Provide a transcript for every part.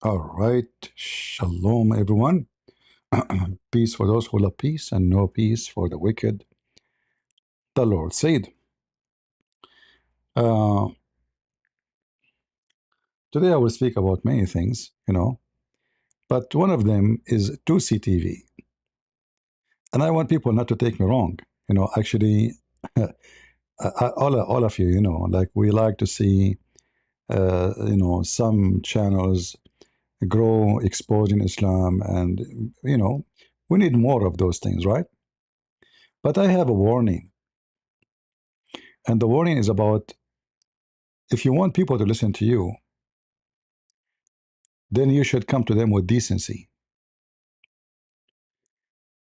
All right. Shalom, everyone. Peace for those who love peace and no peace for the wicked. The Lord said. Uh, Today I will speak about many things, but one of them is Tousi TV. And I want people not to take me wrong. Actually, all of you, like we like to see, some channels grow, exposing Islam, and, we need more of those things, right? But I have a warning. And the warning is about if you want people to listen to you, then you should come to them with decency.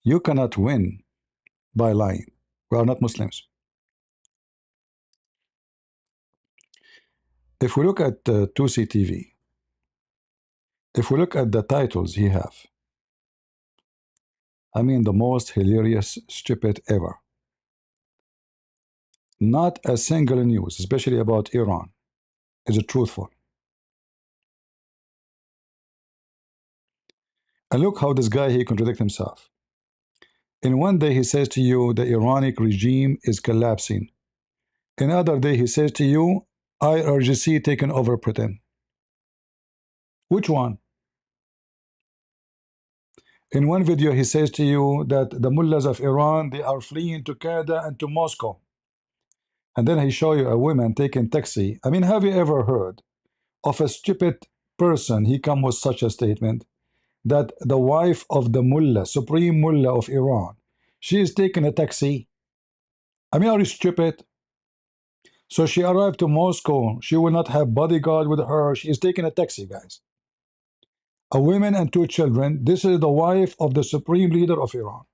You cannot win by lying. We are not Muslims. If we look at Tusi TV, if we look at the titles he have, I mean the most hilarious, stupid ever. Not a single news, especially about Iran, is truthful. And look how this guy, he contradicts himself. In one day he says to you the Iranic regime is collapsing. In other day he says to you IRGC taken over Britain. Which one? In one video, he says to you that the mullahs of Iran, they are fleeing to Canada and to Moscow. And then he show you a woman taking taxi. I mean, have you ever heard of a stupid person, he come with such a statement, that the wife of the mullah, supreme mullah of Iran, she is taking a taxi? I mean, are you stupid? So she arrived to Moscow. She will not have bodyguard with her. She is taking a taxi, guys. A woman and two children. This is the wife of the supreme leader of Iran.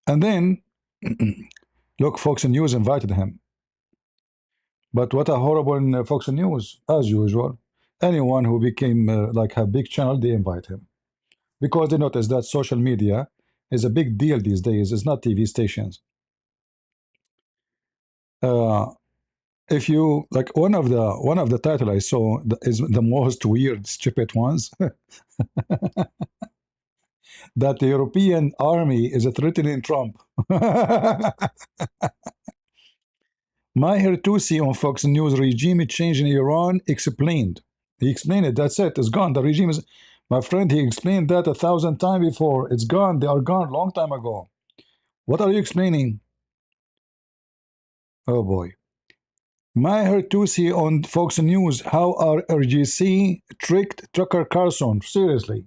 And then, look, Fox News invited him. But what a horrible Fox News, as usual. Anyone who became like a big channel, they invite him. Because they notice that social media is a big deal these days. It's not TV stations. Uh, if you like one of the title I saw is the most weird, stupid ones. That the European army is threatening Trump. Maher Tousi on Fox News, regime change in Iran explained. He explained it. That's it. It's gone. The regime is, my friend, he explained that 1,000 times before. It's gone. They are gone long time ago. What are you explaining? Oh boy. Maher Tousi on Fox News, how our RGC tricked Tucker Carlson. Seriously.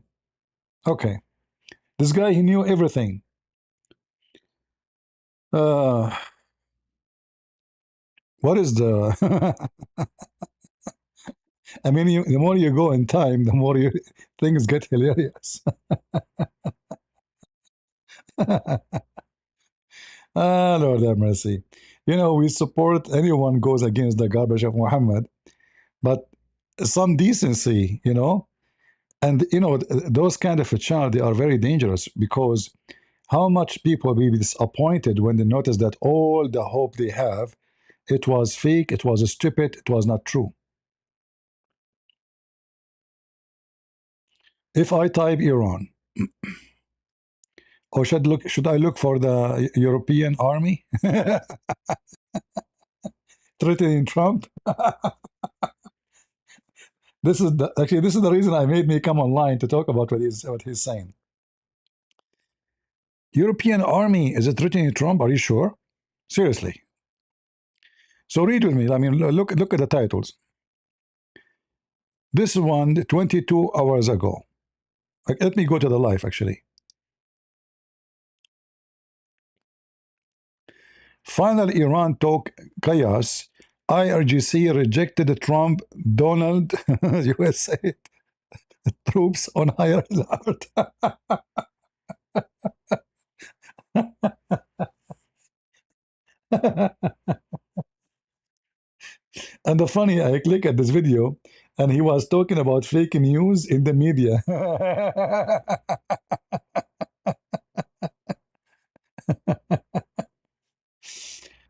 Okay. This guy, he knew everything. Uh, what is the... I mean, the more you go in time, the more things get hilarious. Ah, Lord have mercy. We support anyone goes against the garbage of Muhammad, but some decency, and those kind of a channel, they are very dangerous because how much people will be disappointed when they notice that all the hope they have, it was fake, it was stupid, it was not true. If I type Iran, or should I look for the European army threatening Trump? This is the reason I made me come online to talk about what he's saying. European army is threatening Trump. Are you sure? Seriously. So read with me. I mean, look at the titles. This one 22 hours ago. Let me go to the live actually. Final Iran talk chaos. IRGC rejected Trump Donald USA troops on higher alert. And the funny, I click at this video, and he was talking about fake news in the media.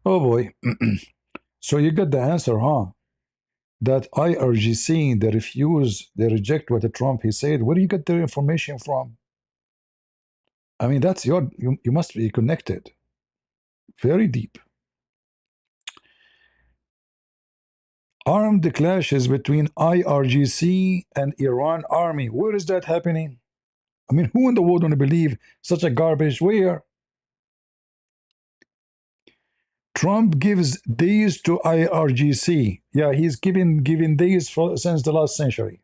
Oh boy. So you got the answer, huh? that IRGC, they refuse, they reject what Trump he said. Where do you get their information from? I mean, that's you must be connected very deep. Armed clashes between IRGC and Iran army. Where is that happening? I mean, who in the world want to believe such a garbage? Where? Trump gives days to IRGC. Yeah, he's giving days since the last century.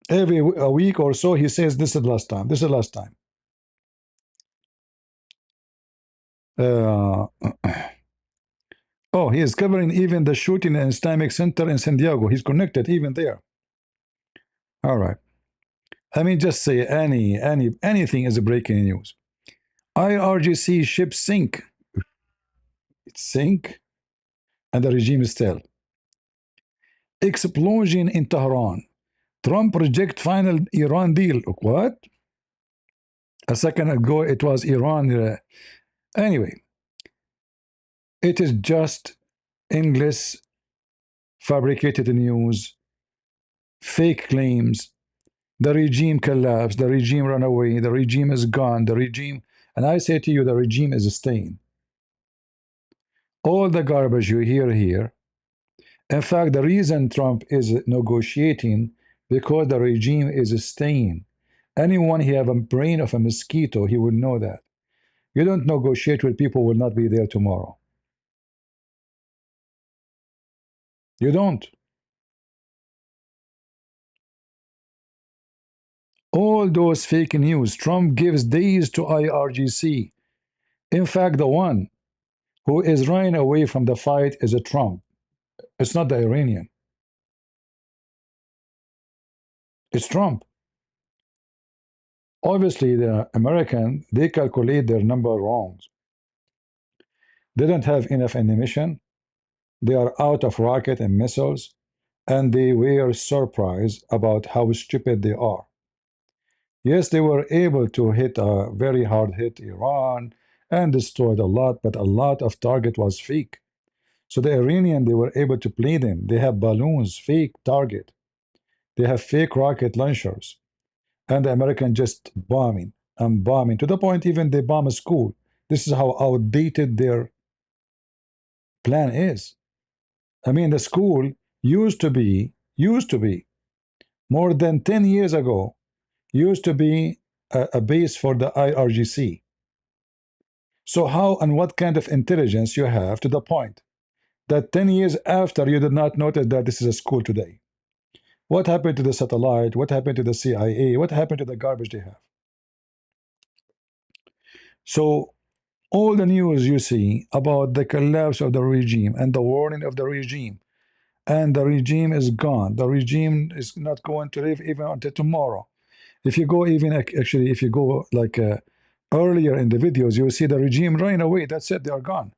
Every a week or so, he says, "This is the last time. This is the last time." Uh, oh, he is covering even the shooting in Islamic Center in San Diego. He's connected even there. All right. I mean, just say anything is breaking news. IRGC ship sink. It sink, and the regime is still. Explosion in Tehran. Trump reject final Iran deal. What? A second ago, it was Iran. Anyway, it is just English fabricated news, fake claims. The regime collapsed. The regime ran away. The regime is gone. The regime, and I say to you, the regime is staying. All the garbage you hear here. In fact, the reason Trump is negotiating because the regime is staying. Anyone who have a brain of a mosquito, he would know that. You don't negotiate with people who will not be there tomorrow. You don't. All those fake news, Trump gives days to IRGC. In fact, the one who is running away from the fight is a Trump. It's not the Iranian. It's Trump. Obviously, the American, they calculate their number wrong. They don't have enough ammunition. They are out of rocket and missiles, and they were surprised about how stupid they are. Yes, they were able to hit a very hard hit Iran and destroyed a lot, but a lot of target was fake. So the Iranian, they were able to play them. They have balloons, fake target. They have fake rocket launchers. And the American just bombing and bombing to the point even they bomb a school. This is how outdated their plan is. I mean, the school used to be more than 10 years ago, used to be a base for the IRGC. So how and what kind of intelligence you have to the point that 10 years after you did not notice that this is a school today? What happened to the satellite? What happened to the CIA? What happened to the garbage they have? So all the news you see about the collapse of the regime and the warning of the regime, and the regime is gone. The regime is not going to live even until tomorrow. If you go even actually, if you go like earlier in the videos, you will see the regime running away. That's it. They are gone.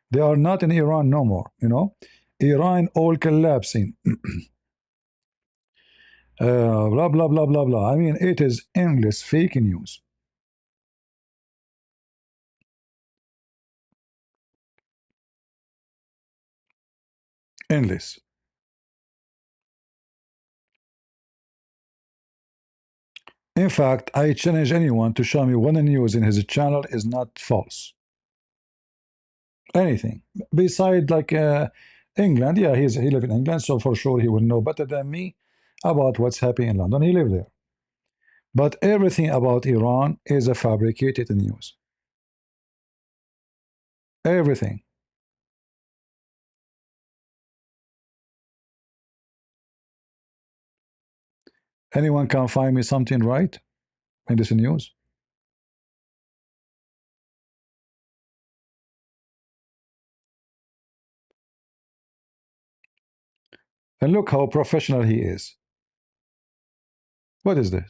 They are not in Iran no more. Iran all collapsing. Blah blah blah blah blah. I mean, it is endless fake news. Endless. In fact, I challenge anyone to show me one news in his channel is not false. Anything beside like England. Yeah, he lives in England, so for sure he will know better than me about what's happening in London. He lives there. But everything about Iran is a fabricated news. Everything. Anyone can find me something right in this news? And look how professional he is. What is this?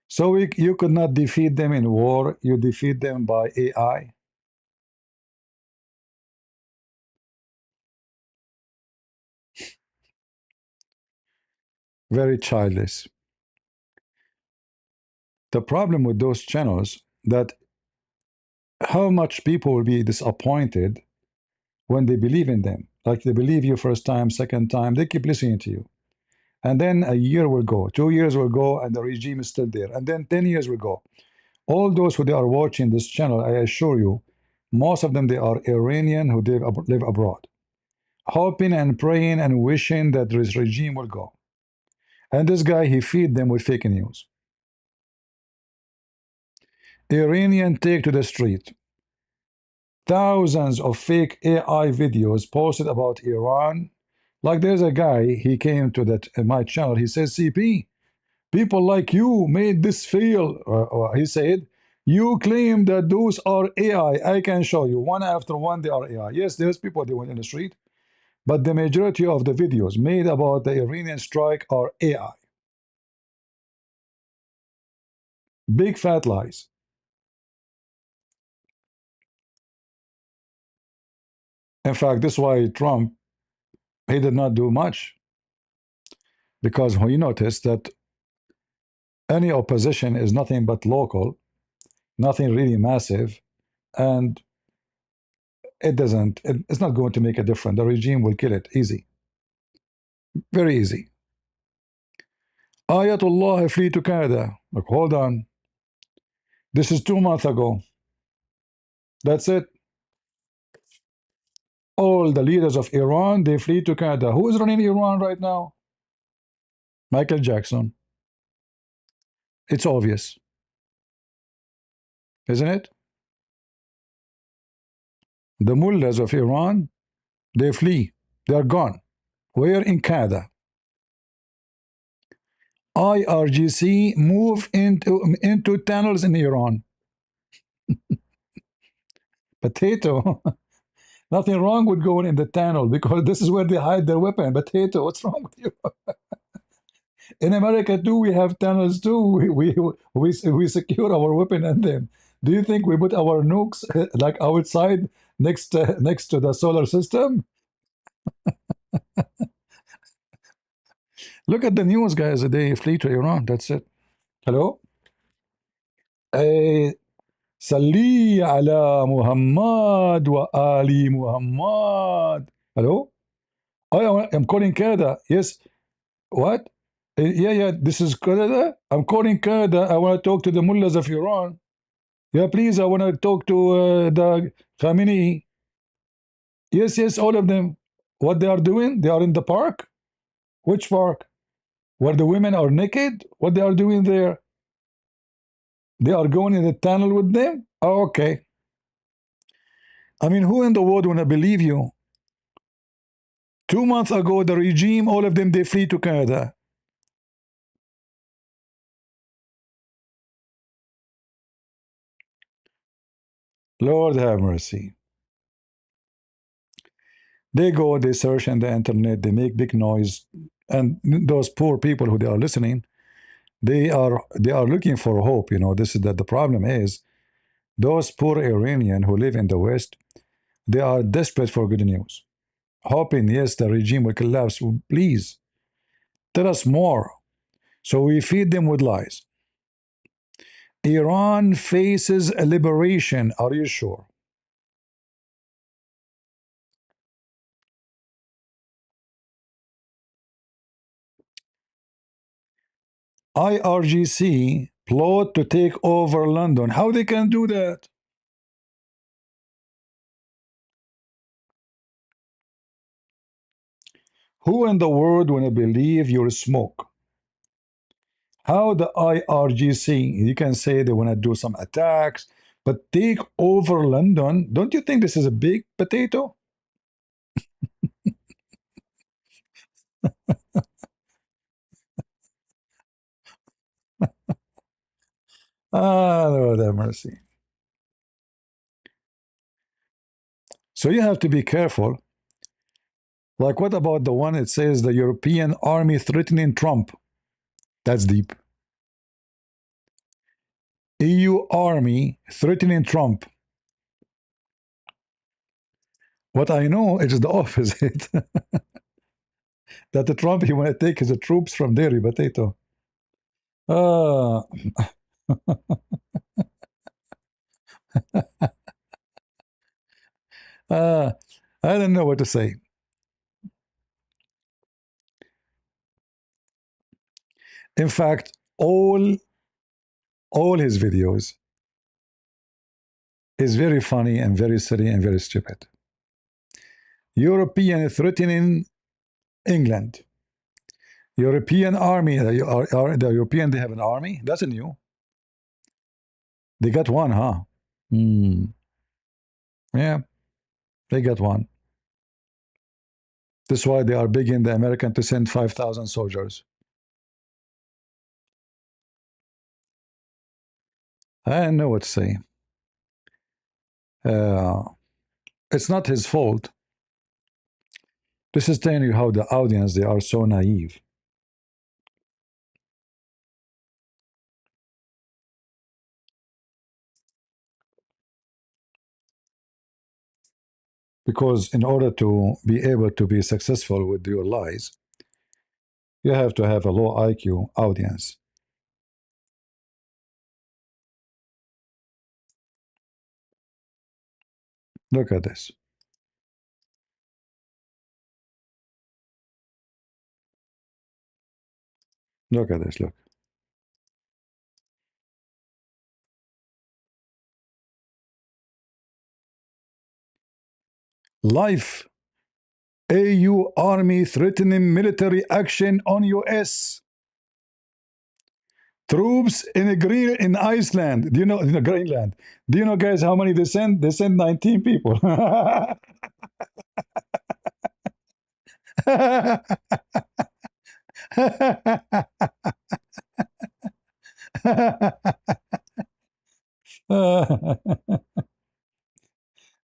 So you could not defeat them in war, you defeat them by AI. Very childish. The problem with those channels that how much people will be disappointed when they believe in them. Like they believe you first time, second time, they keep listening to you. And then a year will go, 2 years will go, and the regime is still there. And then 10 years will go. All those who they are watching this channel, I assure you, most of them, they are Iranian who live abroad, hoping and praying and wishing that this regime will go. And this guy, he feed them with fake news. Iranian take to the street. Thousands of fake AI videos posted about Iran. Like there's a guy, he came to that my channel. He says, CP, people like you made this fail. He said, you claim that those are AI. I can show you one after one. They are AI. Yes, there's people doing in the street, but the majority of the videos made about the Iranian strike are AI. Big fat lies. In fact, this is why Trump, he did not do much, because he noticed that any opposition is nothing but local, nothing really massive, and it's not going to make a difference. The regime will kill it easy, very easy. Ayatollah flee to Canada. Look, hold on. This is 2 months ago. That's it. All the leaders of Iran, they flee to Canada. Who is running Iran right now? Michael Jackson. It's obvious, isn't it? The mullahs of Iran, they flee. They are gone. Where? In Canada. IRGC move into tunnels in Iran. Potato. Nothing wrong with going in the tunnel because this is where they hide their weapon. Potato, what's wrong with you? In America too, we have tunnels too. We secure our weapon in them. Do you think we put our nukes like outside next to the solar system? Look at the news, guys. They flee to Iran. That's it. Hello. Hey, صلي على محمد وآل محمد. Hello? I'm calling Canada. Yes. What? Yeah, yeah. This is Canada. I'm calling Canada. I want to talk to the mullahs of Iran. Yeah, please. I want to talk to the Khamenei. Yes, yes, all of them. What they are doing? They are in the park. Which park? Where the women are naked? What they are doing there? They are going in the tunnel with them? Oh, okay. I mean, who in the world want to believe you? 2 months ago, the regime, all of them, they flee to Canada. Lord have mercy. They go, they search on the internet, they make big noise, and those poor people who they are listening, they are looking for hope. You know, this is that the problem is those poor Iranian who live in the West, they are desperate for good news, hoping yes the regime will collapse. Please tell us more. So we feed them with lies. Iran faces a liberation. Are you sure? IRGC plot to take over London. How they can do that? Who in the world want to believe your smoke? How the IRGC, you can say they want to do some attacks, but take over London? Don't you think this is a big potato? Ah, Lord have mercy. So you have to be careful. Like, what about the one that says the European army threatening Trump? That's deep. EU army threatening Trump. What I know is the opposite. That the Trump, he want to take his troops from there, potato. Ah, ah, I don't know what to say. In fact, all his videos is very funny and very silly and very stupid. European threatening England. European army. The European, they have an army. That's a new. They got one, huh? Hmm. Yeah, they got one. That's why they are begging the American to send 5,000 soldiers. I know what to say. Uh, it's not his fault. This is telling you how the audience, they are so naive. Because in order to be able to be successful with your lies, you have to have a low IQ audience. Look at this. Look at this. Look. Life. AU Army threatening military action on US. Troops in Green in Iceland. Do you know in Greenland? Do you know, guys, how many they send? They send 19 people.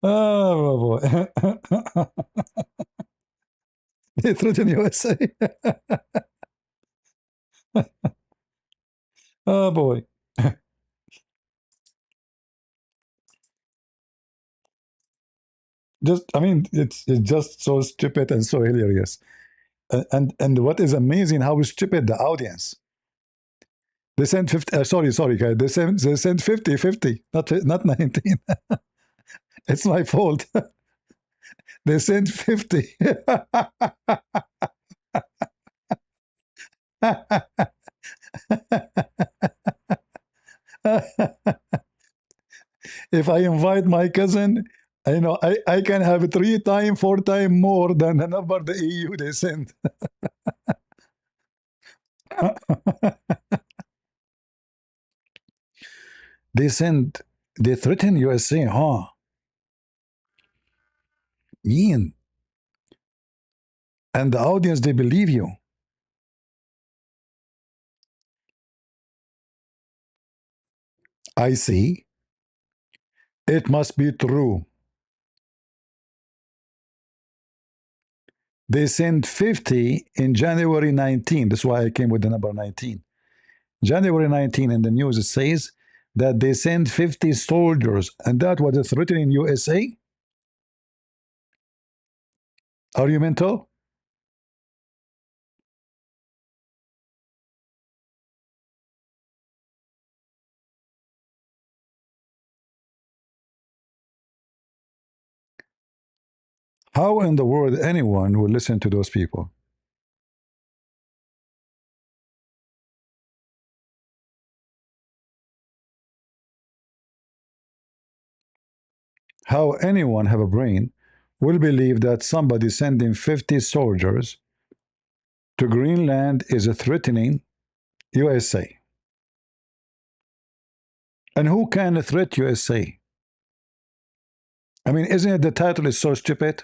Oh boy. They threaten USA. Oh boy. Just, I mean, it's just so stupid and so hilarious. And what is amazing, how stupid the audience. They sent 50, sorry, guys. They sent 50, 50, not 19. It's my fault. They sent 50. If I invite my cousin, I can have 3 times, 4 times more than the number the EU they sent. They send, they threaten USA, huh? Ian. And the audience, they believe you. I see. It must be true. They sent 50 in January 19. That's why I came with the number 19. January 19 in the news, it says that they sent 50 soldiers, and that was threatening USA. Are you mental? How in the world anyone will listen to those people? How anyone have a brain will believe that somebody sending 50 soldiers to Greenland is threatening USA? And who can threat USA? I mean, isn't it the title is so stupid?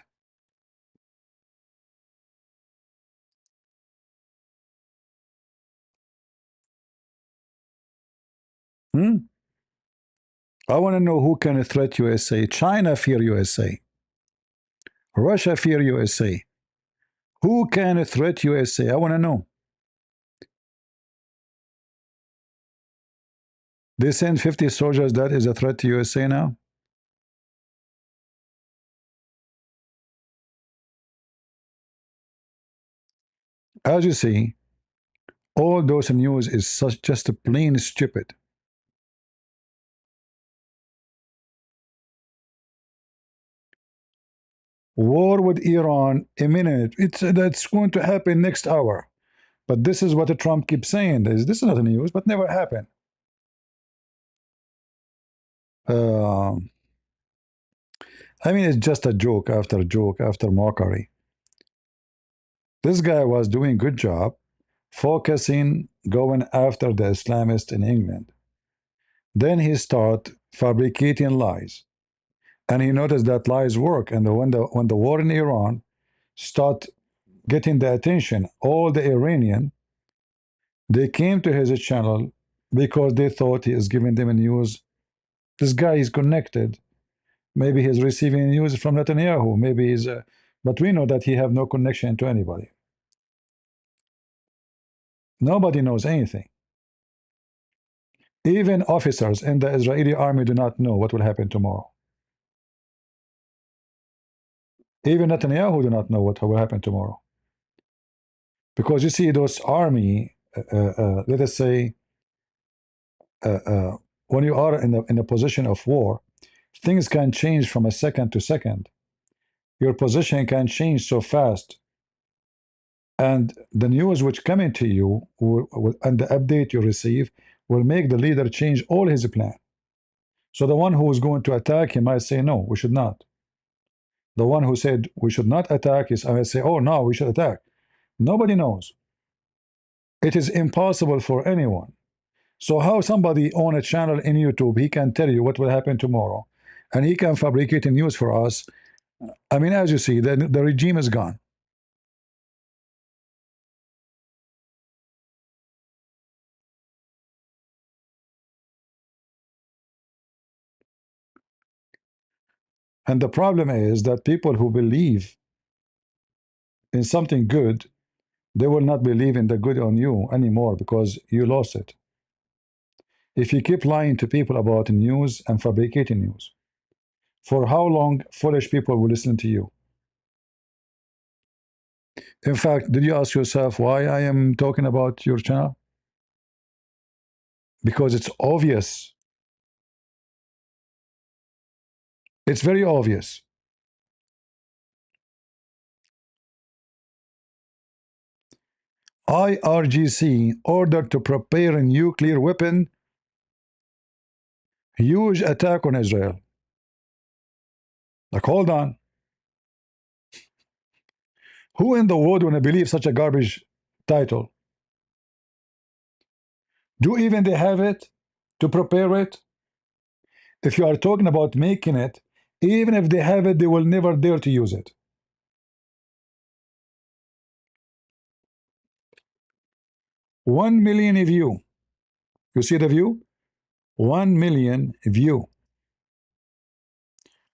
Hmm? I want to know who can threat USA. China fear USA. Russia fear USA. Who can threat USA? I want to know. They send 50 soldiers. That is a threat to USA now? As you see, all those news is such just plain stupid. War with Iran imminent. That's going to happen next hour. But this is what Trump keeps saying. This is not news, but never happened. Uh, I mean, it's just a joke after mockery. This guy was doing good job, focusing, going after the Islamists in England. Then he started fabricating lies, and he noticed that lies work. And when the war in Iran start getting the attention, all the Iranian, they came to his channel because they thought he is giving them a news. This guy is connected. Maybe he's receiving news from Netanyahu. Maybe he's, but we know that he have no connection to anybody. Nobody knows anything. Even officers in the Israeli army do not know what will happen tomorrow. Even Netanyahu do not know what will happen tomorrow. Because you see, those army, let us say, uh, uh, when you are in a position of war, things can change from a second to second. Your position can change so fast, and the news which come into you and the update you receive will make the leader change all his plan. So the one who is going to attack, he might say, no, we should not. The one who said we should not attack is, I might say, oh no, we should attack. Nobody knows. It is impossible for anyone. So how somebody on a channel in YouTube, he can tell you what will happen tomorrow, and he can fabricate a news for us. I mean, as you see, the regime is gone. And the problem is that people who believe in something good, they will not believe in the good on you anymore because you lost it. If you keep lying to people about news and fabricating news, for how long foolish people will listen to you? In fact, did you ask yourself why I am talking about your channel? Because it's obvious. It's very obvious. IRGC ordered to prepare a nuclear weapon, huge attack on Israel. Like, hold on. Who in the world want to believe such a garbage title? Do even they have it to prepare it? If you are talking about making it, even if they have it, they will never dare to use it. 1 million view. You see the view? 1 million view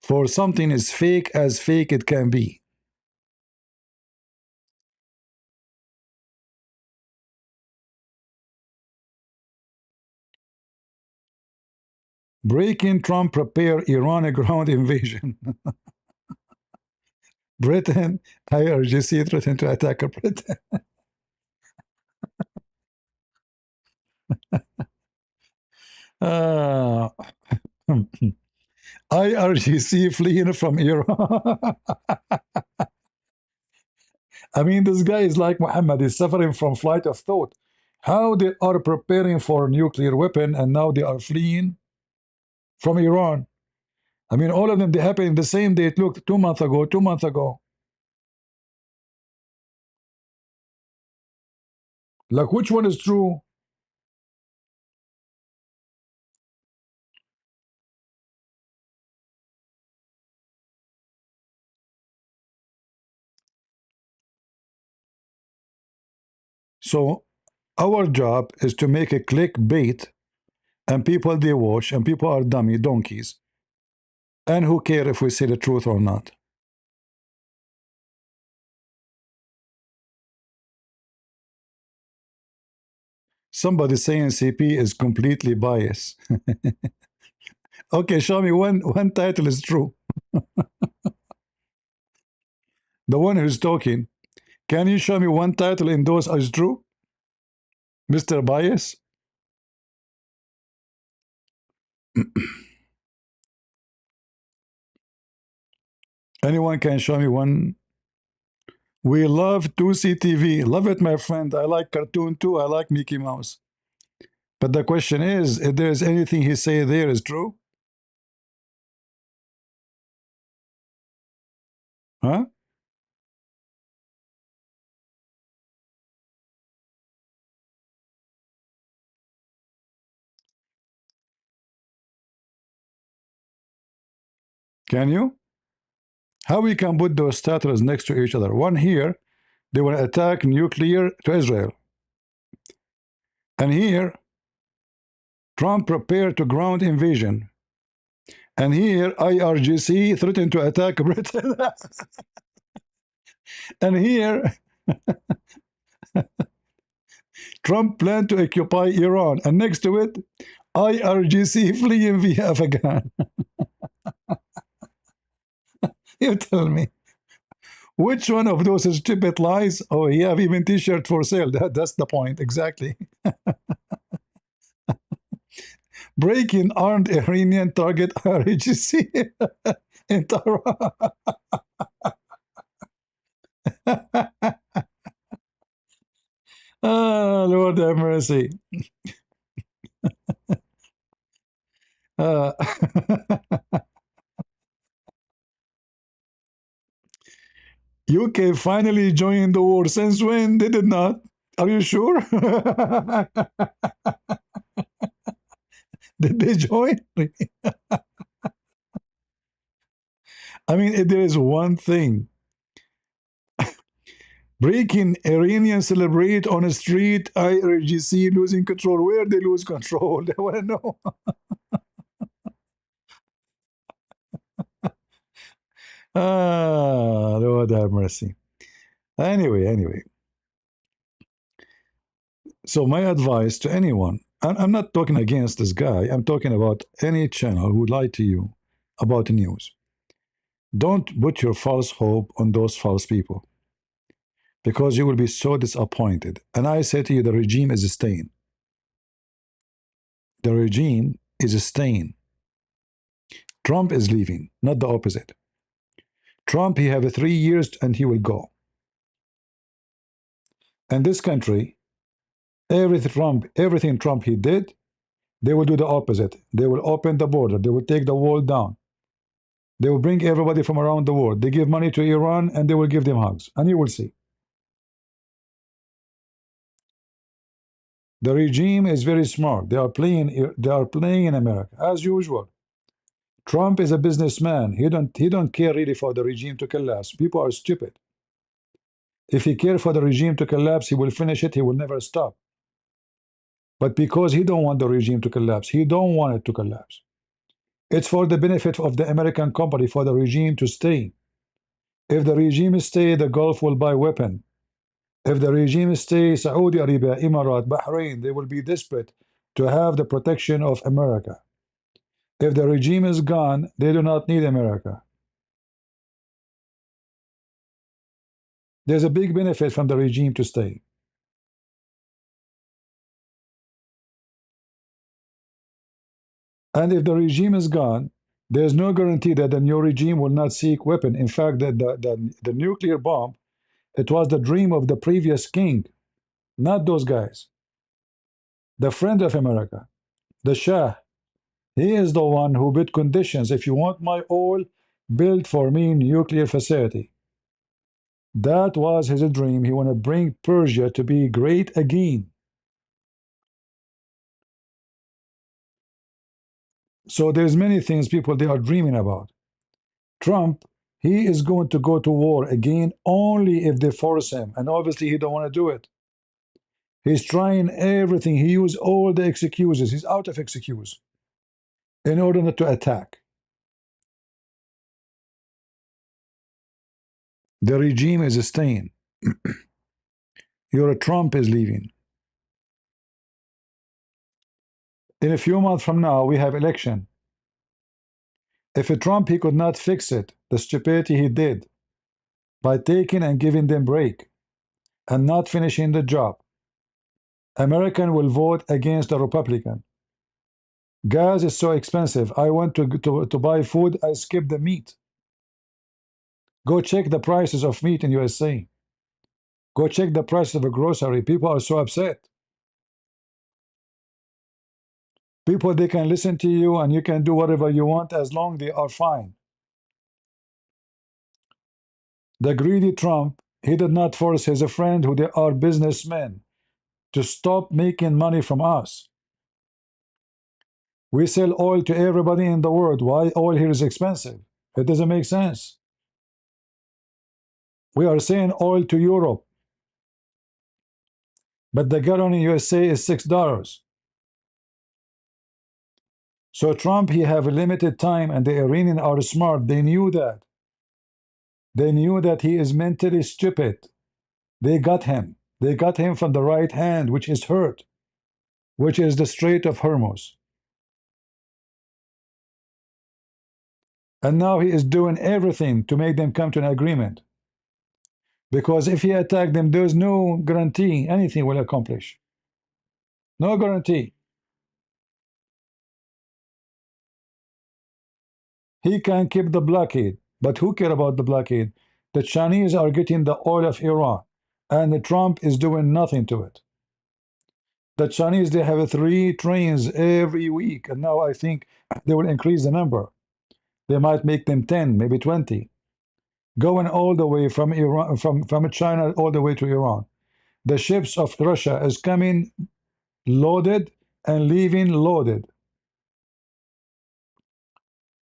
for something as fake it can be. Breaking Trump prepare Iran ground invasion. Britain, IRGC threatened to attack Britain. uh, IRGC fleeing from Iran. I mean, this guy is like Muhammad, is suffering from flight of thought. How they are preparing for a nuclear weapon and now they are fleeing from Iran. I mean, all of them, they happened in the same date. Look, 2 months ago, 2 months ago. Like, which one is true? So our job is to make a clickbait, and people they watch, and people are dummy donkeys. And who care if we say the truth or not? Somebody saying CP is completely biased. Okay, show me one title is true. The one who's talking. Can you show me one title in those is true? Mr. Bias? Anyone can show me one? We love Tousi TV. Love it, my friend. I like cartoon too. I like Mickey Mouse. But the question is, if there is anything he say there is true, huh? Can you? How we can put those statues next to each other? One here, they will attack nuclear to Israel, and here Trump prepared to ground invasion, and here IRGC threatened to attack Britain, and here Trump planned to occupy Iran, and next to it, IRGC fleeing via Afghan. You tell me, which one of those is stupid lies? Oh, he have even T-shirt for sale. That's the point, exactly. Breaking armed Iranian target IRGC in Tehran. Ah, Lord have mercy. Uh, UK finally joined the war. Since when? They did not. Are you sure? Did they join? I mean, if there is one thing, breaking Iranian celebrate on a street, IRGC losing control. Where they lose control? I want to know. Ah, Lord have mercy. Anyway. So my advice to anyone, I'm not talking against this guy. I'm talking about any channel who lie to you about news. Don't put your false hope on those false people because you will be so disappointed. And I say to you, the regime is staying. The regime is staying. Trump is leaving, not the opposite. Trump, he have 3 years and he will go. And this country, everything Trump he did, they will do the opposite. They will open the border. They will take the wall down. They will bring everybody from around the world. They give money to Iran and they will give them hugs. And you will see. The regime is very smart. They are playing in America as usual. Trump is a businessman. He don't care really for the regime to collapse. People are stupid. If he cared for the regime to collapse, he will finish it. He will never stop. But because he don't want the regime to collapse, he don't want it to collapse. It's for the benefit of the American company for the regime to stay. If the regime stay, the Gulf will buy weapon. If the regime stay, Saudi Arabia, Emirat, Bahrain, they will be desperate to have the protection of America. If the regime is gone, they do not need America. There's a big benefit from the regime to stay. And if the regime is gone, there's no guarantee that the new regime will not seek weapon. In fact, the nuclear bomb, it was the dream of the previous king, not those guys. The friend of America, the Shah, he is the one who put conditions. If you want my oil, build for me nuclear facility. That was his dream. He want to bring Persia to be great again. So there's many things people they are dreaming about. Trump, he is going to go to war again only if they force him, and obviously he don't want to do it. He's trying everything. He used all the excuses. He's out of excuse in order not to attack. The regime is staying. Your Trump is leaving. In a few months from now, we have election. If a Trump, he could not fix it, the stupidity he did by taking and giving them break and not finishing the job, American will vote against the Republican. Gas is so expensive. I want to buy food. I skip the meat. Go check the prices of meat in USA. Go check the price of a grocery. People are so upset. People, they can listen to you and you can do whatever you want as long they are fine. The greedy Trump, he did not force his friend, who they are businessmen, to stop making money from us. We sell oil to everybody in the world. Why oil here is expensive? It doesn't make sense. We are selling oil to Europe, but the gallon in USA is $6. So Trump, he have a limited time, and the Iranians are smart. They knew that. They knew that he is mentally stupid. They got him. They got him from the right hand, which is hurt, which is the Strait of Hormuz. And now he is doing everything to make them come to an agreement. Because if he attacked them, there's no guarantee anything will accomplish. No guarantee. He can keep the blockade. But who care about the blockade? The Chinese are getting the oil of Iran, and Trump is doing nothing to it. The Chinese, they have 3 trains every week, and now I think they will increase the number. They might make them 10, maybe 20, going all the way from Iran, from China all the way to Iran. The ships of Russia is coming loaded and leaving loaded.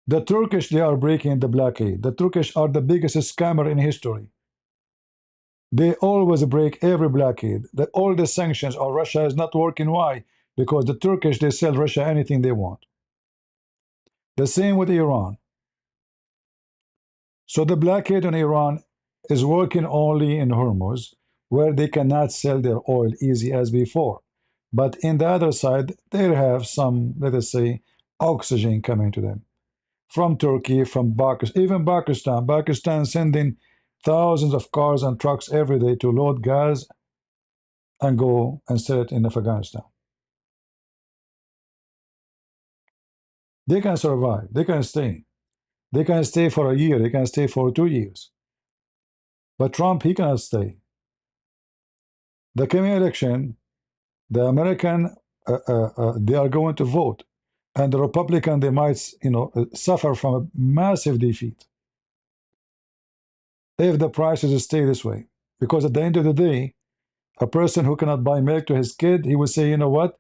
The Turkish, they are breaking the blockade. The Turkish are the biggest scammer in history. They always break every blockade. All the sanctions on Russia is not working. Why? Because the Turkish, they sell Russia anything they want. The same with Iran. So the blockade on Iran is working only in Hormuz, where they cannot sell their oil easy as before. But in the other side, they have some, let us say, oxygen coming to them from Turkey, from Pakistan, even Pakistan. Pakistan sending thousands of cars and trucks every day to load gas and go and sell it in Afghanistan. They can survive. They can stay. They can stay for a year. They can stay for 2 years. But Trump, he cannot stay. The coming election, the American, they are going to vote, and the Republican, they might, suffer from a massive defeat if the prices stay this way. Because at the end of the day, a person who cannot buy milk to his kid, he will say, you know what,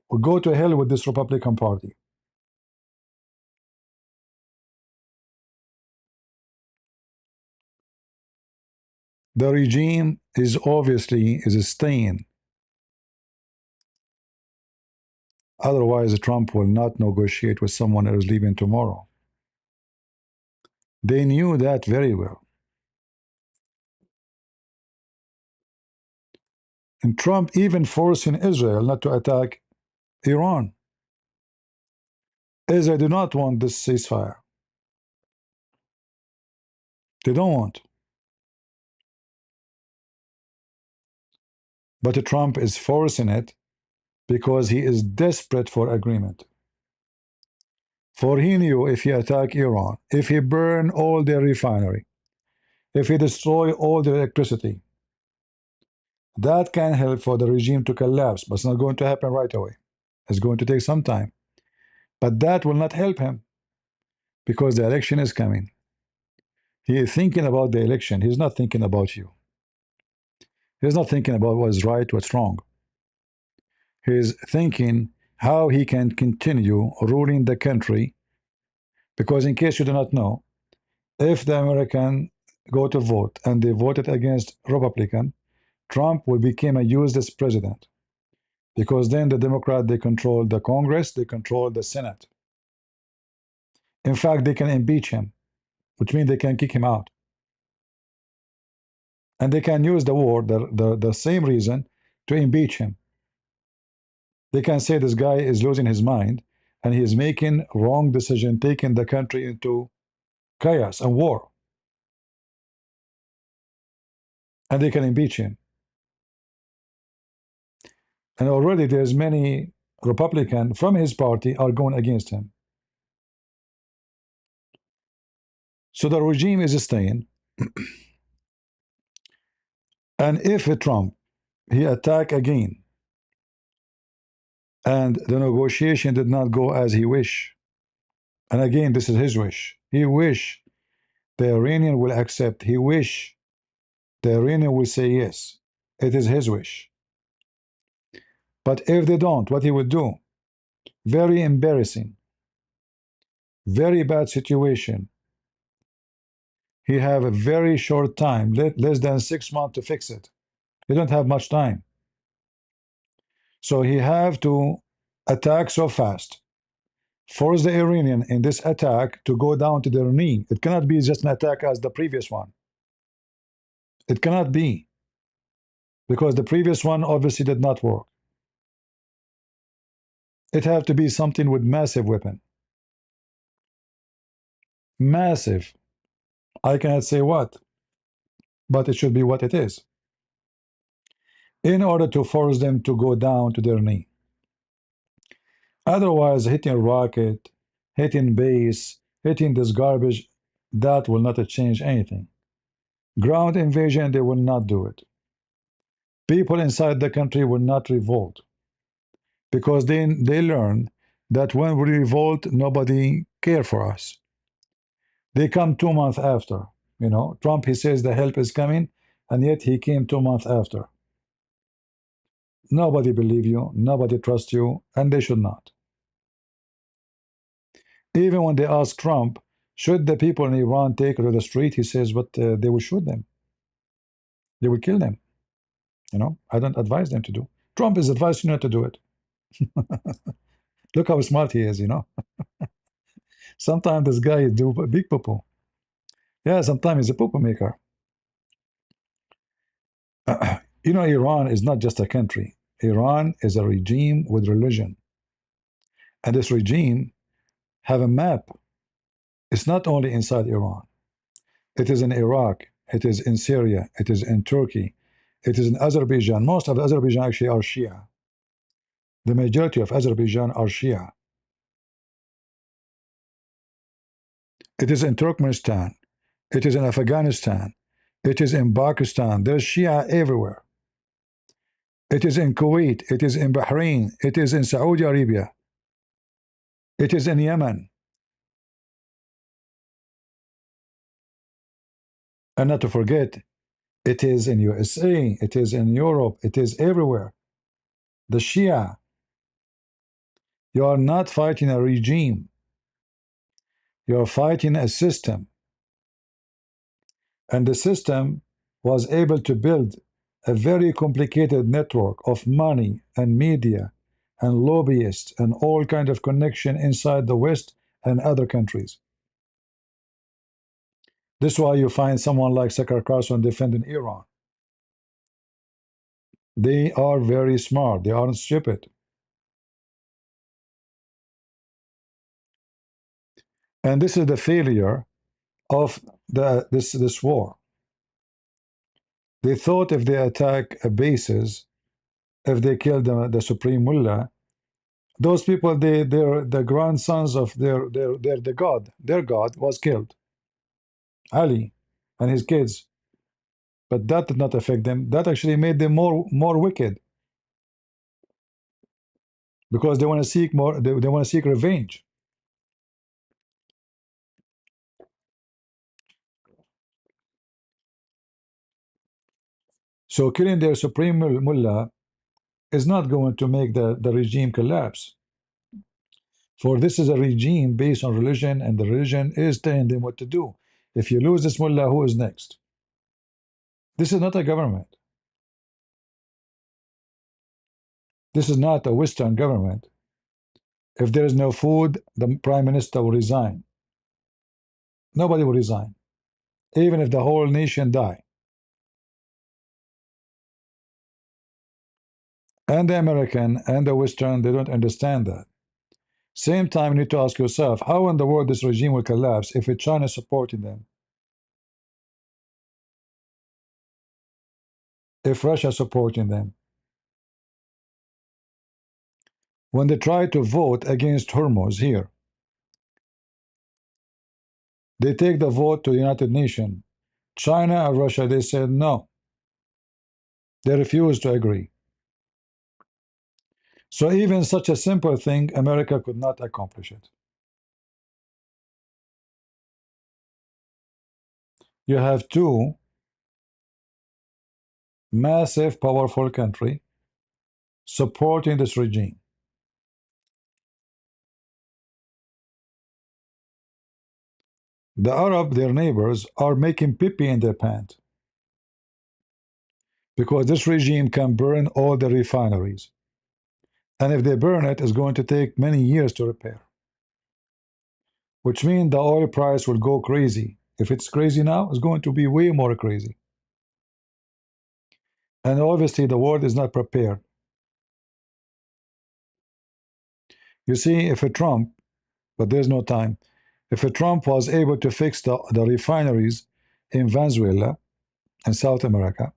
we'll go to hell with this Republican Party. The regime is obviously is staying. Otherwise, Trump will not negotiate with someone who is leaving tomorrow. They knew that very well. And Trump even forcing Israel not to attack Iran. Israel do not want this ceasefire. They don't want. But Trump is forcing it because he is desperate for agreement. For he knew if he attack Iran, if he burn all their refinery, if he destroy all the electricity, that can help for the regime to collapse, but it's not going to happen right away. It's going to take some time. But that will not help him because the election is coming. He is thinking about the election. He's not thinking about you. He's not thinking about what's right, what's wrong. He's thinking how he can continue ruling the country. Because in case you do not know, if the American go to vote and they voted against Republican, Trump will become a useless president. Because then the Democrat, they control the Congress, they control the Senate. In fact, they can impeach him, which means they can kick him out. And they can use the war, the same reason, to impeach him. They can say this guy is losing his mind and he is making wrong decision, taking the country into chaos and war. And they can impeach him. And already there's many Republicans from his party are going against him. So the regime is staying. And if Trump, he attack again, and the negotiation did not go as he wish, and again, this is his wish. He wish the Iranian will accept. He wish the Iranian will say yes. It is his wish. But if they don't, what he would do? Very embarrassing, very bad situation. He have a very short time, less than 6 months to fix it. He don't have much time. So he have to attack so fast. Force the Iranian in this attack to go down to their knee. It cannot be just an attack as the previous one. It cannot be, because the previous one obviously did not work. It have to be something with massive weapon. Massive. I cannot say what, but it should be what it is, in order to force them to go down to their knee. Otherwise, hitting a rocket, hitting base, hitting this garbage, that will not change anything. Ground invasion, they will not do it. People inside the country will not revolt, because they learn that when we revolt, nobody care for us. They come 2 months after. You know, Trump, he says the help is coming, and yet he came 2 months after. Nobody believe you, nobody trust you, and they should not. Even when they ask Trump, should the people in Iran take to the street, he says, but they will shoot them. They will kill them. You know, I don't advise them to do. Trump is advising you not to do it. Look how smart he is, you know. Sometimes this guy do a big poo-poo. Yeah, sometimes he's a poo-poo maker. You know, Iran is not just a country. Iran is a regime with religion. And this regime have a map. It's not only inside Iran. It is in Iraq. It is in Syria. It is in Turkey. It is in Azerbaijan. Most of Azerbaijan actually are Shia. The majority of Azerbaijan are Shia. It is in Turkmenistan. It is in Afghanistan. It is in Pakistan. There's Shia everywhere. It is in Kuwait. It is in Bahrain. It is in Saudi Arabia. It is in Yemen. And not to forget, it is in USA. It is in Europe. It is everywhere. The Shia. You are not fighting a regime. You are fighting a system. And the system was able to build a very complicated network of money and media and lobbyists and all kind of connection inside the West and other countries. This is why you find someone like Tucker Carlson defending Iran. They are very smart. They aren't stupid. And this is the failure of this war. They thought if they attack bases, if they kill the supreme mullah, those people, they're the grandsons of their god. Their god was killed, Ali, and his kids. But that did not affect them. That actually made them more wicked, because they want to seek more. They want to seek revenge. So killing their supreme mullah is not going to make the regime collapse. For this is a regime based on religion, and the religion is telling them what to do. If you lose this mullah, who is next? This is not a government. This is not a Western government. If there is no food, the prime minister will resign. Nobody will resign, even if the whole nation die. And the American and the Western, they don't understand that. Same time, you need to ask yourself, how in the world this regime will collapse if China is supporting them? If Russia is supporting them? When they try to vote against Hormuz here, they take the vote to the United Nations. China and Russia, they said no. They refuse to agree. So even such a simple thing, America could not accomplish it. You have two massive, powerful country supporting this regime. The Arab, their neighbors, are making pee-pee in their pants because this regime can burn all the refineries. And if they burn it, it's going to take many years to repair, which means the oil price will go crazy. If it's crazy now, it's going to be way more crazy. And obviously, the world is not prepared. You see, if a Trump, but there's no time, if a Trump was able to fix the refineries in Venezuela and South America,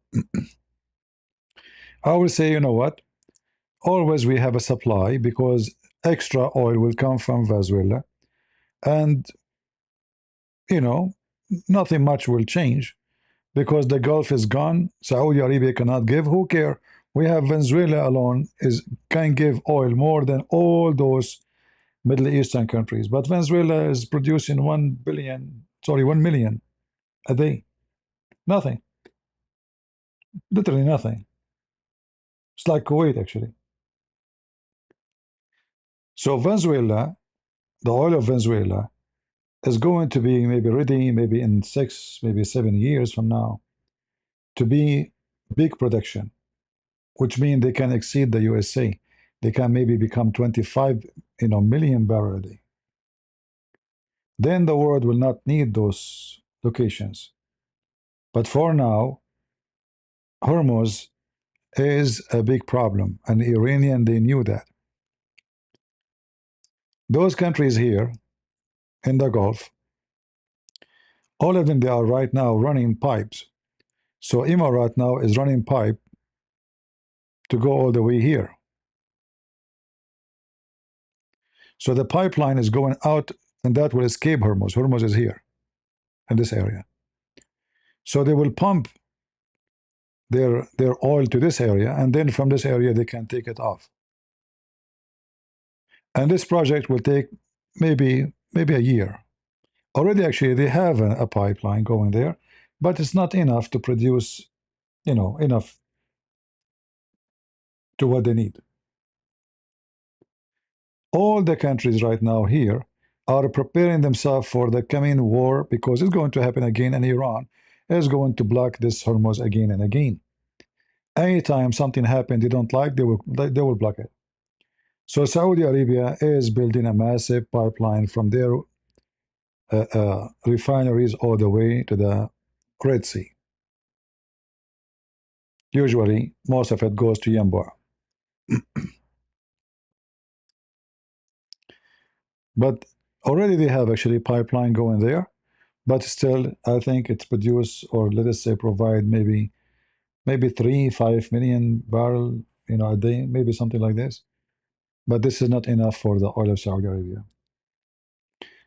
I would say, you know what? Always we have a supply because extra oil will come from Venezuela, and you know, nothing much will change because the Gulf is gone. Saudi Arabia cannot give. Who care? We have Venezuela alone is can give oil more than all those Middle Eastern countries. But Venezuela is producing 1 million a day. Nothing. Literally nothing. It's like Kuwait actually. So Venezuela, the oil of Venezuela is going to be maybe ready, maybe in 6, maybe 7 years from now, to be big production, which means they can exceed the USA. They can maybe become 25, million barrel a day. Then the world will not need those locations. But for now, Hormuz is a big problem, and the Iranian they knew that. Those countries here in the Gulf, all of them they are right now running pipes. So Emirat now is running pipe to go all the way here. So the pipeline is going out, and that will escape Hormuz. Hormuz is here in this area. So they will pump their oil to this area, and then from this area they can take it off. And this project will take maybe a year. Already, actually, they have a pipeline going there, but it's not enough to produce, enough to what they need. All the countries right now here are preparing themselves for the coming war because it's going to happen again, and Iran is going to block this Hormuz again and again. Anytime something happens they don't like, they will block it. So Saudi Arabia is building a massive pipeline from their refineries all the way to the Red Sea. Usually, most of it goes to Yanbu. But already they have actually pipeline going there. But still, I think it's produce, or let us say provide maybe 3-5 million barrel, a day, maybe something like this. But this is not enough for the oil of Saudi Arabia.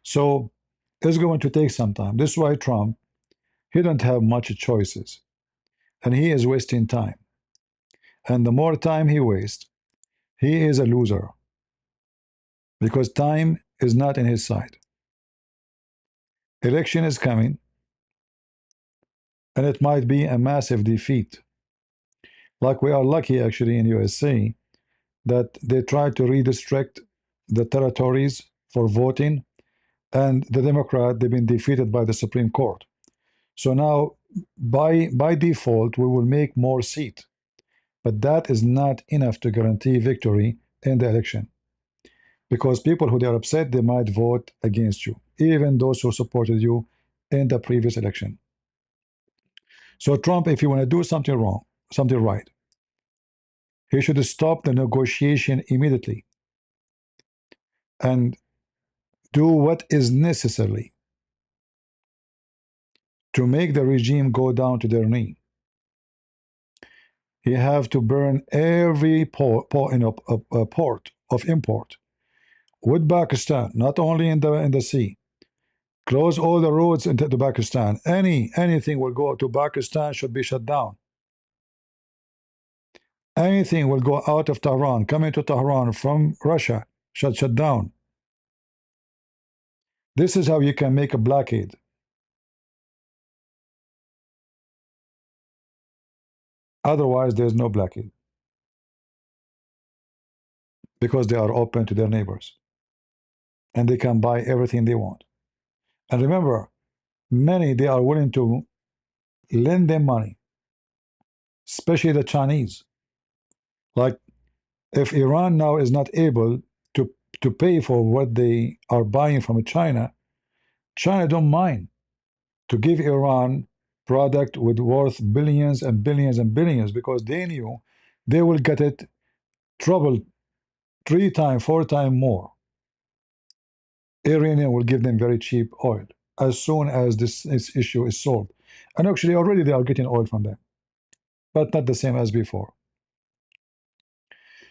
So it's going to take some time. This is why Trump, he don't have much choices, and he is wasting time. And the more time he wastes, he is a loser because time is not in his side. Election is coming, and it might be a massive defeat. Like we are lucky actually in USA that they tried to redistrict the territories for voting, and the Democrat they've been defeated by the Supreme Court. So now by default we will make more seats, but that is not enough to guarantee victory in the election because people who they are upset they might vote against you, even those who supported you in the previous election. So Trump, if you want to do something wrong, something right, he should stop the negotiation immediately and do what is necessary to make the regime go down to their knee. He have to burn every port of import with Pakistan, not only in the sea. Close all the roads into Pakistan. Anything will go to Pakistan should be shut down. Anything will go out of Tehran, coming to Tehran from Russia, shut down. This is how you can make a blockade. Otherwise, there's no blockade because they are open to their neighbors and they can buy everything they want. And remember, many they are willing to lend them money, especially the Chinese. Like if Iran now is not able to pay for what they are buying from China, China don't mind to give Iran product with worth billions and billions and billions because they knew they will get it trouble 3 times, 4 times more. Iranian will give them very cheap oil as soon as this issue is solved. And actually already they are getting oil from them, but not the same as before.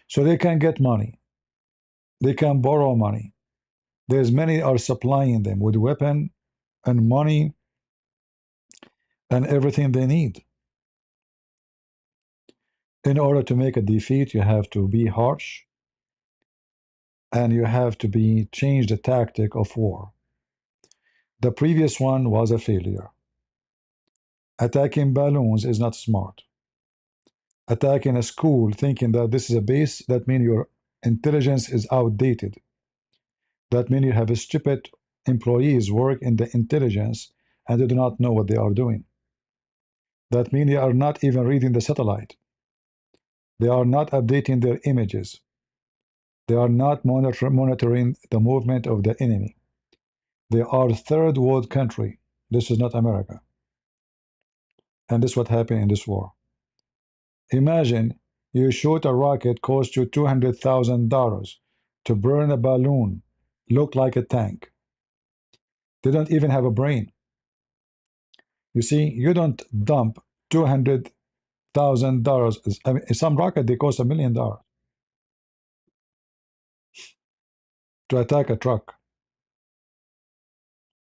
So they can get money. They can borrow money. There's many are supplying them with weapon and money and everything they need. In order to make a defeat, you have to be harsh and you have to be change the tactic of war. The previous one was a failure. Attacking balloons is not smart. Attacking a school thinking that this is a base, that means your intelligence is outdated. That means you have a stupid employees work in the intelligence and they do not know what they are doing. That means they are not even reading the satellite. They are not updating their images. They are not monitoring the movement of the enemy. They are third world country. This is not America. And this is what happened in this war. Imagine you shoot a rocket cost you $200,000 to burn a balloon, look like a tank. They don't even have a brain. You see, you don't dump $200,000. I mean, some rocket they cost $1 million to attack a truck.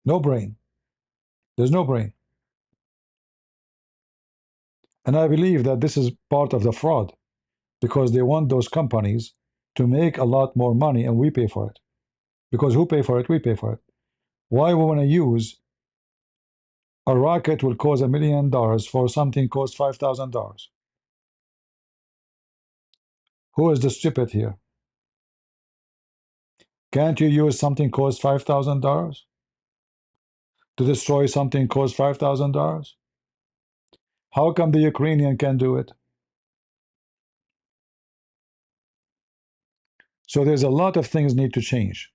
No brain. There's no brain. And I believe that this is part of the fraud because they want those companies to make a lot more money and we pay for it. Because who pay for it? We pay for it. Why we want to use a rocket will cost $1 million for something cost $5,000? Who is the stupid here? Can't you use something cost $5,000 to destroy something cost $5,000? How come the Ukrainian can do it? So there's a lot of things need to change.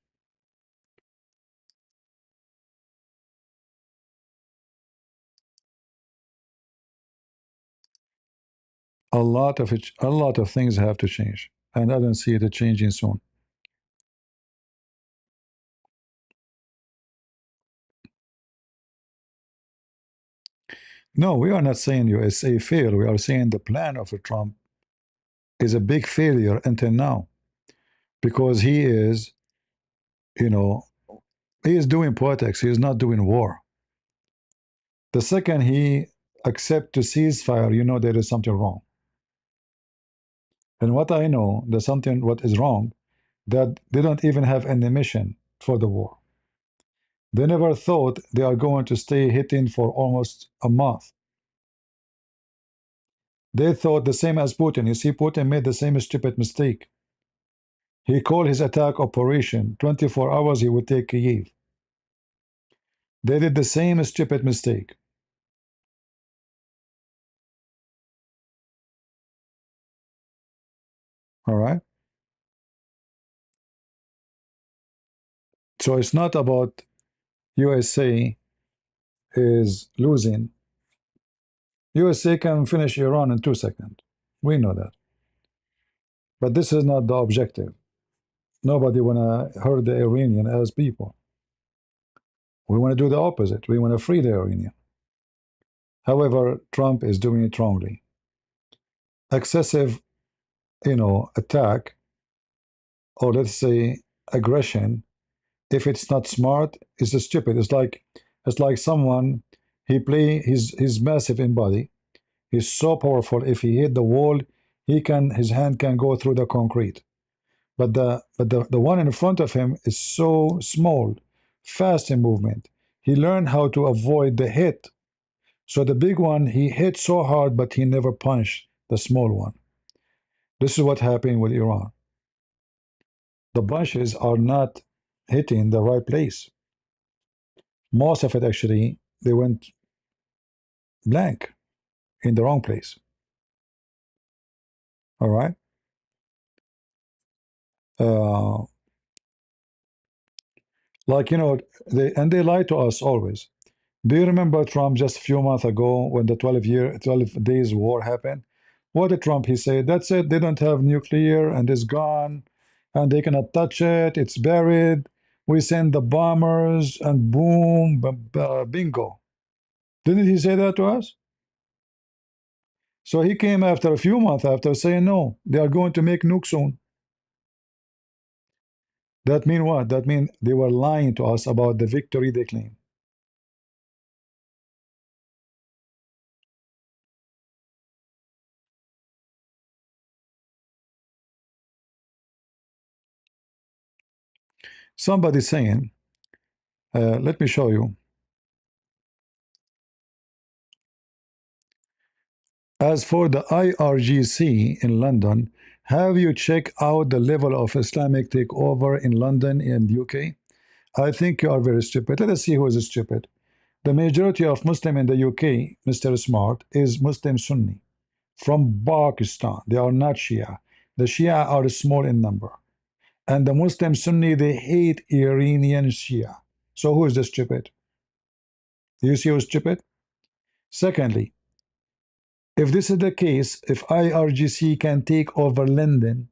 A lot of things have to change, and I don't see it changing soon. No, we are not saying USA failed. We are saying the plan of Trump is a big failure until now, because he is, you know, he is doing politics. He is not doing war. The second he accepts to ceasefire, you know there is something wrong. And what I know, there's something what is wrong, that they don't even have any mission for the war. They never thought they are going to stay hitting for almost a month. They thought the same as Putin. You see, Putin made the same stupid mistake. He called his attack operation. 24 hours he would take Kyiv. They did the same stupid mistake. All right? So it's not about USA is losing. USA can finish Iran in 2 seconds. We know that. But this is not the objective. Nobody want to hurt the Iranian as people. We want to do the opposite. We want to free the Iranian. However, Trump is doing it wrongly. Excessive, attack, or let's say aggression, if it's not smart, it's stupid. It's like someone, he's massive in body. He's so powerful. If he hit the wall, his hand can go through the concrete. But the one in front of him is so small, fast in movement. He learned how to avoid the hit. So the big one, he hit so hard, but he never punched the small one. This is what happened with Iran. The bunches are not hitting the right place. Most of it actually, they went blank in the wrong place. All right. Uh, like, they lie to us always. Do you remember Trump just a few months ago when the 12 days war happened? What did Trump, he said, that's it, they don't have nuclear and it's gone and they cannot touch it, it's buried. We send the bombers and boom, bingo. Didn't he say that to us? So he came after a few months after saying, no, they are going to make nukes soon. That mean what? That mean they were lying to us about the victory they claim. Somebody saying, let me show you. As for the IRGC in London, have you checked out the level of Islamic takeover in London and UK? I think you are very stupid. Let us see who is stupid. The majority of Muslim in the UK, Mr. Smart, is Muslim Sunni from Pakistan. They are not Shia. The Shia are small in number. And the Muslim Sunni, they hate Iranian Shia. So who is the stupid? Do you see who's stupid? Secondly, if this is the case, if IRGC can take over London,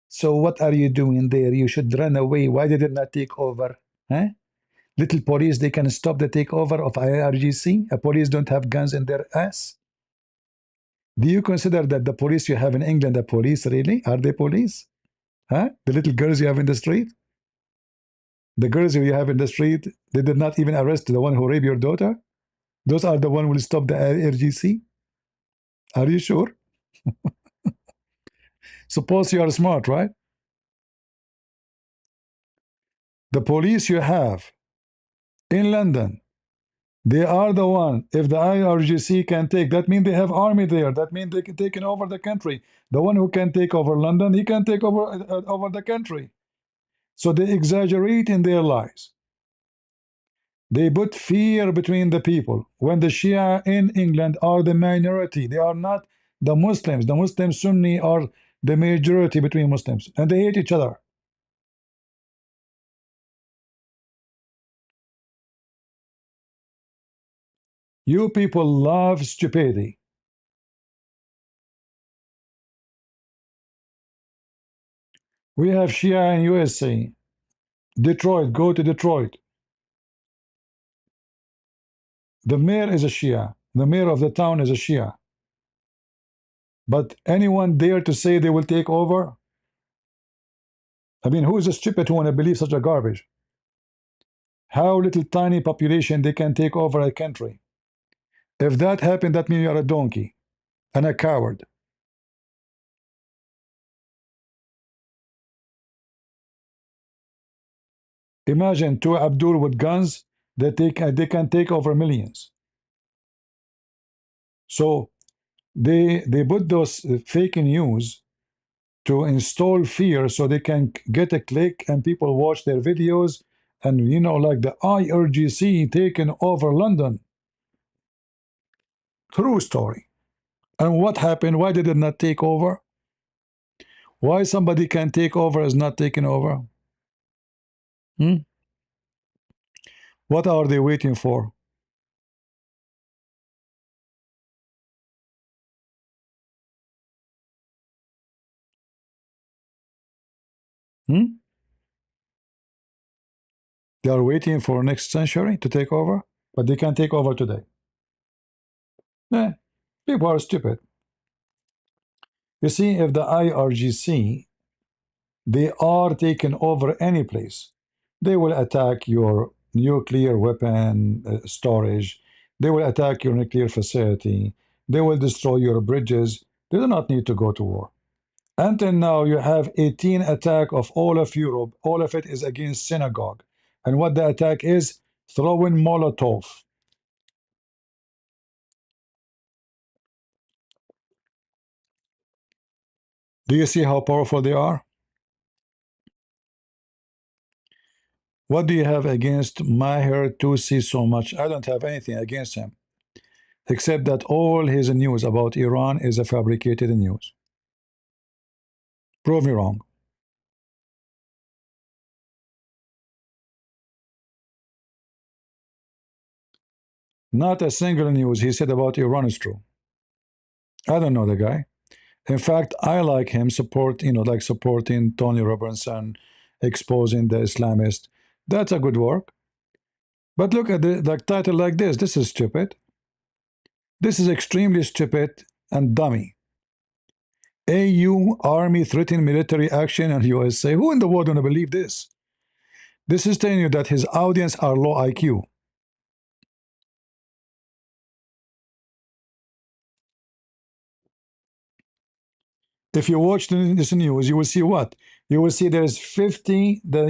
so what are you doing there? You should run away. Why did it not take over? Huh? Little police, they can stop the takeover of IRGC. A police don't have guns in their ass. Do you consider that the police you have in England are police really? Are they police? Huh? The little girls you have in the street? The girls you have in the street, they did not even arrest the one who raped your daughter? Those are the one who will stop the IRGC? Are you sure? Suppose you are smart, right? The police you have in London, they are the one. If the IRGC can take, that means they have army there. That means they can take over the country. The one who can take over London, he can take over the country. So they exaggerate in their lies. They put fear between the people. When the Shia in England are the minority, they are not the Muslims. The Muslim Sunni are the majority between Muslims, and they hate each other. You people love stupidity. We have Shia in USA. Detroit, go to Detroit. The mayor is a Shia. The mayor of the town is a Shia. But anyone dare to say they will take over? I mean, who is a stupid who want to believe such a garbage? How little tiny population they can take over a country? If that happened, that means you are a donkey and a coward. Imagine two Abdul with guns that they can take over millions. So they put those fake news to install fear so they can get a click and people watch their videos, and like the IRGC taking over London. True story. And what happened? Why did it not take over? Why somebody can take over is not taking over? Hmm? What are they waiting for? Hmm? They are waiting for next century to take over, but they can take over today. Eh, people are stupid. You see, if the IRGC, they are taking over any place, they will attack your nuclear weapon storage, they will attack your nuclear facility, they will destroy your bridges. They do not need to go to war. Until now, you have 18 attack of all of Europe. All of it is against synagogue. And what the attack is? Throwing Molotov. Do you see how powerful they are? What do you have against Maher Tousi so much? I don't have anything against him, except that all his news about Iran is a fabricated news. Prove me wrong. Not a single news he said about Iran is true. I don't know the guy. In fact, I like him like supporting Tony Robinson, exposing the Islamist. That's a good work. But look at the title like this. This is stupid. This is extremely stupid and dummy. AU Army threatening military action on USA. Who in the world gonna believe this? This is telling you that his audience are low IQ. If you watch this news, you will see what? You will see there's 50, the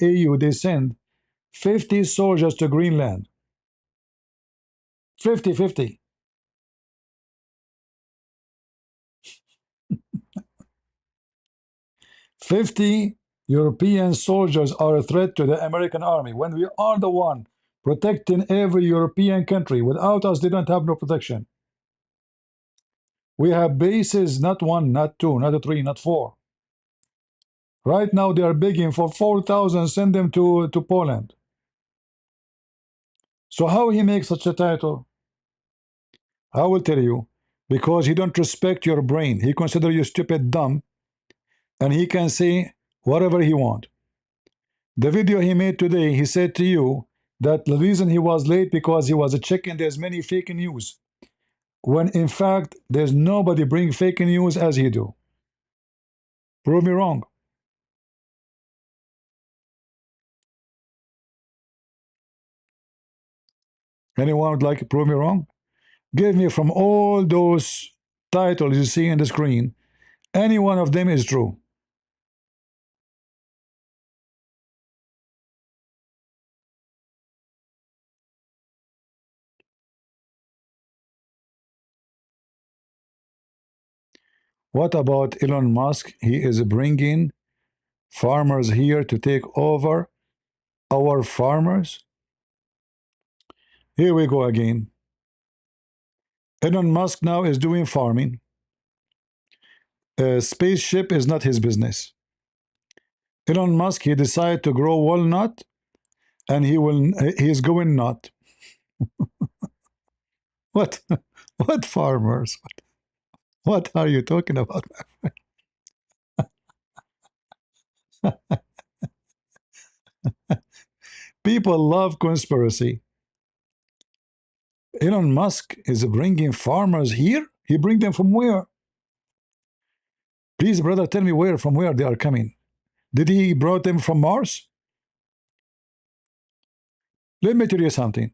AU, they send 50 soldiers to Greenland. 50, 50. 50 European soldiers are a threat to the American army when we are the one protecting every European country. Without us, they don't have no protection. We have bases, not one, not two, not three, not four. Right now, they are begging for 4,000, send them to Poland. So how he makes such a title? I will tell you, because he don't respect your brain. He consider you stupid, dumb, and he can say whatever he want. The video he made today, he said to you that the reason he was late because he was checking there's many fake news. When in fact, there's nobody bring fake news as he do. Prove me wrong. Anyone would like to prove me wrong? Give me from all those titles you see on the screen, any one of them is true. What about Elon Musk? He is bringing farmers here to take over our farmers. Here we go again. Elon Musk now is doing farming. A spaceship is not his business. Elon Musk, he decided to grow walnut, and he's going nut. What? What farmers? What are you talking about? People love conspiracy. Elon Musk is bringing farmers here. He bring them from where? Please, brother, tell me from where they are coming. Did he brought them from Mars? Let me tell you something.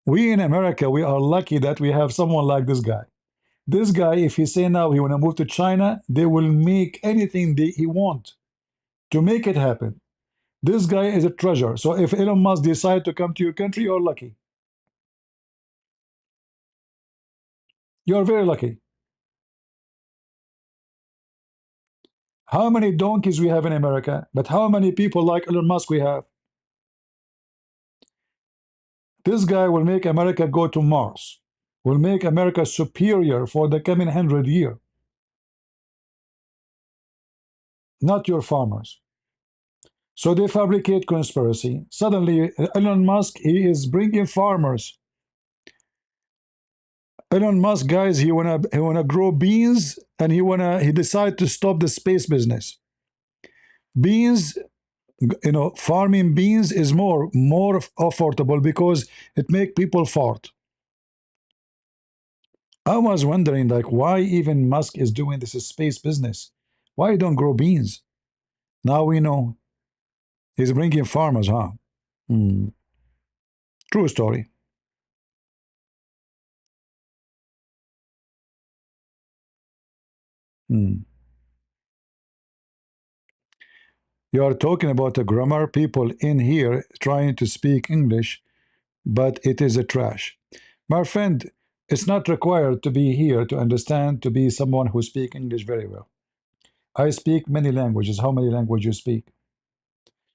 We in America, we are lucky that we have someone like this guy. This guy, if he say now he want to move to China, they will make anything he want to make it happen. This guy is a treasure. So if Elon Musk decide to come to your country, you're lucky. You're very lucky. How many donkeys we have in America, but how many people like Elon Musk we have? This guy will make America go to Mars, will make America superior for the coming 100 years. Not your farmers. So they fabricate conspiracy. Suddenly, Elon Musk, he is bringing farmers. Elon Musk, guys, he wanna grow beans, and he decide to stop the space business. Beans, farming beans is more affordable because it make people fart. I was wondering, like, why even Musk is doing this space business? Why don't grow beans? Now we know. He's bringing farmers, huh? Hmm. True story. Hmm. You are talking about a grammar, people in here trying to speak English, but it is a trash. My friend, it's not required to be here to understand to be someone who speak English very well. I speak many languages. How many languages you speak?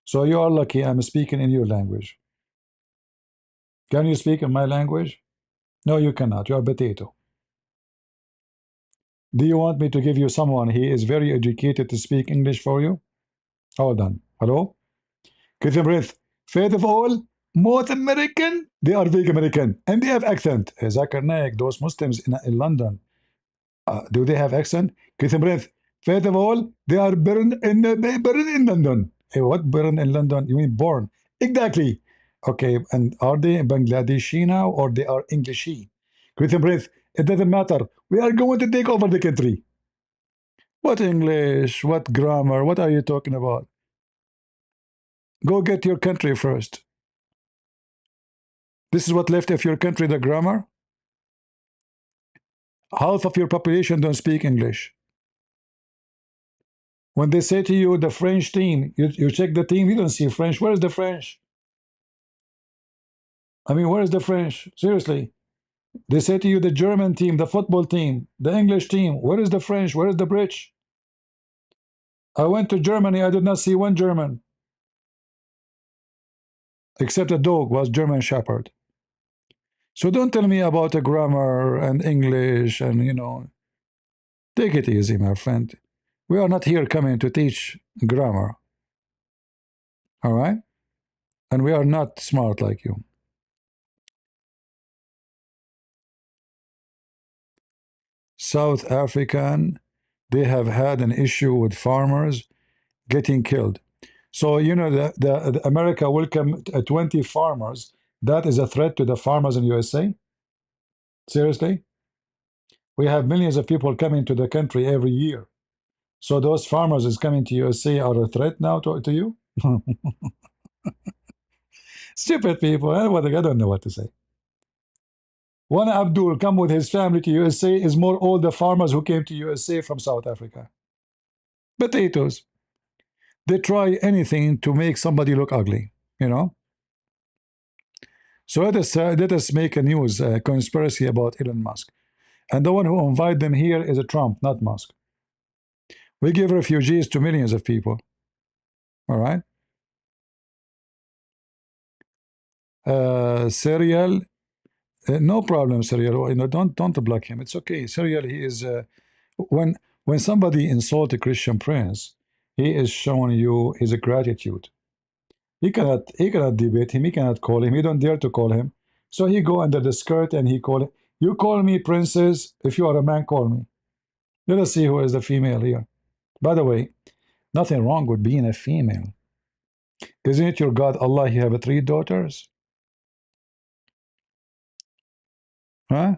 So you are lucky I'm speaking in your language. Can you speak in my language? No, you cannot. You are potato. Do you want me to give you someone he is very educated to speak English for you? Hold on. Hello? Get a breath. First of all, most American, they are big American and they have accent. Zakir Naik, those Muslims in London, do they have accent? Get a breath. First of all, they are born in London. What born in London? You mean born? Exactly. Okay, and are they Bangladeshi now or they are Englishy? Get a breath. It doesn't matter. We are going to take over the country. What English? What grammar? What are you talking about? Go get your country first. This is what left of your country, the grammar. Half of your population don't speak English. When they say to you, the French team, you check the team, you don't see French. Where is the French? I mean, where is the French? Seriously. They say to you, the German team, the football team, the English team. Where is the French? Where is the British? I went to Germany. I did not see one German, except a dog was German Shepherd. So don't tell me about a grammar and English and, take it easy, my friend. We are not here coming to teach grammar, all right? And we are not smart like you. South African, they have had an issue with farmers getting killed. So, the America welcome 20 farmers. That is a threat to the farmers in USA? Seriously? We have millions of people coming to the country every year. So those farmers is coming to USA are a threat now to you? Stupid people. I don't know what to say. One Abdul come with his family to USA is more all the farmers who came to USA from South Africa. Potatoes. They try anything to make somebody look ugly, you know. So let us make a news conspiracy about Elon Musk, and the one who invited them here is a Trump, not Musk. We give refugees to millions of people. All right. Serial, no problem. Serial, don't block him. It's okay. Serial, he is when somebody insults a Christian prince, he is showing you his gratitude. He cannot debate him. He cannot call him. He don't dare to call him. So he go under the skirt and he call it. You call me princess. If you are a man, call me. Let us see who is the female here. By the way, nothing wrong with being a female. Isn't it your God Allah? You have three daughters, huh?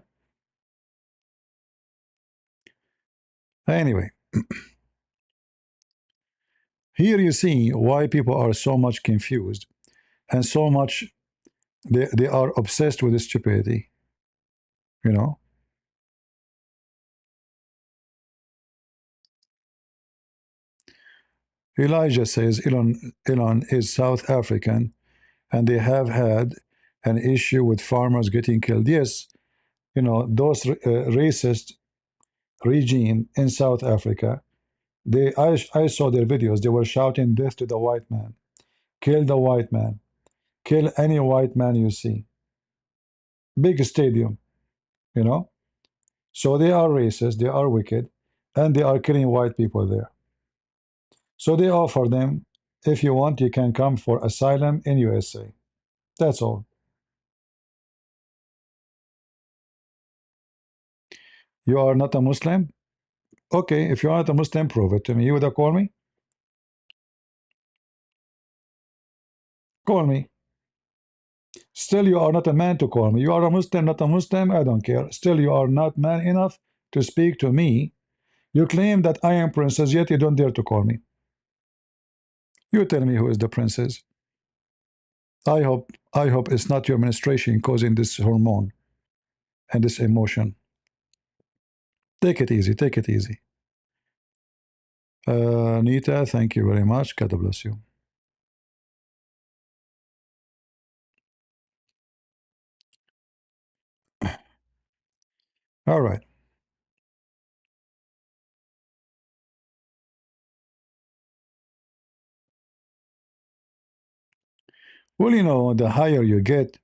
Anyway, here you see why people are so much confused and so much they are obsessed with stupidity. You know, Elijah says Elon is South African and they have had an issue with farmers getting killed. Yes, those racist regime in South Africa. I saw their videos. They were shouting death to the white man, kill the white man, kill any white man you see. Big stadium, you know. So they are racist, they are wicked, and they are killing white people there. So they offer them, if you want, you can come for asylum in USA. That's all. You are not a Muslim? Okay, if you are not a Muslim, prove it to me. You would have called me? Call me. Still, you are not a man to call me. You are a Muslim, not a Muslim, I don't care. Still, you are not man enough to speak to me. You claim that I am princess, yet you don't dare to call me. You tell me who is the princess. I hope it's not your menstruation causing this hormone and this emotion. Take it easy, take it easy. Nita, thank you very much. God bless you. All right. Well, the higher you get,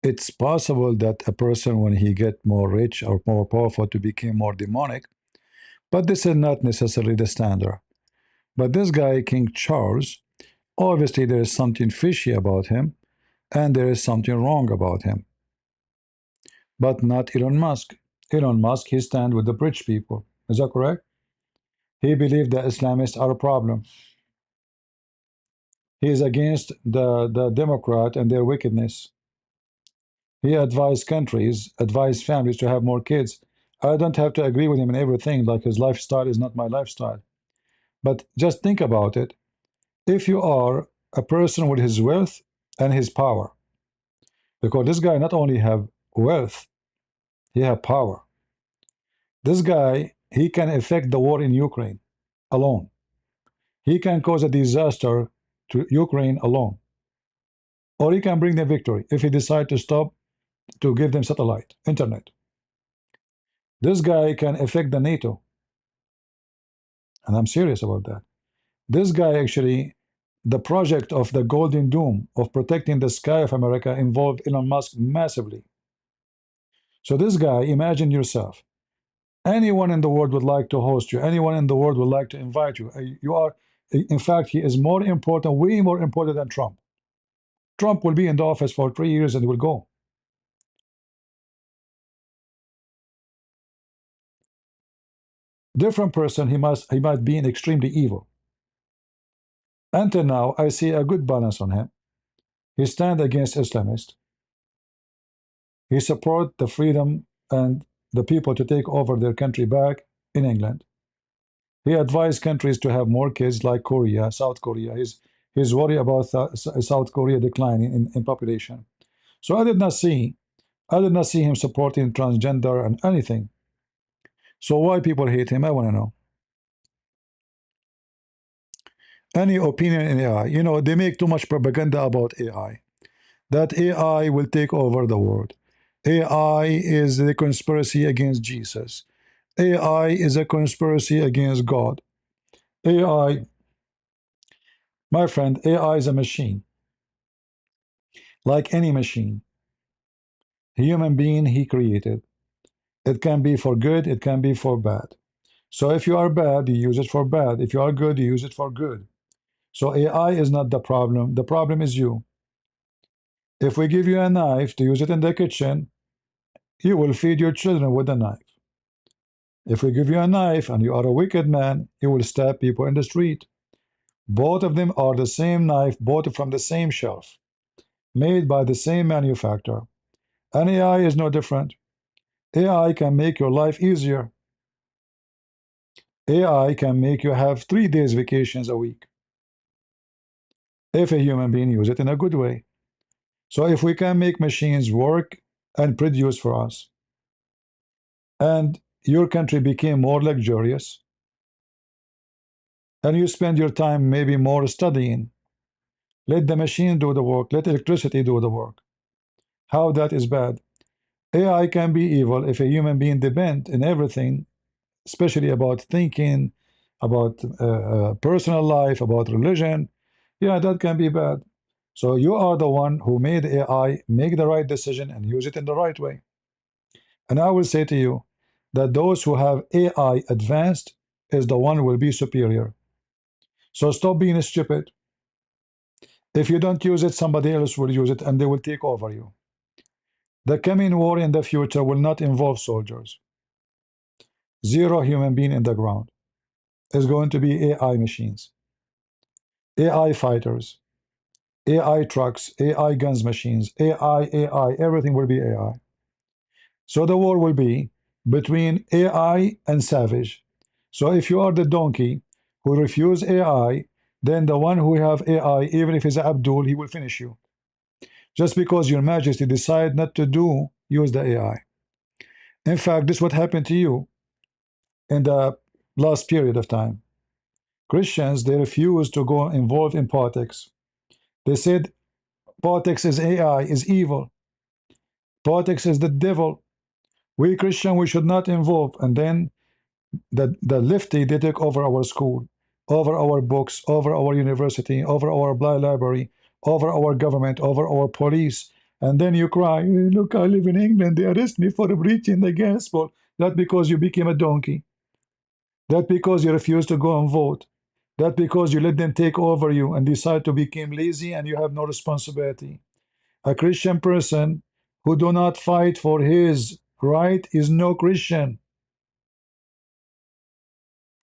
it's possible that a person, when he get more rich or more powerful, to become more demonic. But this is not necessarily the standard. But this guy, King Charles, obviously there is something fishy about him, and there is something wrong about him. But not Elon Musk. Elon Musk, he stand with the rich people. Is that correct? He believed that Islamists are a problem. He is against the Democrat and their wickedness. He advised countries, advised families to have more kids. I don't have to agree with him in everything, like his lifestyle is not my lifestyle. But just think about it. If you are a person with his wealth and his power, because this guy not only have wealth, he have power. This guy, he can affect the war in Ukraine alone. He can cause a disaster to Ukraine alone. Or he can bring them victory if he decide to stop to give them satellite, internet. This guy can affect the NATO. And I'm serious about that. This guy actually, the project of the Golden Dome of protecting the sky of America involved Elon Musk massively. So this guy, imagine yourself, anyone in the world would like to host you, anyone in the world would like to invite you. You are, in fact, he is more important, way more important than Trump. Trump will be in the office for 3 years and will go. Different person, he might be extremely evil. Until now, I see a good balance on him. He stand against Islamists. He support the freedom and the people to take over their country back in England. He advised countries to have more kids like Korea, South Korea. He's worried about South Korea declining in population. So I did not see him supporting transgender and anything. So why people hate him? I want to know. Any opinion in AI? They make too much propaganda about AI. That AI will take over the world. AI is the conspiracy against Jesus. AI is a conspiracy against God. AI, my friend, AI is a machine, like any machine. Human being he created. It can be for good, it can be for bad. So if you are bad, you use it for bad. If you are good, you use it for good. So AI is not the problem. The problem is you. If we give you a knife to use it in the kitchen, you will feed your children with the knife. If we give you a knife and you are a wicked man, you will stab people in the street. Both of them are the same knife, bought from the same shelf, made by the same manufacturer. And AI is no different. AI can make your life easier. AI can make you have 3 days vacations a week if a human being use it in a good way. So if we can make machines work and produce for us, and your country became more luxurious, and you spend your time maybe more studying, let the machine do the work, let electricity do the work. How that is bad? AI can be evil if a human being depend in everything, especially about thinking, about personal life, about religion. Yeah, that can be bad. So you are the one who made AI make the right decision and use it in the right way. And I will say to you that those who have AI advanced is the one who will be superior. So stop being stupid. If you don't use it, somebody else will use it and they will take over you. The coming war in the future will not involve soldiers. Zero human being in the ground. Is going to be AI machines, AI fighters, AI trucks, AI guns machines, AI, everything will be AI. So the war will be between AI and savage. So if you are the donkey who refuse AI, then the one who have AI, even if he's Abdul, he will finish you. Just because your majesty decide not to use the AI. In fact, this is what happened to you in the last period of time. Christians, they refuse to go involved in politics. They said politics is AI, is evil. Politics is the devil. We Christian, we should not involve. And then the lefty, they take over our school, over our books, over our university, over our library, over our government, over our police. And then you cry, look, I live in England. They arrest me for preaching the gospel. That because you became a donkey. That because you refuse to go and vote. That because you let them take over you and decide to become lazy and you have no responsibility. A Christian person who do not fight for his right is no Christian.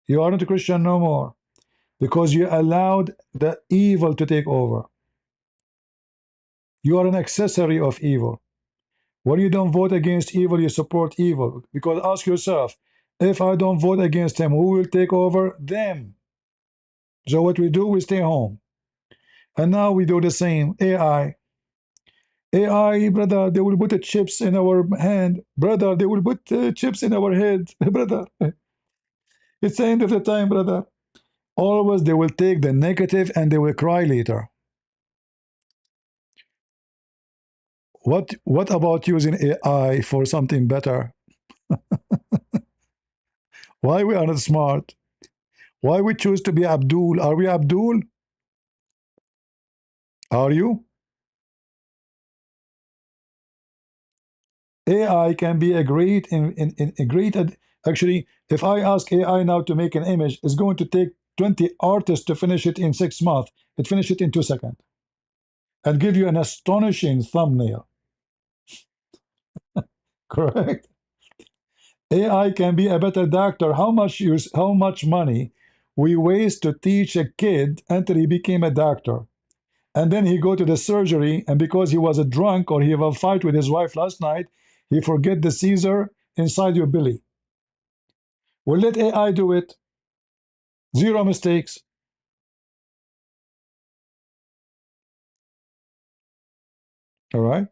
You aren't a Christian no more because you allowed the evil to take over. You are an accessory of evil. When you don't vote against evil, you support evil. Because ask yourself, if I don't vote against him, who will take over? Them. So what we do, we stay home. And now we do the same. AI. AI, brother, they will put the chips in our hand. Brother, they will put chips in our head. Brother, it's the end of the time, brother. Always they will take the negative and they will cry later. What about using AI for something better? Why we are not smart? Why we choose to be Abdul? Are we Abdul? Are you? AI can be a great in a great actually, if I ask AI now to make an image, it's going to take 20 artists to finish it in 6 months. It finish it in 2 seconds and give you an astonishing thumbnail. Correct? AI can be a better doctor. How much money we waste to teach a kid until he became a doctor. And then he go to the surgery, and because he was a drunk or he have a fight with his wife last night, he forget the Caesar inside your belly. We'll let AI do it. Zero mistakes. All right.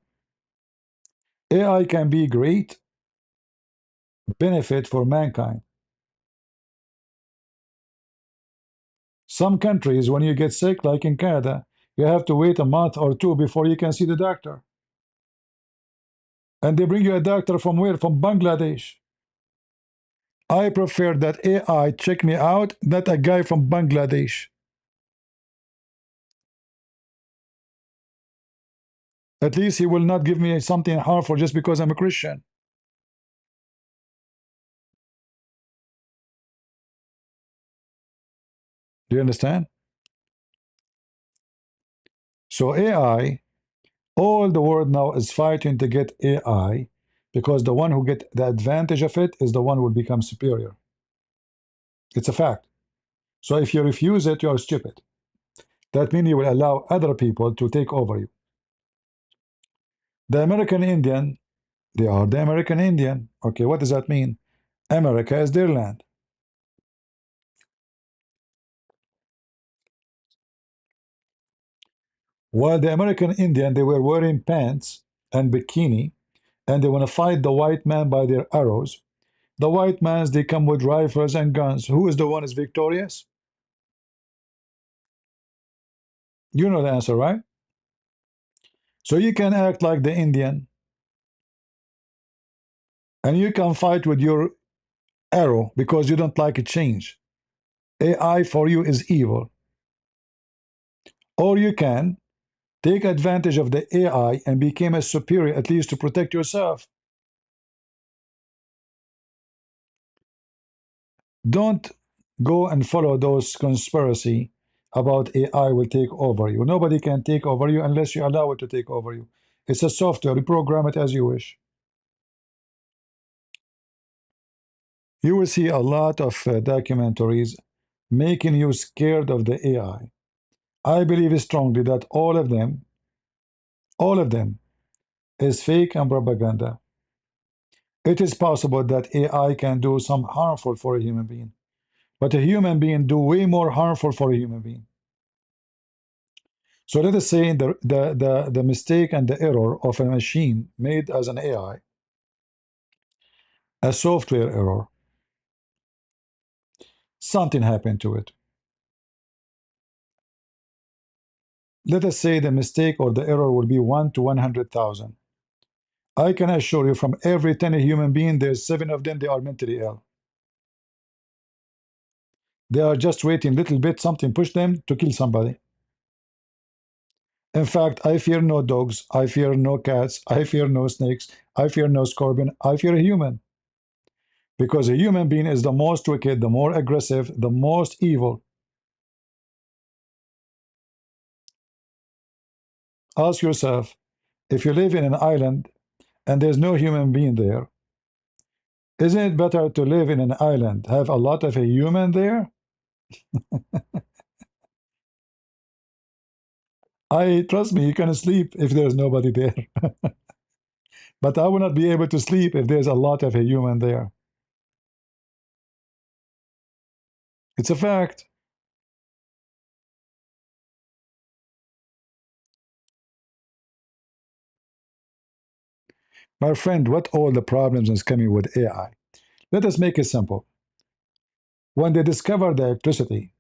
AI can be great benefit for mankind. Some countries, when you get sick, like in Canada, you have to wait a month or two before you can see the doctor. And they bring you a doctor from where? From Bangladesh. I prefer that AI check me out, not a guy from Bangladesh. At least he will not give me something harmful just because I'm a Christian. Do you understand? So AI, all the world now is fighting to get AI because the one who get the advantage of it is the one who will become superior. It's a fact. So if you refuse it, you are stupid. That means you will allow other people to take over you. The American Indian, they are the American Indian. Okay, what does that mean? America is their land. While the American Indian, they were wearing pants and bikini, and they want to fight the white man by their arrows. The white mans, they come with rifles and guns. Who is the one is victorious? You know the answer, right? So you can act like the Indian, and you can fight with your arrow because you don't like a change. AI for you is evil. Or you can take advantage of the AI and become a superior, at least to protect yourself. Don't go and follow those conspiracy about AI will take over you. Nobody can take over you unless you allow it to take over you. It's a software. You program it as you wish. You will see a lot of documentaries making you scared of the AI. I believe strongly that all of them is fake and propaganda. It is possible that AI can do some harmful for a human being, but a human being do way more harmful for a human being. So let us say the mistake and the error of a machine made as an AI, a software error, something happened to it. Let us say the mistake or the error will be 1 to 100,000. I can assure you from every 10 human being, there's 7 of them, they are mentally ill. They are just waiting a little bit, something push them to kill somebody. In fact, I fear no dogs, I fear no cats, I fear no snakes, I fear no scorpion, I fear a human. Because a human being is the most wicked, the more aggressive, the most evil. Ask yourself, if you live in an island and there's no human being there, isn't it better to live in an island, have a lot of a human there? I trust me, you can sleep if there's nobody there. But I will not be able to sleep if there's a lot of a human there. It's a fact. My friend, what all the problems is coming with AI? Let us make it simple. When they discovered the electricity,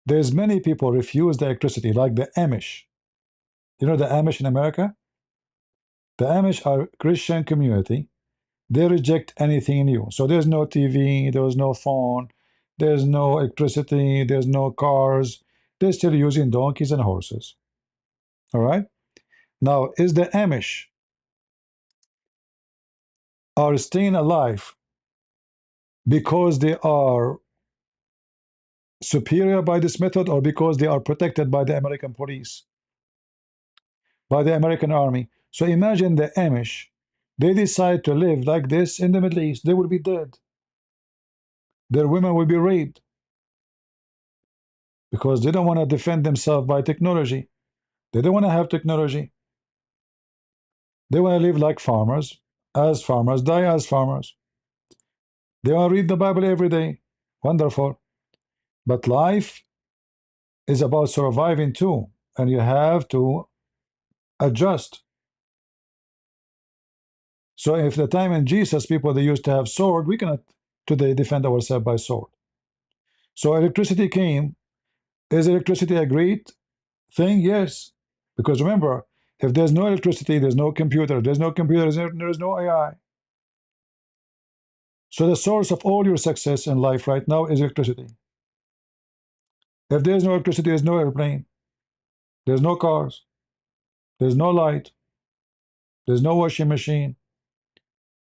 there's many people refuse the electricity, like the Amish. You know the Amish in America? The Amish are Christian community. They reject anything new. So there's no TV, there's no phone, there's no electricity, there's no cars. They're still using donkeys and horses. All right? Now, is the Amish are staying alive because they are superior by this method or because they are protected by the American police, by the American army? So imagine the Amish, they decide to live like this in the Middle East, they will be dead. Their women will be raped because they don't want to defend themselves by technology. They don't want to have technology. They want to live like farmers, as farmers, die as farmers. They want to read the Bible every day. Wonderful. But life is about surviving too, and you have to adjust. So if the time in Jesus, people they used to have sword, we cannot today defend ourselves by sword. So electricity came. Is electricity a great thing? Yes. Because remember, if there's no electricity, there's no computer. There's no computer, there's no AI. So the source of all your success in life right now is electricity. If there's no electricity, there's no airplane, there's no cars, there's no light, there's no washing machine.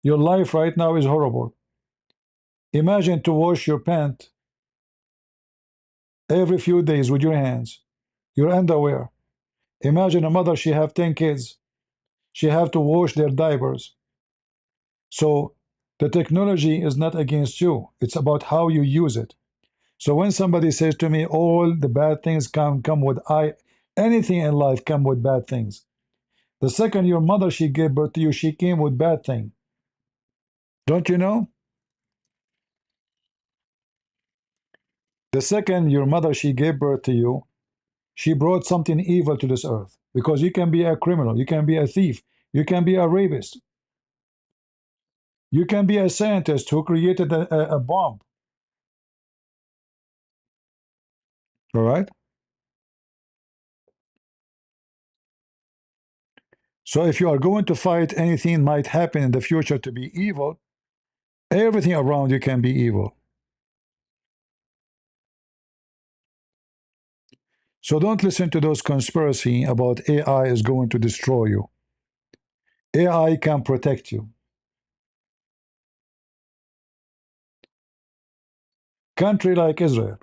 Your life right now is horrible. Imagine to wash your pant every few days with your hands, your underwear. Imagine a mother, she have 10 kids. She have to wash their diapers. So the technology is not against you. It's about how you use it. So when somebody says to me, all the bad things come with anything in life come with bad things. The second your mother she gave birth to you, she came with bad thing. Don't you know? The second your mother she gave birth to you, she brought something evil to this earth. Because you can be a criminal, you can be a thief, you can be a rapist, you can be a scientist who created a bomb. All right. So if you are going to fight anything might happen in the future to be evil, everything around you can be evil. So don't listen to those conspiracy about AI is going to destroy you. AI can protect you. Country like Israel,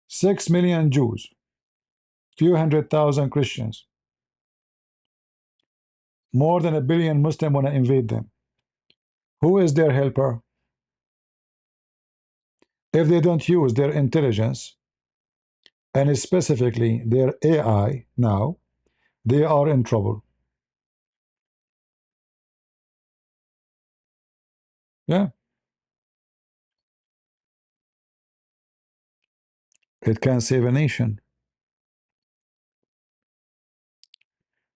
6 million Jews, few 100,000 Christians, more than a billion Muslims want to invade them. Who is their helper? If they don't use their intelligence and specifically their AI now, they are in trouble. Yeah, it can save a nation.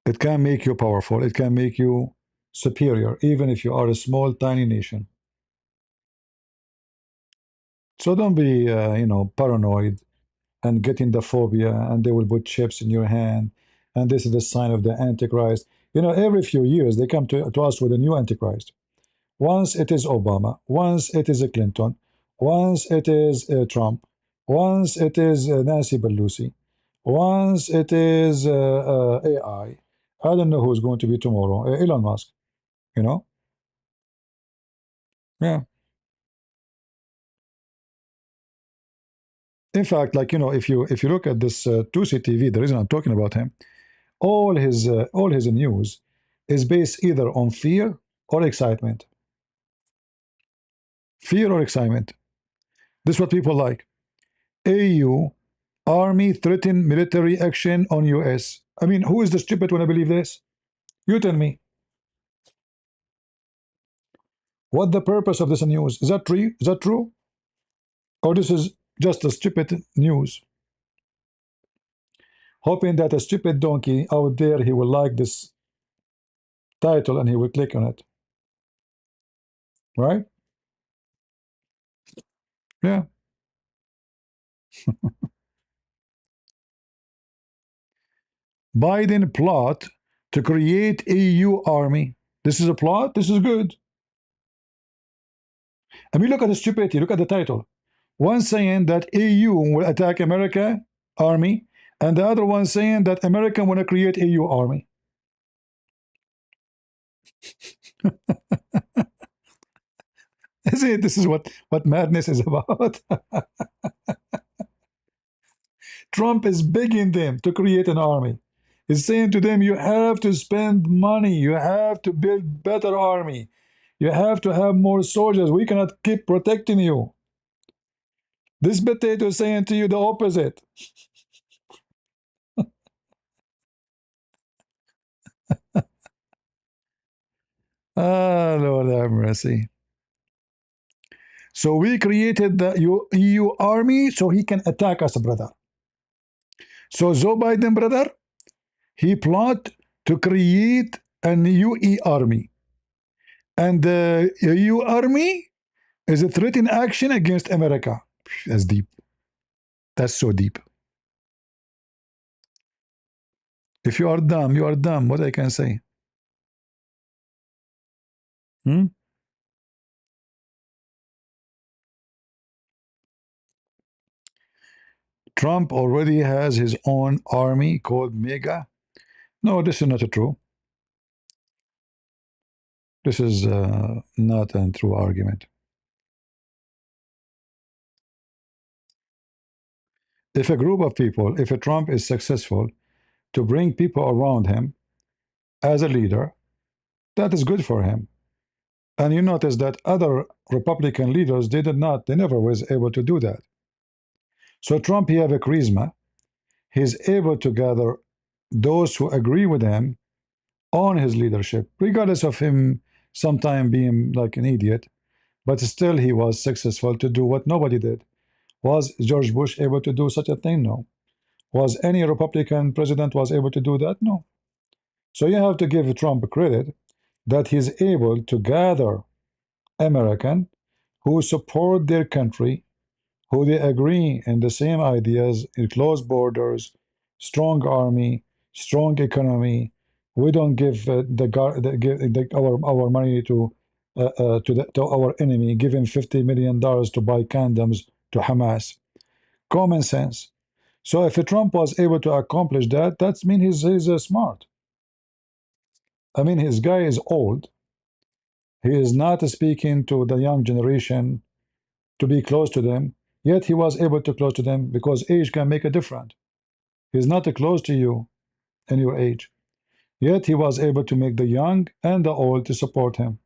It can make you powerful. It can make you superior, even if you are a small, tiny nation. So don't be, paranoid. and getting the phobia, and they will put chips in your hand, and this is the sign of the Antichrist. You know, every few years they come to us with a new Antichrist. Once it is Obama, once it is Clinton, once it is Trump, once it is Nancy Pelosi, once it is AI. I don't know who's going to be tomorrow. Elon Musk, you know? Yeah. In fact, like, you know, if you look at this Tousi TV, the reason I'm talking about him, all his news is based either on fear or excitement. Fear or excitement. This is what people like. AU Army threaten military action on US. I mean, who is the stupid when I believe this? You tell me. What the purpose of this news? Is that true? Is that true? Or this is just a stupid news? Hoping that a stupid donkey out there, he will like this title and he will click on it. Right? Yeah. Biden plot to create EU army. This is a plot. This is good. I mean, look at the stupidity. Look at the title. One saying that EU will attack America army, and the other one saying that America want to create EU army. See, this is what madness is about. Trump is begging them to create an army. He's saying to them, you have to spend money. You have to build better army. You have to have more soldiers. We cannot keep protecting you. This potato is saying to you the opposite. Ah, Lord have mercy. So we created the EU army so he can attack us, brother. So Joe Biden, brother, he plot to create an UE army. And the EU army is a threat in action against America. That's deep. That's so deep. If you are dumb, you are dumb. What I can say? Hmm? Trump already has his own army called MAGA. No, this is not a true. This is not a true argument. If a group of people, if a Trump is successful to bring people around him as a leader, that is good for him. And you notice that other Republican leaders, they never was able to do that. So Trump, he have a charisma. He's able to gather those who agree with him on his leadership, regardless of him sometime being like an idiot. But still, he was successful to do what nobody did. Was George Bush able to do such a thing? No. Was any Republican president was able to do that? No. So you have to give Trump credit that he's able to gather American who support their country, who they agree in the same ideas, in closed borders, strong army, strong economy. We don't give our money to our enemy. Give him $50 million to buy condoms to Hamas. Common sense. So if Trump was able to accomplish that, that means he's smart. I mean, his guy is old. He is not speaking to the young generation to be close to them, yet he was able to close to them because age can make a difference. He's not close to you in your age, yet he was able to make the young and the old to support him.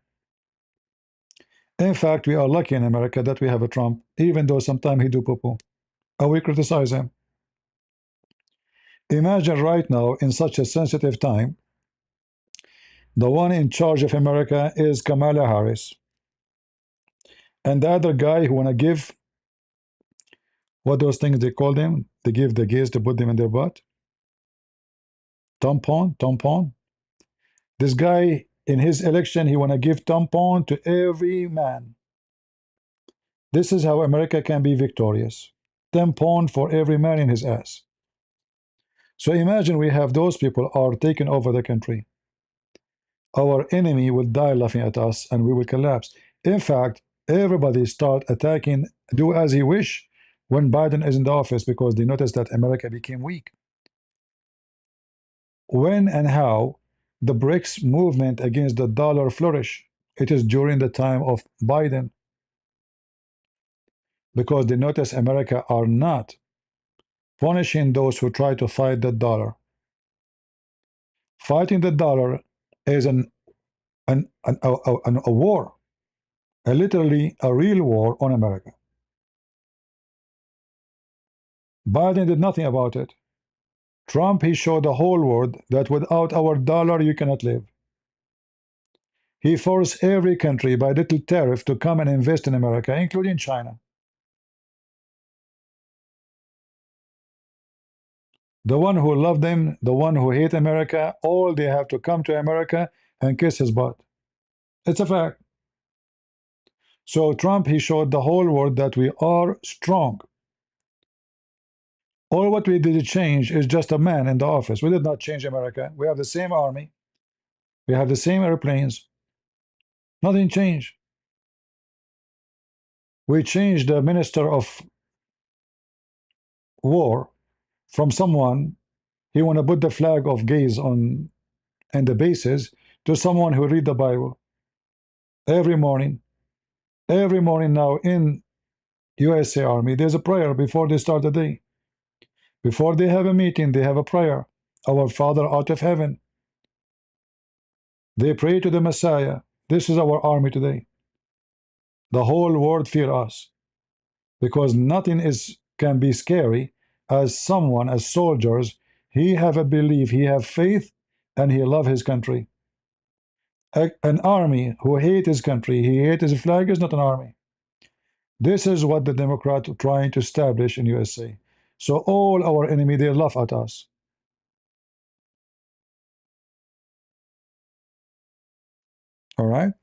In fact, we are lucky in America that we have a Trump, even though sometimes he do poo-poo, and we criticize him. Imagine right now, in such a sensitive time, the one in charge of America is Kamala Harris, and the other guy who want to give what those things they call them, they give the gays to put them in their butt. Tampon, tampon. This guy in his election, he want to give tampon to every man. This is how America can be victorious. tampon for every man in his ass. So imagine we have those people are taking over the country. Our enemy will die laughing at us and we will collapse. In fact, everybody start attacking, do as he wish when Biden is in the office because they noticed that America became weak. When and how the BRICS movement against the dollar flourish? It is during the time of Biden because they notice America are not punishing those who try to fight the dollar. Fighting the dollar is a war, literally a real war on America. Biden did nothing about it. Trump, he showed the whole world that without our dollar you cannot live. He forced every country by little tariff to come and invest in America, including China. The one who love them, the one who hate America, all they have to come to America and kiss his butt. It's a fact. So Trump, he showed the whole world that we are strong. All what we did change is just a man in the office. We did not change America. We have the same army. We have the same airplanes. Nothing changed. We changed the minister of war from someone he want to put the flag of gays on and the bases to someone who read the Bible every morning. Every morning now in USA Army, there's a prayer before they start the day. Before they have a meeting, they have a prayer. Our Father out of heaven. They pray to the Messiah. This is our army today. The whole world fear us because nothing can be scary as someone, as soldiers, he have a belief, he have faith, and he love his country. An army who hate his country, he hate his flag, is not an army. This is what the Democrats are trying to establish in USA. So all our enemy, they laugh at us. All right?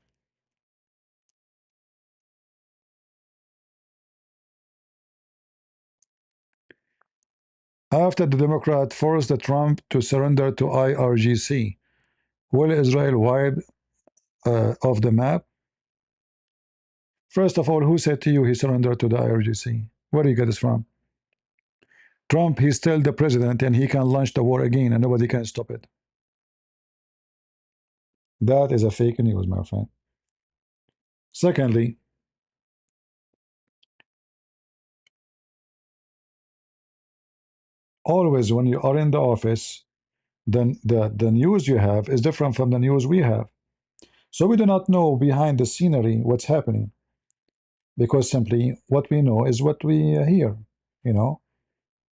After the Democrat forced the Trump to surrender to IRGC, will Israel wipe off the map? First of all, who said to you he surrendered to the IRGC? Where do you get this from? Trump, he's still the president and he can launch the war again and nobody can stop it. That is a fake news, my friend. Secondly, always when you are in the office, then the news you have is different from the news we have. So we do not know behind the scenery what's happening because simply what we know is what we hear, you know,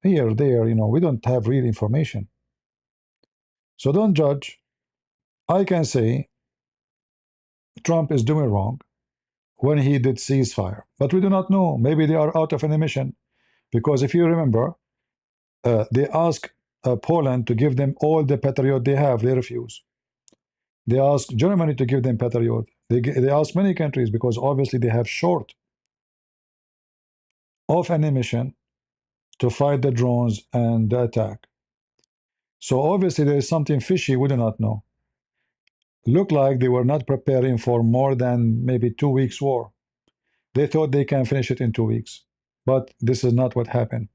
here, there, you know, we don't have real information. So don't judge. I can say Trump is doing wrong when he did ceasefire, but we do not know. Maybe they are out of an emission because if you remember, they asked Poland to give them all the Patriot they have. They refuse. They asked Germany to give them Patriot. They asked many countries because obviously they have short of an emission to fight the drones and the attack. So obviously there is something fishy we do not know. Look like they were not preparing for more than maybe 2 weeks war. They thought they can finish it in 2 weeks, but this is not what happened.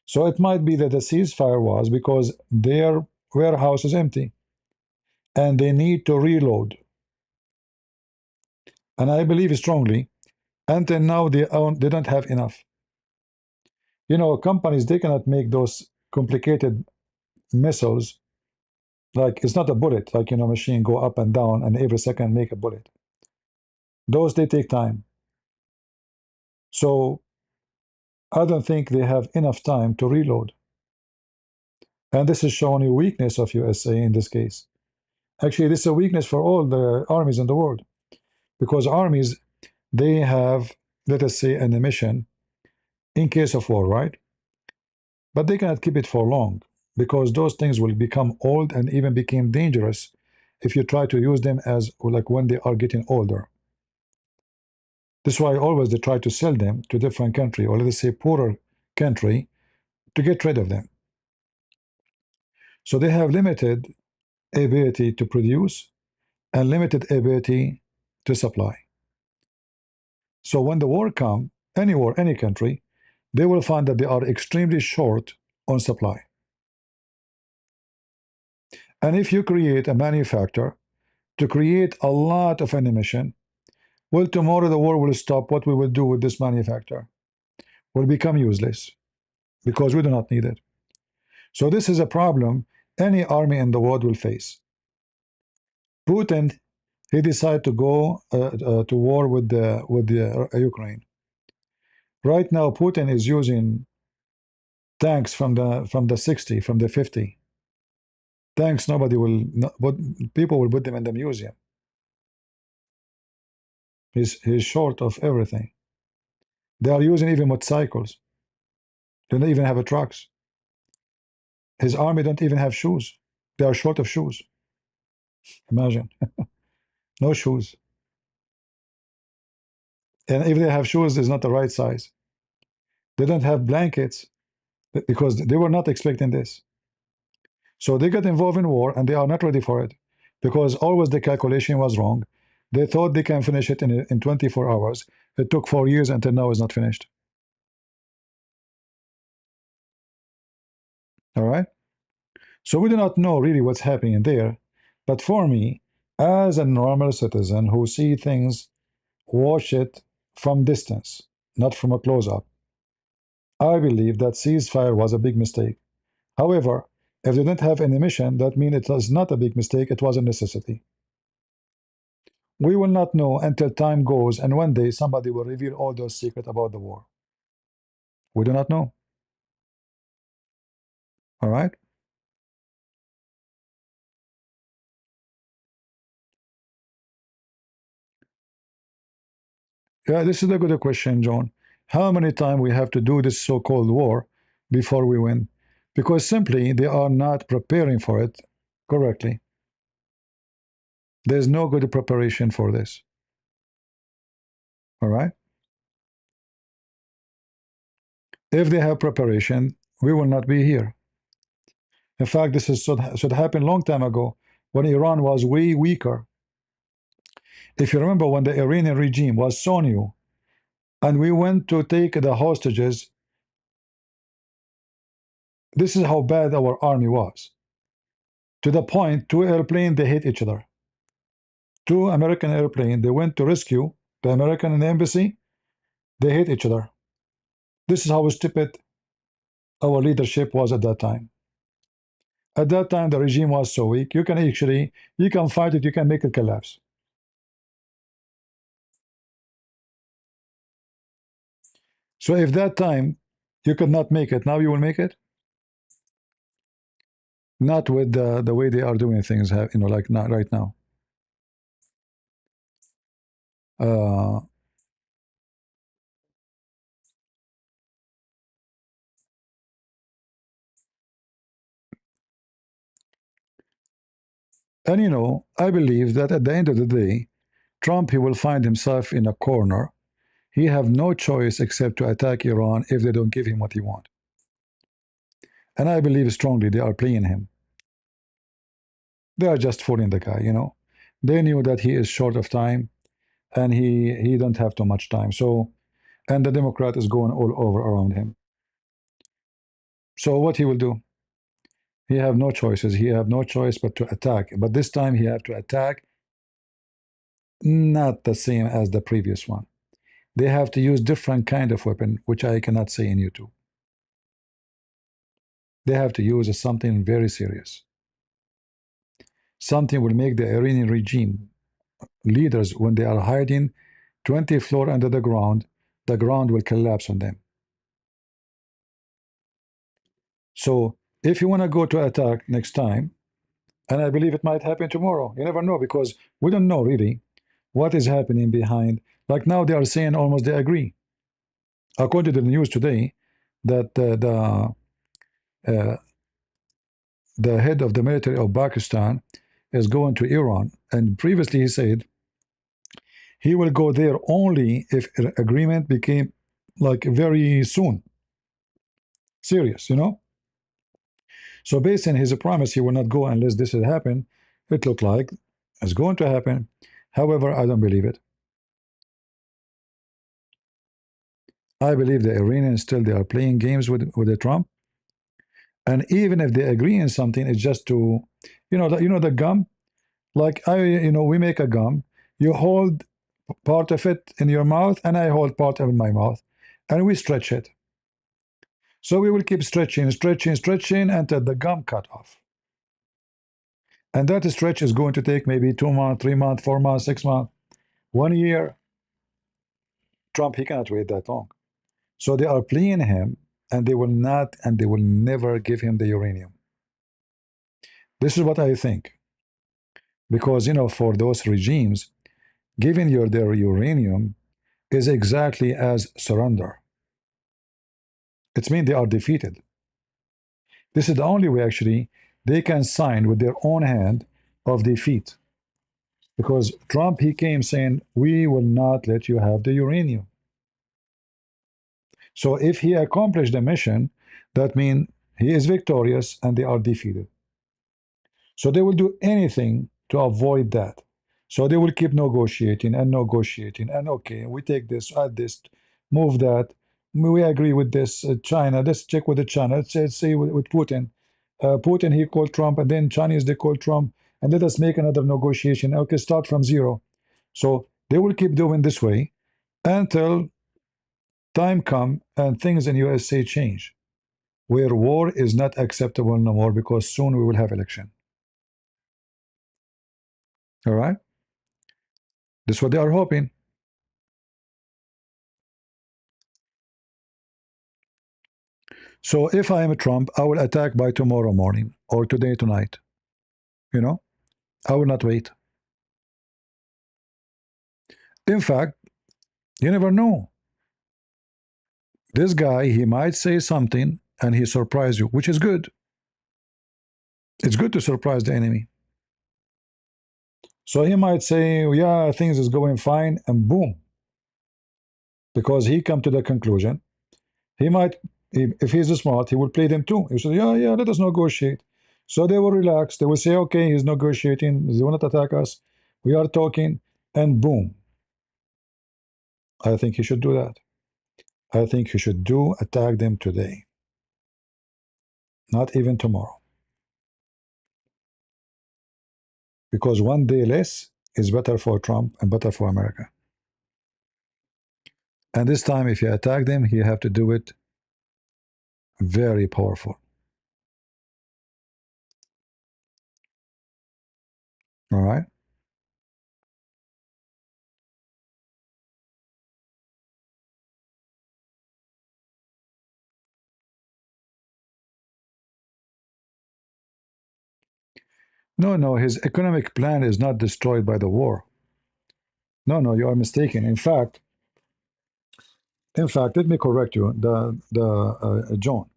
So it might be that the ceasefire was because their warehouse is empty and they need to reload. And I believe strongly, until now they don't have enough. You know, companies, they cannot make those complicated missiles. Like it's not a bullet, like, you know, machine go up and down and every second make a bullet. Those, they take time. So I don't think they have enough time to reload. And this is showing a weakness of USA in this case. Actually, this is a weakness for all the armies in the world. Because armies, they have, let us say, an emission in case of war, right? But they cannot keep it for long because those things will become old and even become dangerous if you try to use them as like when they are getting older. This is why always they try to sell them to different country or let us say poorer country to get rid of them. So they have limited ability to produce and limited ability to supply. So when the war comes, any war, any country, they will find that they are extremely short on supply. And if you create a manufacturer to create a lot of ammunition, well, tomorrow the war will stop. What we will do with this manufacturer will become useless because we do not need it. So this is a problem any army in the world will face. Putin, he decided to go to war with the Ukraine. Right now, Putin is using tanks from the 60, from the 50. Tanks, nobody will, but people will put them in the museum. He's short of everything. They are using even motorcycles. They don't even have a trucks. His army don't even have shoes. They are short of shoes. Imagine, no shoes. And if they have shoes, it's not the right size. They don't have blankets because they were not expecting this. So they got involved in war and they are not ready for it because always the calculation was wrong. They thought they can finish it in 24 hours. It took 4 years until now it's not finished. All right. So we do not know really what's happening there. But for me, as a normal citizen who see things, watch it from distance, not from a close-up, I believe that ceasefire was a big mistake. However, if they didn't have any mission, that means it was not a big mistake, it was a necessity. We will not know until time goes and one day somebody will reveal all those secrets about the war. We do not know. All right? Yeah, this is a good question, John. How many times we have to do this so-called war before we win? Because simply they are not preparing for it correctly. There's no good preparation for this. All right? If they have preparation, we will not be here. In fact, this should happen long time ago when Iran was way weaker. If you remember when the Iranian regime was so new and we went to take the hostages, this is how bad our army was. To the point, two airplanes, they hit each other. Two American airplanes, they went to rescue the American in the embassy, they hit each other. This is how stupid our leadership was at that time. At that time, the regime was so weak, you can fight it, you can make it collapse. So if that time you could not make it, now you will make it? Not with the way they are doing things, like not right now. Uh, and I believe that at the end of the day, Trump, he will find himself in a corner. He have no choice except to attack Iran if they don't give him what he wants. And I believe strongly they are playing him. They are just fooling the guy. They knew that he is short of time and he don't have too much time. So, and the Democrat is going all over around him. So what he will do? He have no choices. He have no choice but to attack. But this time he have to attack not the same as the previous one. They have to use different kind of weapon, which I cannot say in YouTube. They have to use something very serious. Something will make the Iranian regime leaders, when they are hiding 20 floors under the ground will collapse on them. So if you want to go to attack next time, and I believe it might happen tomorrow, you never know because we don't know really what is happening behind. Like now they are saying almost they agree. According to the news today, that the head of the military of Pakistan is going to Iran, and previously he said he will go there only if agreement became like very soon. Serious, you know. So based on his promise, he will not go unless this will happen. It looked like it's going to happen. However, I don't believe it. I believe the Iranians still they are playing games with the Trump, and even if they agree in something, it's just to, the gum. Like we make a gum. You hold part of it in your mouth, and I hold part of it in my mouth, and we stretch it. So we will keep stretching, stretching, stretching until the gum cut off. And that stretch is going to take maybe 2 months, 3 months, 4 months, 6 months, 1 year. Trump, he cannot wait that long. So they are playing him, and they will not, and they will never give him the uranium. This is what I think. Because, for those regimes, giving their uranium is exactly as surrender. It means they are defeated. This is the only way, actually, they can sign with their own hand of defeat. Because Trump, he came saying, we will not let you have the uranium. So if he accomplished the mission, that means he is victorious and they are defeated. So they will do anything to avoid that. So they will keep negotiating and negotiating. And okay, we take this, add this, move that. We agree with this. China, let's check with the China. Let's say with Putin. Putin, he called Trump, and then Chinese, they called Trump. And let us make another negotiation. Okay, start from zero. So they will keep doing this way until time come and things in USA change, where war is not acceptable no more because soon we will have election. All right? That's what they are hoping. So if I am a Trump, I will attack by tomorrow morning or today tonight. You know, I will not wait. In fact, you never know. This guy, he might say something and he surprise you, which is good. It's good to surprise the enemy. So he might say, yeah, things is going fine, and boom, because he come to the conclusion. He might, if he's smart, he will play them too. He said, yeah, yeah, let us negotiate. So they will relax. They will say, okay, he's negotiating. They will not attack us. We are talking, and boom. I think he should do that. I think he should attack them today, not even tomorrow. Because one day less is better for Trump and better for America. And this time, if you attack them, you have to do it very powerful. All right? No, no, his economic plan is not destroyed by the war. No, no, you are mistaken. In fact, let me correct you, John.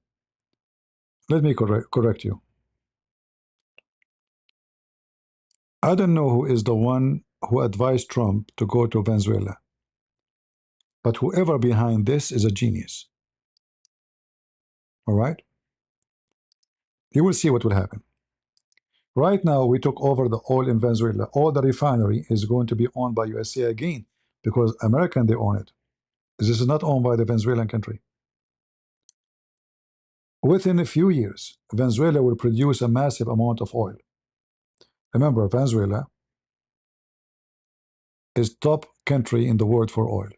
Let me correct you. I don't know who is the one who advised Trump to go to Venezuela, but whoever behind this is a genius. All right? You will see what will happen. Right now, we took over the oil in Venezuela. All the refinery is going to be owned by USA again because American, they own it. This is not owned by the Venezuelan country. Within a few years, Venezuela will produce a massive amount of oil. Remember, Venezuela is top country in the world for oil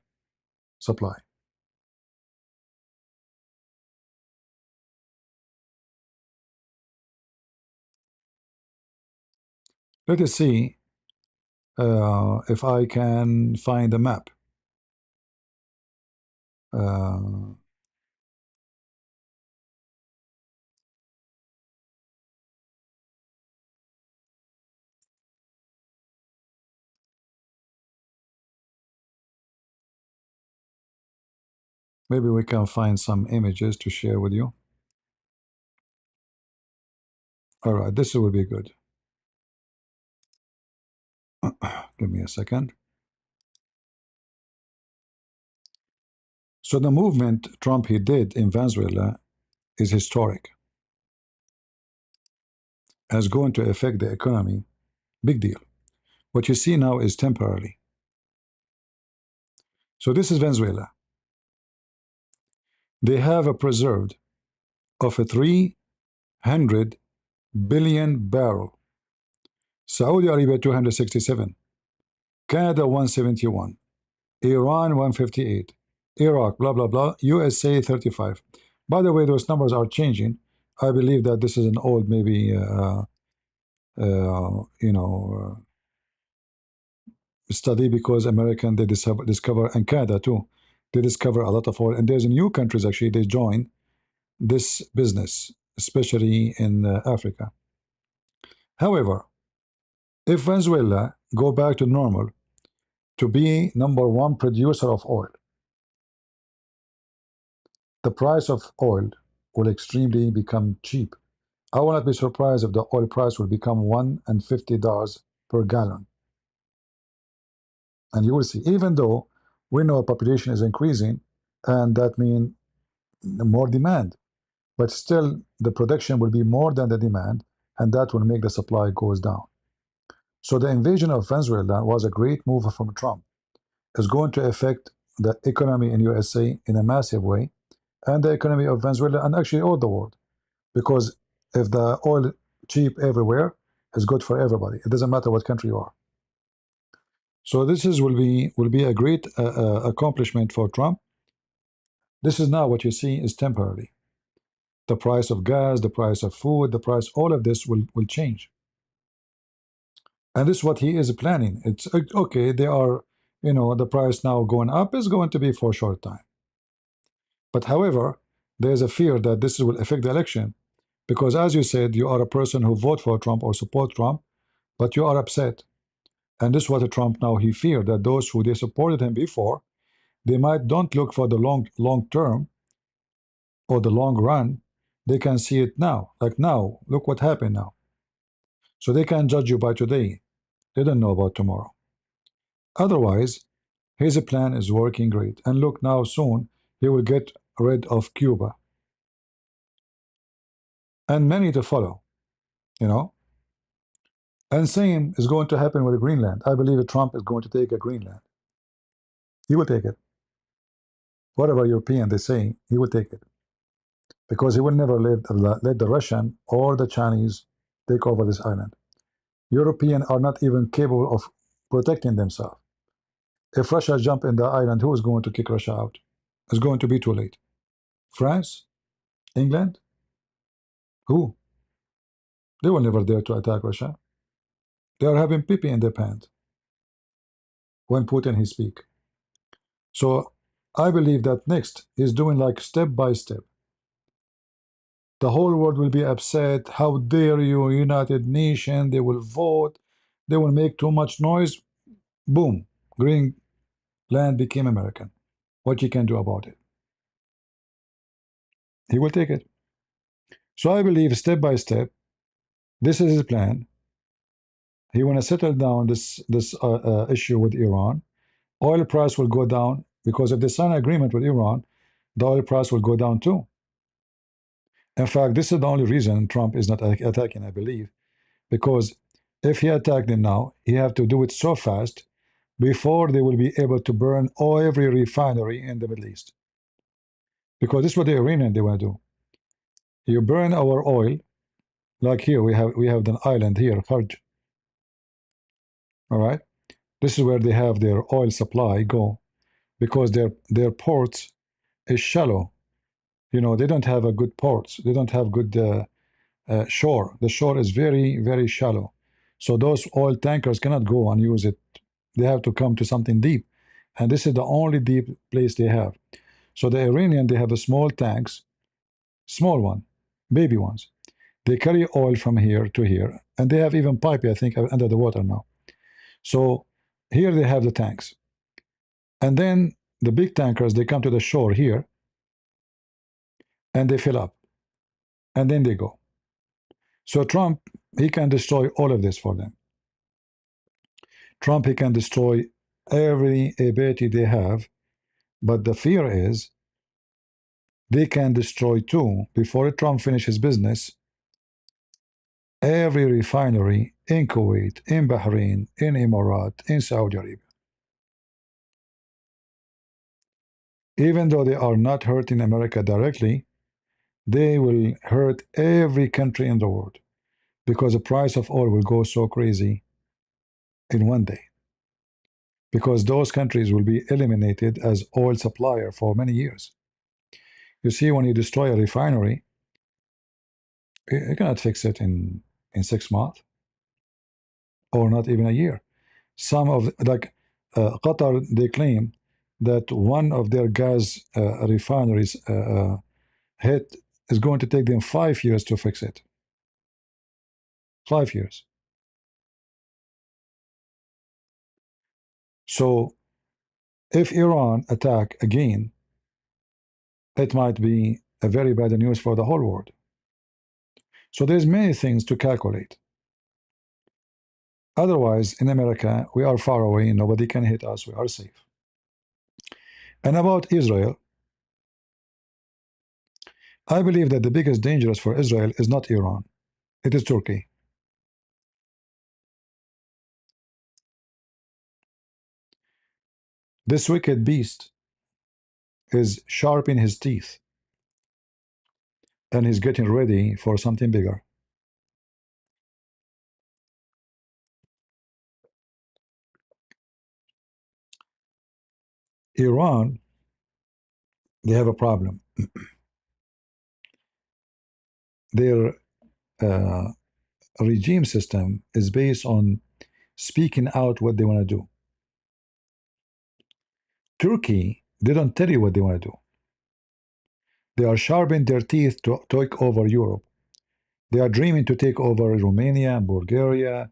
supply. Let us see if I can find a map. Uh, Maybe we can find some images to share with you. All right, this will be good. Give me a second. So the movement Trump he did in Venezuela is historic and is going to affect the economy. Big deal. What you see now is temporary. So this is Venezuela. They have a preserved of a 300 billion barrel. Saudi Arabia 267, Canada 171, Iran 158, Iraq blah blah blah, USA 35. By the way, those numbers are changing. I believe that this is an old maybe study, because American they discover, and Canada too, they discover a lot of oil, and there's new countries actually they join this business, especially in Africa. However, if Venezuela go back to normal to be #1 producer of oil, the price of oil will extremely become cheap. I will not be surprised if the oil price will become $150 per gallon. And you will see, even though we know population is increasing, and that means more demand, but still the production will be more than the demand, and that will make the supply goes down. So the invasion of Venezuela was a great move from Trump. It's going to affect the economy in USA in a massive way, and the economy of Venezuela, and actually all the world, because if the oil cheap everywhere, it's good for everybody. It doesn't matter what country you are. So this is will be a great accomplishment for Trump. This is now what you see is temporary. The price of gas, the price of food, the price, all of this will change. And this is what he is planning. It's okay. They are, the price now going up is going to be for a short time. But however, there's a fear that this will affect the election, because as you said, you are a person who vote for Trump or support Trump, but you are upset. And this is what Trump now he feared, that those who they supported him before, they might don't look for the long term or the long run. They can see it now. Like now, look what happened now. So they can judge you by today. They don't know about tomorrow. Otherwise, his plan is working great. And look now, soon he will get rid of Cuba. And many to follow, you know. And same is going to happen with Greenland. I believe Trump is going to take a Greenland. He will take it. Whatever European they say, he will take it. Because he will never let the Russian or the Chinese take over this island. Europeans are not even capable of protecting themselves. If Russia jump in the island, who is going to kick Russia out? It's going to be too late. France? England? Who? They will never dare to attack Russia. They are having pee-pee in their pants when Putin he speak. So I believe that next he's doing like step by step. The whole world will be upset. How dare you, United Nations? They will vote. They will make too much noise. Boom. Greenland became American. What you can do about it? He will take it. So I believe step by step, this is his plan. He want to settle down this issue with Iran. Oil price will go down, because if they sign an agreement with Iran, the oil price will go down too. In fact, this is the only reason Trump is not attacking, I believe, because if he attacked them now, he have to do it so fast before they will be able to burn every refinery in the Middle East. Because this is what the Iranian they want to do. You burn our oil, like here we have an island here, Kharj. All right, this is where they have their oil supply go, because their ports is shallow. They don't have a good ports. They don't have good shore. The shore is very, very shallow. So those oil tankers cannot go and use it. They have to come to something deep. And this is the only deep place they have. So the Iranian, they have the small tanks, small one, baby ones. They carry oil from here to here. And they have even pipe, I think, under the water now. So here they have the tanks. And then the big tankers, they come to the shore here and they fill up. And then they go. So Trump, he can destroy all of this for them. Trump, he can destroy every ability they have, but the fear is they can destroy too, before Trump finishes business, every refinery in Kuwait, in Bahrain, in Emirat, in Saudi Arabia. Even though they are not hurting America directly, they will hurt every country in the world because the price of oil will go so crazy in one day. Because those countries will be eliminated as oil supplier for many years. You see, when you destroy a refinery, you cannot fix it in 6 months or not even a year. Some of like Qatar, they claim that one of their gas refineries hit is going to take them 5 years to fix it. 5 years. So if Iran attack again, it might be a very bad news for the whole world. So there's many things to calculate. Otherwise, in America, we are far away, nobody can hit us, we are safe. And about Israel, I believe that the biggest danger for Israel is not Iran, it is Turkey. This wicked beast is sharpening his teeth and he's getting ready for something bigger. Iran, they have a problem. Their uh, regime system is based on speaking out what they want to do. Turkey, they don't tell you what they want to do. They are sharpening their teeth to take over Europe. They are dreaming to take over Romania, Bulgaria,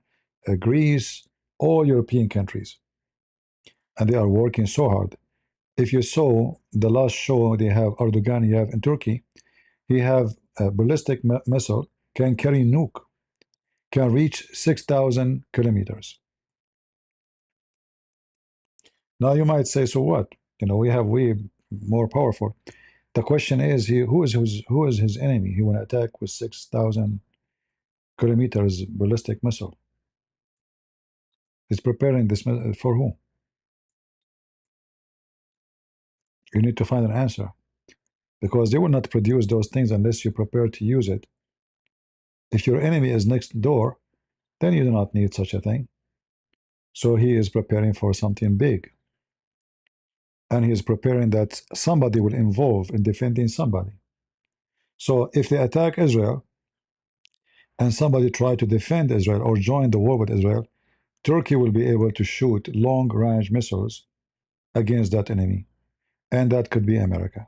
Greece, all European countries. And they are working so hard. If you saw the last show they have, Erdogan, you have in Turkey, he have a ballistic missile, can carry nuke, can reach 6,000 kilometers. Now you might say, so what? We have way more powerful. The question is, who is his enemy? He want to attack with 6,000 kilometers ballistic missile. He's preparing this for who? You need to find an answer because they will not produce those things unless you prepare to use it. If your enemy is next door, then you do not need such a thing. So he is preparing for something big. And he is preparing that somebody will involve in defending somebody. So if they attack Israel and somebody try to defend Israel or join the war with Israel, Turkey will be able to shoot long-range missiles against that enemy. And that could be America.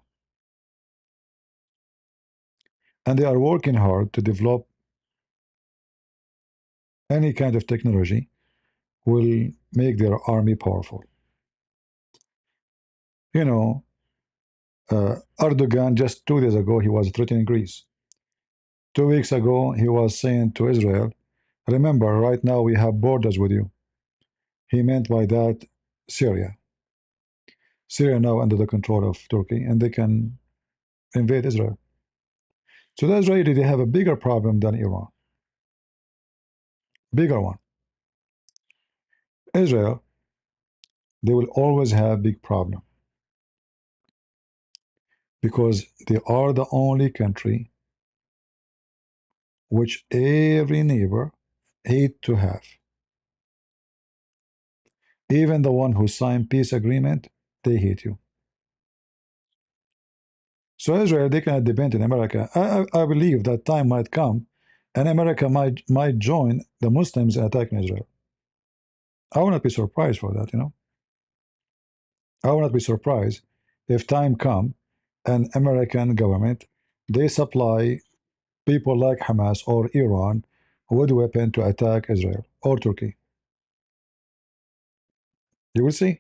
And they are working hard to develop any kind of technology will make their army powerful. You know, Erdogan, just 2 days ago, he was threatening Greece. 2 weeks ago, he was saying to Israel, remember, right now we have borders with you. He meant by that Syria. Syria now under the control of Turkey, and they can invade Israel. So the Israelis, they have a bigger problem than Iran. Bigger one. Israel, they will always have big problem because they are the only country which every neighbor hate to have. Even the one who signed peace agreement, they hate you. So Israel, they cannot depend on America. I believe that time might come and America might join the Muslims in attacking Israel. I will not be surprised for that. I will not be surprised if time come and American government, they supply people like Hamas or Iran with weapon to attack Israel or Turkey. You will see.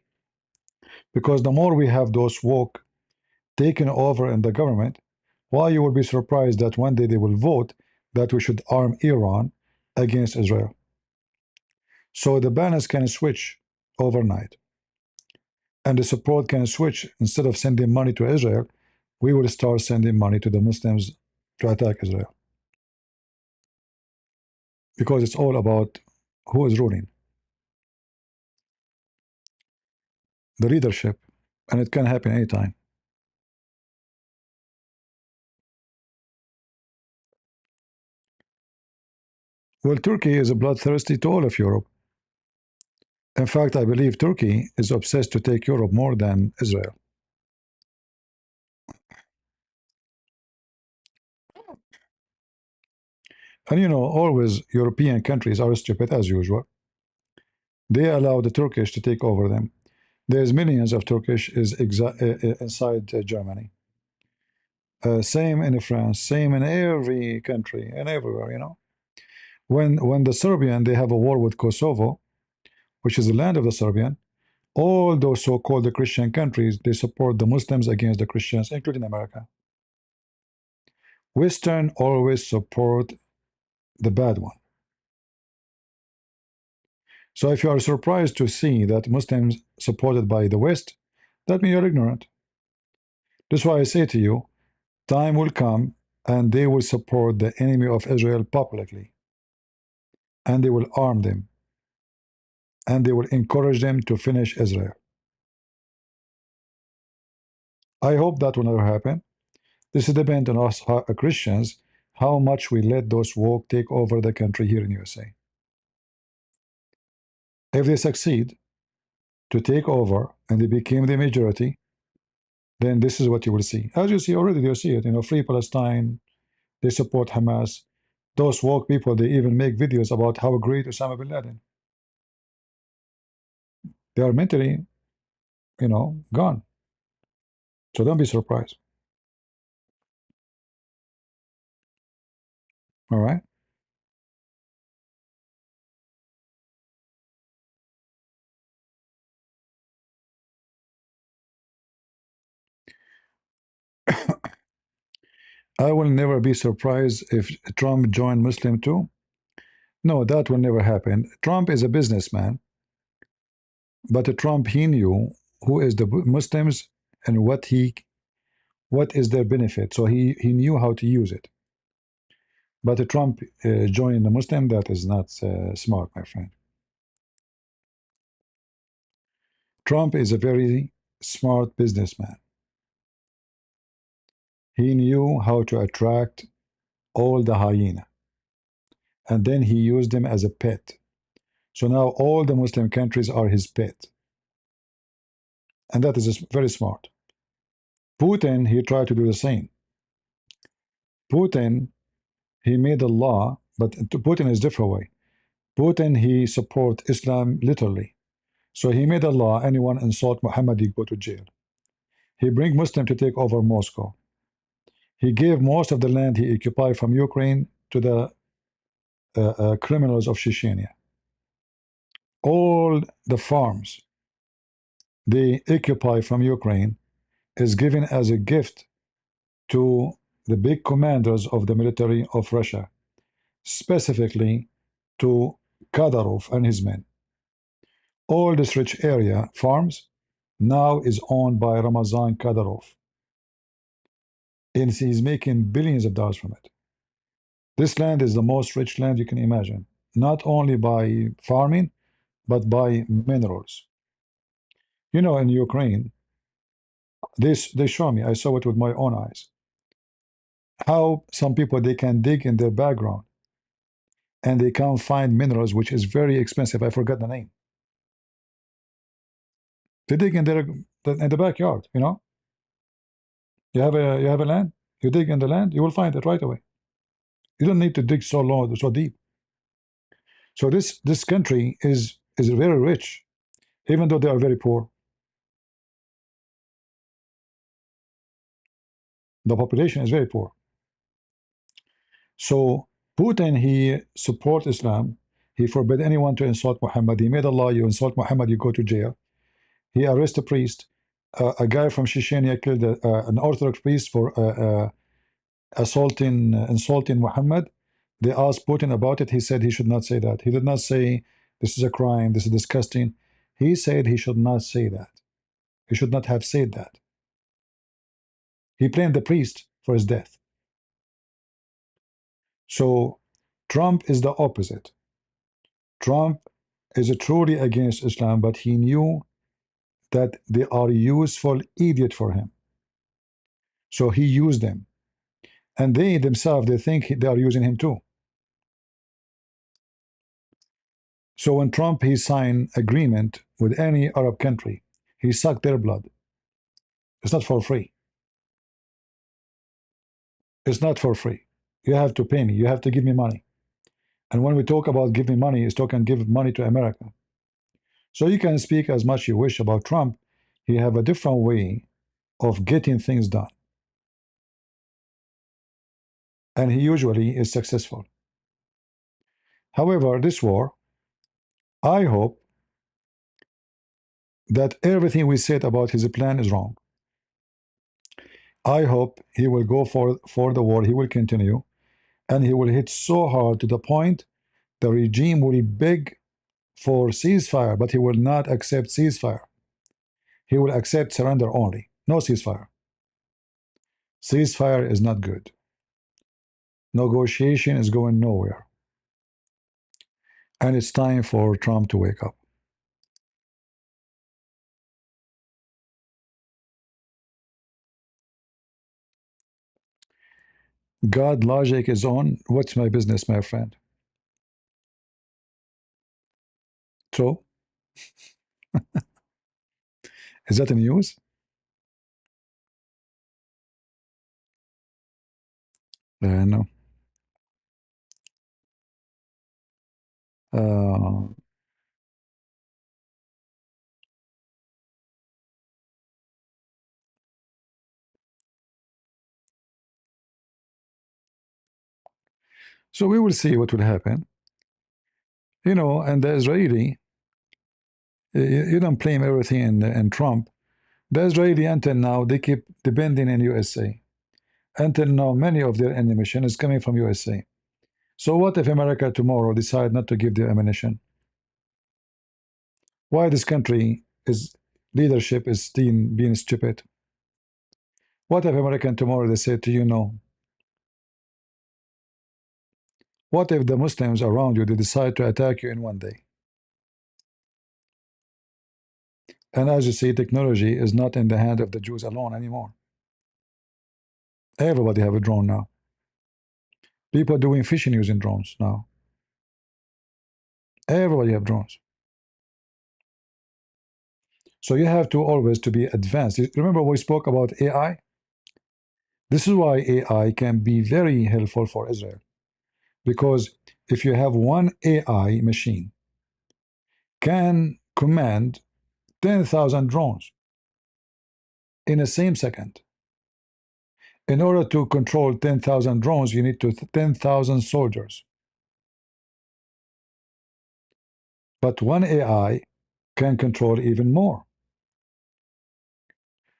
Because the more we have those woke taken over in the government, why you will be surprised that one day they will vote that we should arm Iran against Israel. So the balance can switch overnight. And the support can switch. Instead of sending money to Israel, we will start sending money to the Muslims to attack Israel, because it's all about who is ruling, the leadership, and it can happen anytime. Well, Turkey is bloodthirsty to all of Europe. In fact, I believe Turkey is obsessed to take Europe more than Israel. And you know, always European countries are stupid as usual. They allow the Turkish to take over them. There's millions of Turkish inside Germany. Same in France, same in every country and everywhere, you know. When the Serbian, they have a war with Kosovo, which is the land of the Serbian, all those so-called Christian countries, they support the Muslims against the Christians, including America. Western always support the bad one. So if you are surprised to see that Muslims supported by the West, that means you're ignorant. That's why I say to you, time will come and they will support the enemy of Israel publicly, and they will arm them, and they will encourage them to finish Israel. I hope that will never happen. This depends on us Christians, how much we let those woke take over the country here in USA. If they succeed to take over and they became the majority, then this is what you will see. As you see already, you see it. You know, Free Palestine, they support Hamas. Those woke people, they even make videos about how great Osama bin Laden. They are mentally, you know, gone. So don't be surprised. All right. I will never be surprised if Trump joined Muslim too. No, that will never happen. Trump is a businessman, but Trump, he knew who is the Muslims and what is their benefit. So he knew how to use it. But Trump joining the Muslim, that is not smart, my friend. Trump is a very smart businessman. He knew how to attract all the hyena, and then he used them as a pet. So now all the Muslim countries are his pet, and that is very smart. Putin, he tried to do the same. Putin, he made a law, but Putin is different way. Putin, he support Islam literally. So he made a law, anyone insult Muhammad, he go to jail. He bring Muslim to take over Moscow. He gave most of the land he occupied from Ukraine to the criminals of Chechnya. All the farms they occupy from Ukraine is given as a gift to the big commanders of the military of Russia, specifically to Kadyrov and his men. All this rich area, farms, now is owned by Ramazan Kadyrov, and he's making billions of dollars from it. This land is the most rich land you can imagine, not only by farming, but by minerals. You know, in Ukraine, they show me, I saw it with my own eyes, how some people, they can dig in their background and they can find minerals which is very expensive. I forgot the name. They dig in the backyard, you know. You have a land, you dig in the land, you will find it right away. You don't need to dig so low, so deep. So this country is very rich, even though they are very poor. The population is very poor. So Putin, he support Islam. He forbid anyone to insult Muhammad. He made a law: you insult Muhammad, you go to jail. He arrested a priest. A guy from Chechnya killed an Orthodox priest for insulting Muhammad. They asked Putin about it. He said he should not say that. He did not say this is a crime, this is disgusting. He said he should not say that. He should not have said that. He blamed the priest for his death. So Trump is the opposite. Trump is truly against Islam, but he knew that they are useful idiot for him. So he used them. And they themselves, they think they are using him too. So when Trump, he signed agreement with any Arab country, he sucked their blood. It's not for free. It's not for free. You have to pay me. You have to give me money. And when we talk about give me money, it's talking give money to America. So you can speak as much you wish about Trump. He have a different way of getting things done. And he usually is successful. However, this war, I hope that everything we said about his plan is wrong. I hope he will go for the war. He will continue. And he will hit so hard to the point the regime will beg for ceasefire, but he will not accept ceasefire. He will accept surrender only. No ceasefire. Ceasefire is not good. Negotiation is going nowhere. And it's time for Trump to wake up. God logic is on. What's my business, my friend? So, is that a news? No. Uh, so we will see what will happen. You know, and the Israeli, you don't blame everything in Trump. The Israeli until now, they keep depending on USA. Until now, many of their ammunition is coming from USA. So what if America tomorrow decide not to give their ammunition? Why this country is leadership is being stupid? What if American tomorrow they say to you no? What if the Muslims around you they decide to attack you in one day? And as you see, technology is not in the hand of the Jews alone anymore. Everybody have a drone now. People doing fishing using drones now. Everybody have drones. So you have to always to be advanced. Remember we spoke about AI? This is why AI can be very helpful for Israel. Because if you have one AI machine can command 10,000 drones in the same second. In order to control 10,000 drones, you need 10,000 soldiers. But one AI can control even more.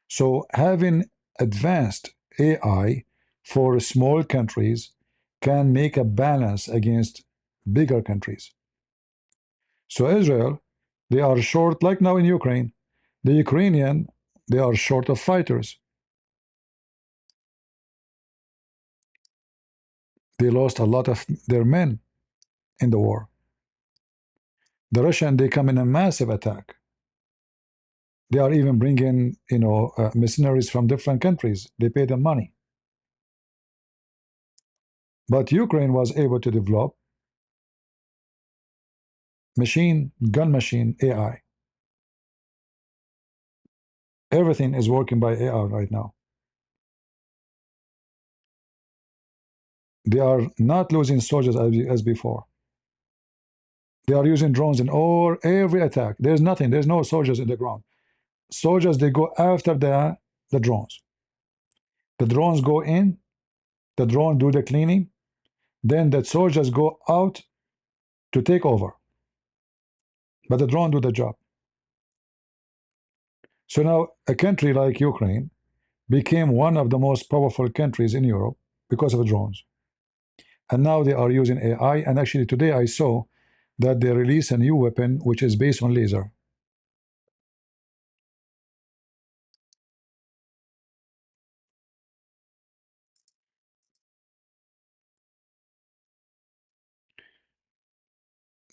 So having advanced AI for small countries can make a balance against bigger countries. So Israel, they are short, like now in Ukraine. The Ukrainian, they are short of fighters. They lost a lot of their men in the war. The Russian, they come in a massive attack. They are even bringing, mercenaries from different countries. They pay them money. But Ukraine was able to develop gun machine AI. Everything is working by AI right now. They are not losing soldiers as before. They are using drones in every attack. There's nothing. There's no soldiers in the ground. Soldiers, they go after the drones. The drones go in. The drone do the cleaning. Then the soldiers go out to take over. But the drone do the job. So now a country like Ukraine became one of the most powerful countries in Europe because of drones. And now they are using AI. And actually today I saw that they release a new weapon which is based on laser.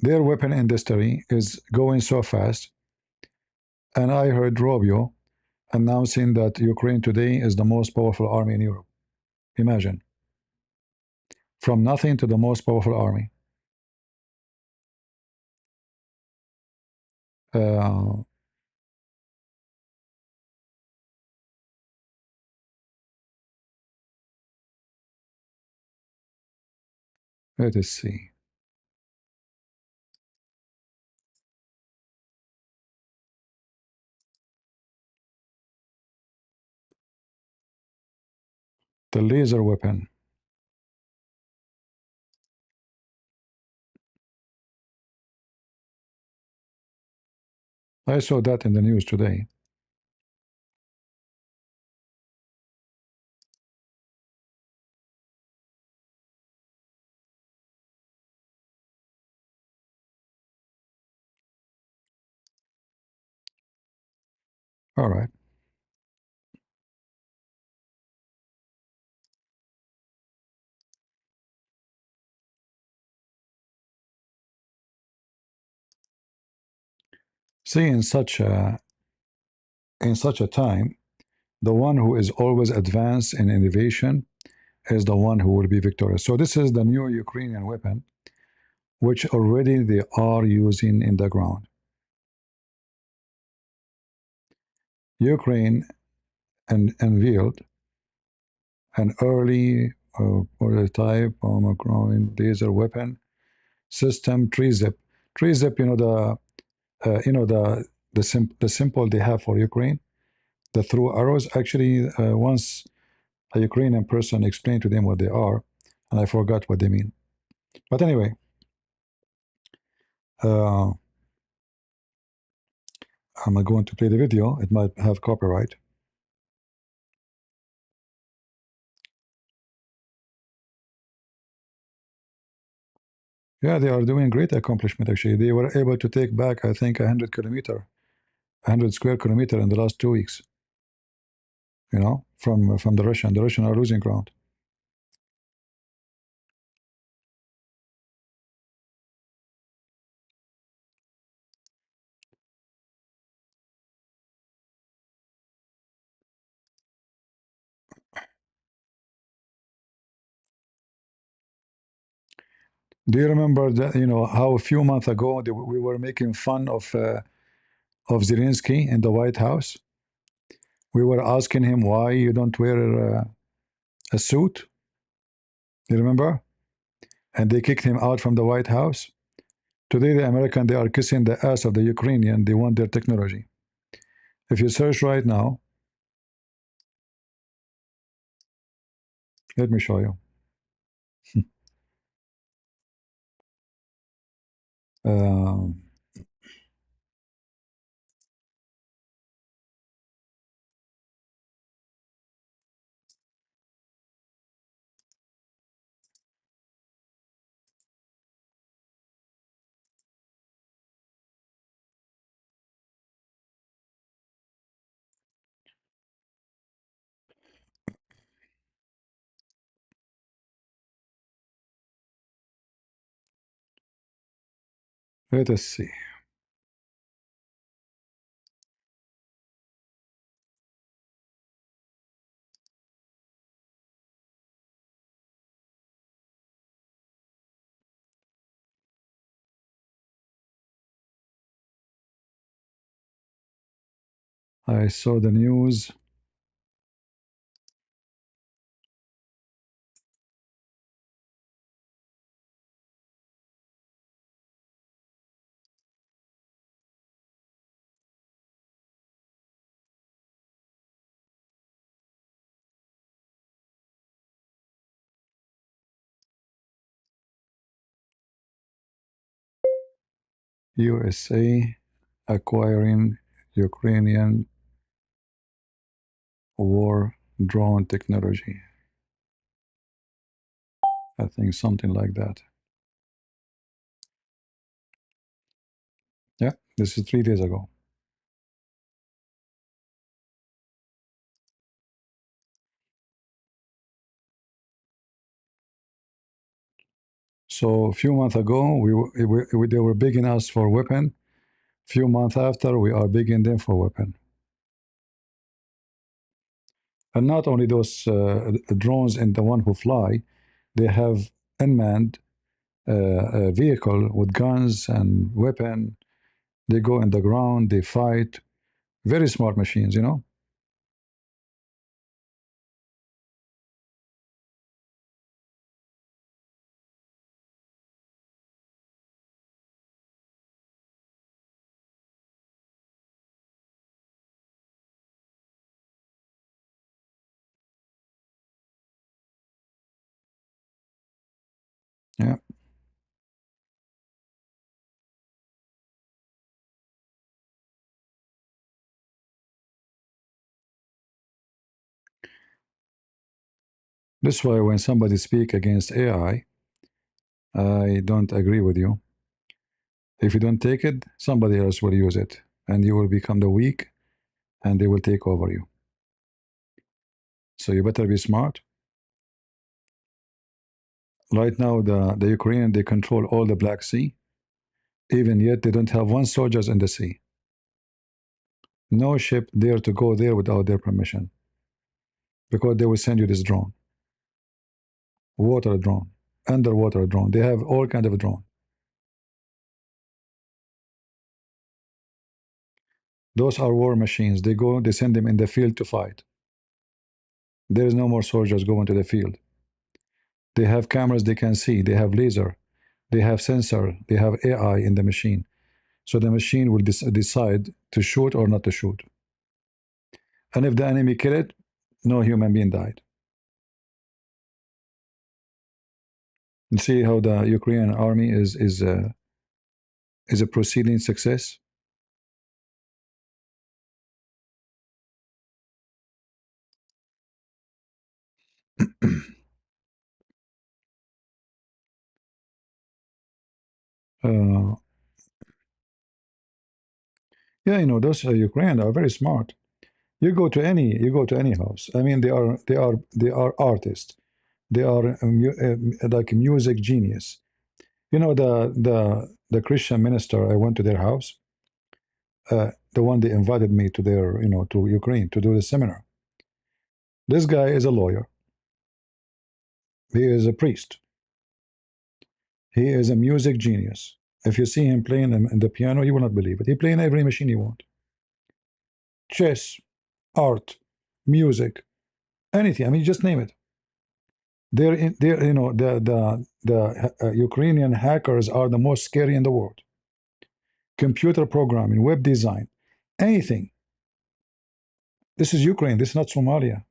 their weapon industry is going so fast. And I heard Rubio announcing that Ukraine today is the most powerful army in Europe. Imagine, from nothing to the most powerful army. Uh, let us see. The laser weapon. I saw that in the news today. All right. See, in such a time, the one who is always advanced in innovation is the one who will be victorious. So this is the new Ukrainian weapon, which already they are using in the ground. Ukraine unveiled an early prototype Omicron laser weapon system, Trizip. Trizip, the symbol they have for Ukraine, the through arrows. Actually, once a Ukrainian person explained to them what they are, and I forgot what they mean. But anyway, uh, I'm not going to play the video. It might have copyright. Yeah, they are doing great accomplishment. Actually, they were able to take back, I think, 100 square kilometer in the last 2 weeks. From the Russian. The Russian are losing ground. Do you remember that? How a few months ago we were making fun of Zelensky in the White House. We were asking him why you don't wear a suit. You remember? And they kicked him out from the White House. Today, the American, they are kissing the ass of the Ukrainian. They want their technology. If you search right now, let me show you. Um, let us see. I saw the news. USA acquiring Ukrainian war drone technology. I think something like that. Yeah, this is 3 days ago. So a few months ago, they were begging us for weapon. Few months after, we are begging them for weapon. And not only those drones and the one who fly, they have unmanned vehicle with guns and weapon. They go in the ground, they fight. Very smart machines, you know? Yeah. That's why when somebody speak against I don't agree with you. If you don't take it, somebody else will use it, and you will become the weak, and they will take over you. So you better be smart. Right now, the Ukrainian, they control all the Black Sea. Even yet, they don't have one soldiers in the sea. No ship dare to go there without their permission, because they will send you this drone, water drone, underwater drone. They have all kind of drone. Those are war machines. They go, they send them in the field to fight. There is no more soldiers going to the field. They have cameras they can see. They have laser. They have sensor. They have AI in the machine. So the machine will decide to shoot or not to shoot. And if the enemy kill it, no human being died. You see how the Ukrainian army is a proceeding success. Uh, yeah, you know those Ukrainians are very smart. You go to any house. I mean, they are artists. They are like music genius. You know the Christian minister. I went to their house. The one they invited me to their to Ukraine to do the seminar. This guy is a lawyer. He is a priest. He is a music genius. If you see him playing the piano, you will not believe it. He playing every machine you want. Chess, art, music, anything. I mean, just name it. They're the Ukrainian hackers are the most scary in the world. Computer programming, web design, anything. This is Ukraine. This is not Somalia.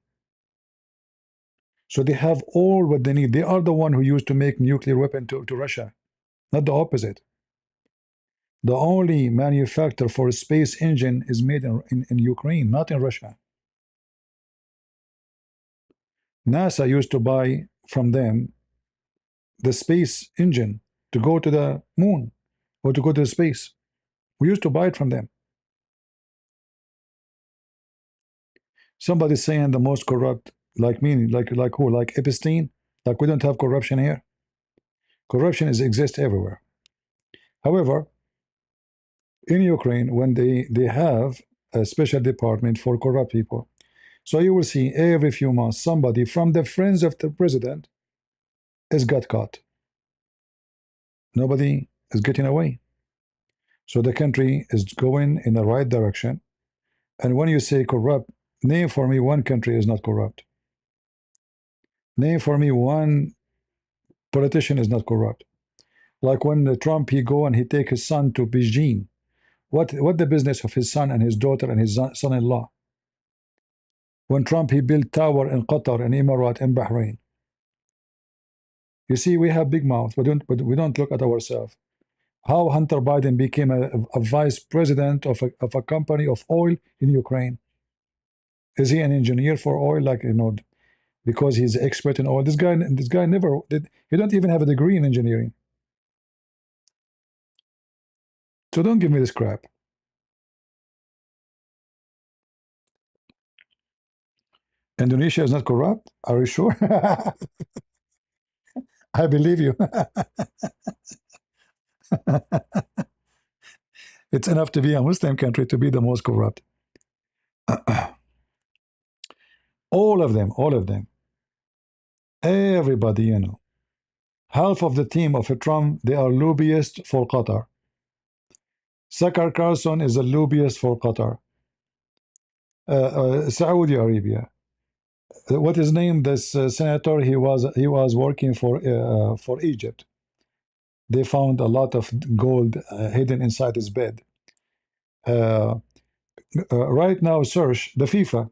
So they have all what they need. They are the one who used to make nuclear weapon to Russia, not the opposite. The only manufacturer for a space engine is made in Ukraine, not in Russia. NASA used to buy from them the space engine to go to the moon or to go to space. We used to buy it from them. Somebody saying the most corrupt, like me, like who? Like Epstein? Like we don't have corruption here? Corruption exists everywhere. However, in Ukraine, when they have a special department for corrupt people, so you will see every few months somebody from the friends of the president is got caught. Nobody is getting away. So the country is going in the right direction. And when you say corrupt, name for me one country is not corrupt. Name for me one politician is not corrupt. Like when Trump he go and he take his son to Beijing. What the business of his son and his daughter and his son-in-law? When Trump he built tower in Qatar and Emirat and Bahrain. You see, we have big mouth, but we don't look at ourselves. How Hunter Biden became a vice president of a company of oil in Ukraine? Is he an engineer for oil? Like because he's expert in oil. This guy never did. He don't even have a degree in engineering. So don't give me this crap. Indonesia is not corrupt. Are you sure? I believe you. It's enough to be a Muslim country to be the most corrupt. All of them, everybody, you know. Half of the team of Trump, they are lobbyists for Qatar. Sakar Carlson is a lobbyist for Qatar. Saudi Arabia. What is named this senator? He was working for Egypt. They found a lot of gold hidden inside his bed. Uh, right now, search FIFA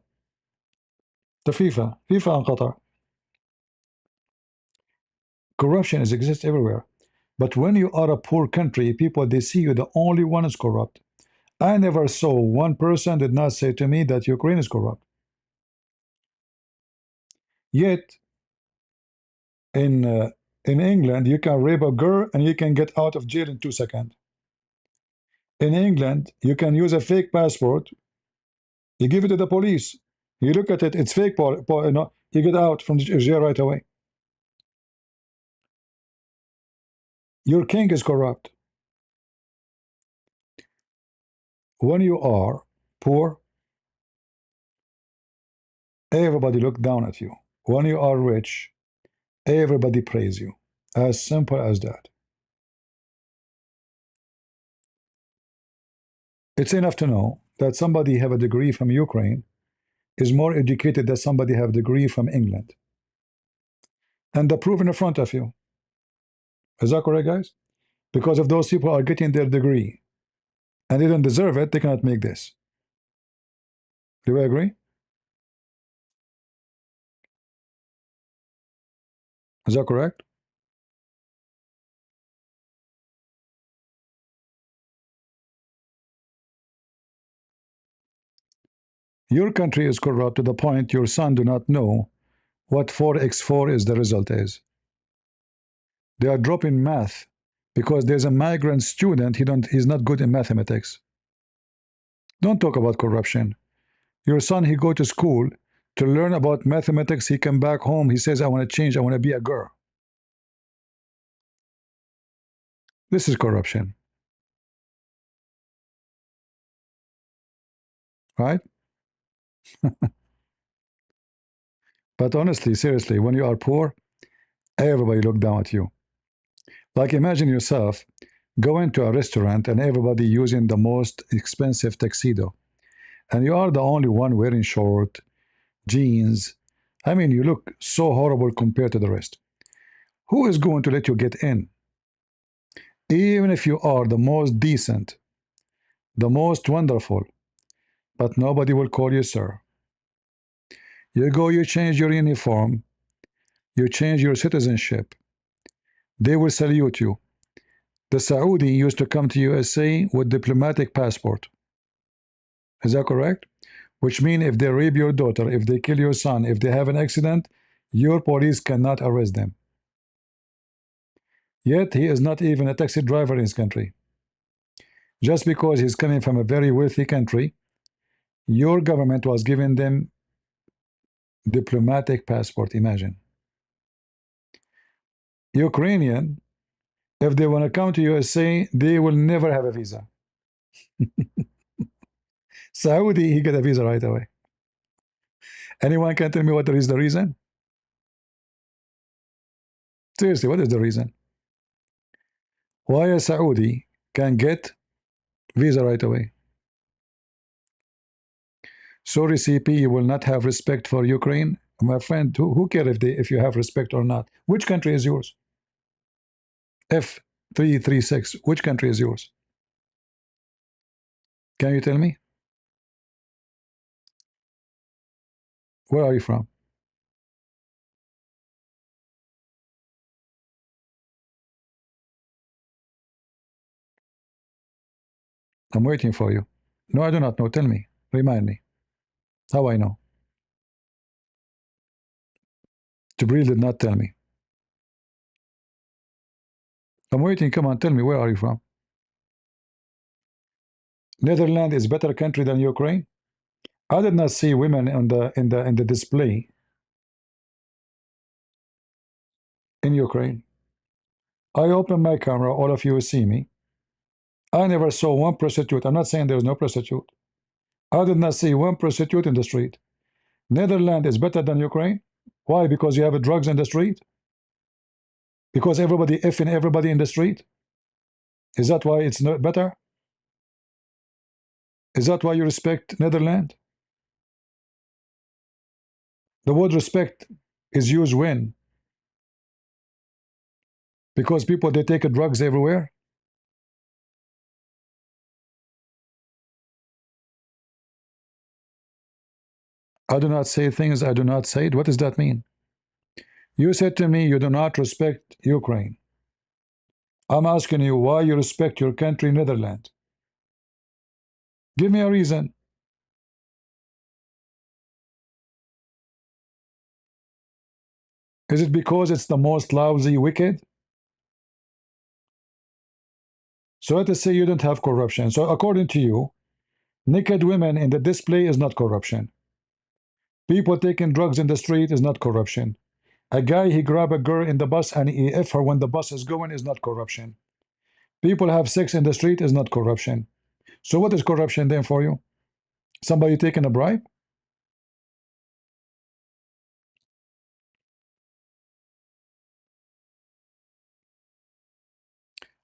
and Qatar. Corruption exists everywhere. But when you are a poor country, people they see you the only one is corrupt. I never saw one person did not say to me that Ukraine is corrupt. Yet in uh, in England, you can rape a girl and you can get out of jail in 2 seconds. In England, you can use a fake passport. You give it to the police. You look at it, it's fake. You get out from the jail right away. Your king is corrupt. When you are poor, everybody look down at you. When you are rich, everybody praise you. As simple as that. It's enough to know that somebody have a degree from Ukraine is more educated than somebody have a degree from England. And the proof in front of you. Is that correct, guys? Because if those people are getting their degree and they don't deserve it, they cannot make this. Do we agree? Is that correct? Your country is corrupt to the point your son do not know what 4x4 is the result is. They are dropping math because there's a migrant student, he's not good in mathematics. Don't talk about corruption. Your son, he go to school to learn about mathematics. He come back home, he says, I want to change, I want to be a girl. This is corruption. Right? But honestly, seriously, when you are poor, everybody look down at you. Like imagine yourself going to a restaurant and everybody using the most expensive tuxedo. And you are the only one wearing short, jeans. I mean, you look so horrible compared to the rest. Who is going to let you get in? Even if you are the most decent, the most wonderful, but nobody will call you sir. You go, you change your uniform, you change your citizenship. They will salute you. The Saudi used to come to USA with diplomatic passport. Is that correct? Which means if they rape your daughter, if they kill your son, if they have an accident, your police cannot arrest them. Yet he is not even a taxi driver in his country. Just because he's coming from a very wealthy country, your government was giving them diplomatic passport, imagine. Ukrainian, if they want to come to USA, they will never have a visa. Saudi, he get a visa right away. Anyone can tell me what is the reason? Seriously, what is the reason? Why a Saudi can get visa right away? Sorry, CP, you will not have respect for Ukraine. My friend, who cares if you have respect or not? Which country is yours? F336, which country is yours? Can you tell me? Where are you from? I'm waiting for you. No, I do not know. Tell me. Remind me. How I know? Jibril did not tell me. I'm waiting. Come on, tell me. Where are you from? Netherlands is better country than Ukraine. I did not see women in the display in Ukraine. I open my camera, all of you see me. I never saw one prostitute. I'm not saying there was no prostitute. I did not see one prostitute in the street. Netherlands is better than Ukraine. Why? Because you have drugs in the street? Because everybody effing everybody in the street? Is that why it's not better? Is that why you respect Netherlands? The word respect is used when? Because people, they take drugs everywhere? I do not say things I do not say. What does that mean? You said to me you do not respect Ukraine. I'm asking you why you respect your country, Netherlands. Give me a reason. Is it because it's the most lousy, wicked? So let us say you don't have corruption. So according to you, naked women in the display is not corruption. People taking drugs in the street is not corruption. A guy, he grab a girl in the bus and he F her when the bus is going is not corruption. People have sex in the street is not corruption. So what is corruption then for you? Somebody taking a bribe?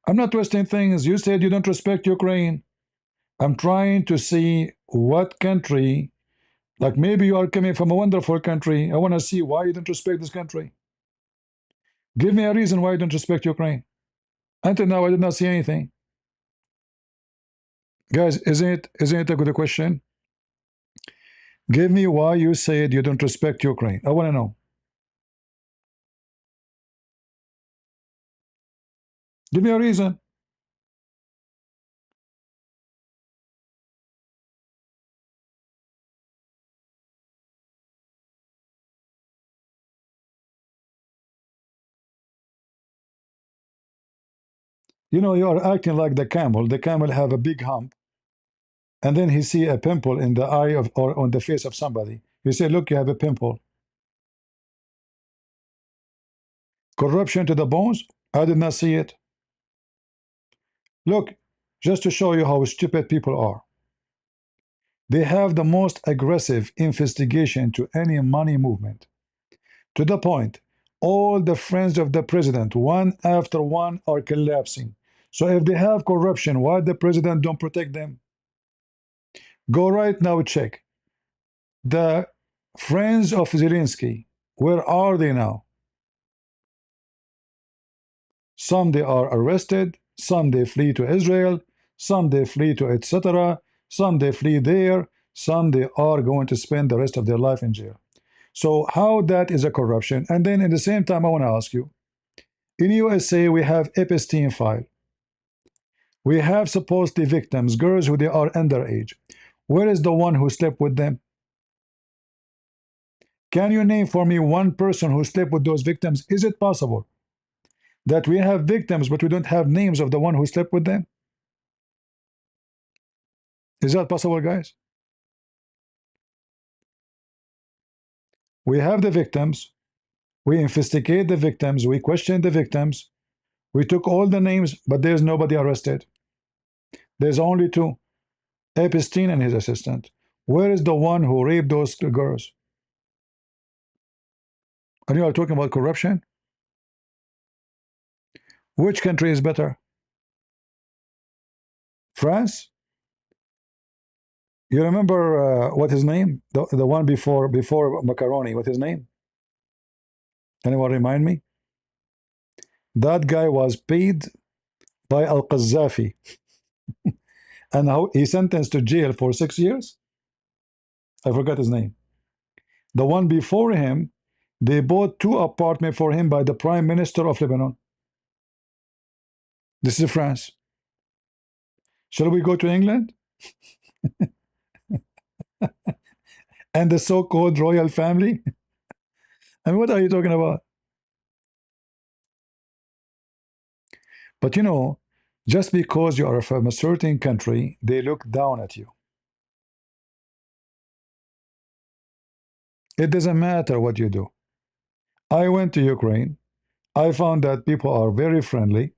I'm not twisting things. You said you don't respect Ukraine. I'm trying to see what country, like maybe you are coming from a wonderful country. I want to see why you don't respect this country. Give me a reason why you don't respect Ukraine. Until now, I did not see anything. Guys, isn't it a good question? Give me why you said you don't respect Ukraine. I want to know. Give me a reason. You know, you are acting like the camel. The camel have a big hump, and then he see a pimple in the eye of or on the face of somebody. He say, "Look, you have a pimple." Corruption to the bones. I did not see it. Look, just to show you how stupid people are. They have the most aggressive investigation to any money movement. To the point, all the friends of the president, one after one, are collapsing. So if they have corruption, why the president don't protect them? Go right now, check. The friends of Zelensky, where are they now? Some they are arrested, some they flee to Israel, some they flee to etc., some they flee there, some they are going to spend the rest of their life in jail. So how that is a corruption? And then at the same time, I want to ask you, in USA, we have Epstein file. We have supposedly victims, girls who they are underage. Where is the one who slept with them? Can you name for me one person who slept with those victims? Is it possible that we have victims, but we don't have names of the one who slept with them? Is that possible, guys? We have the victims. We investigate the victims. We question the victims. We took all the names, but there's nobody arrested. There's only two, Epstein and his assistant. Where is the one who raped those girls? And you are talking about corruption? Which country is better? France? You remember what his name? The one before macaroni. What his name? Anyone remind me? That guy was paid by Al Qaddafi, and how he sentenced to jail for 6 years. I forgot his name. The one before him, they bought two apartments for him by the Prime Minister of Lebanon. This is France. Shall we go to England and the so-called royal family? I mean, what are you talking about? But you know, just because you are from a certain country, they look down at you. It doesn't matter what you do. I went to Ukraine. I found that people are very friendly,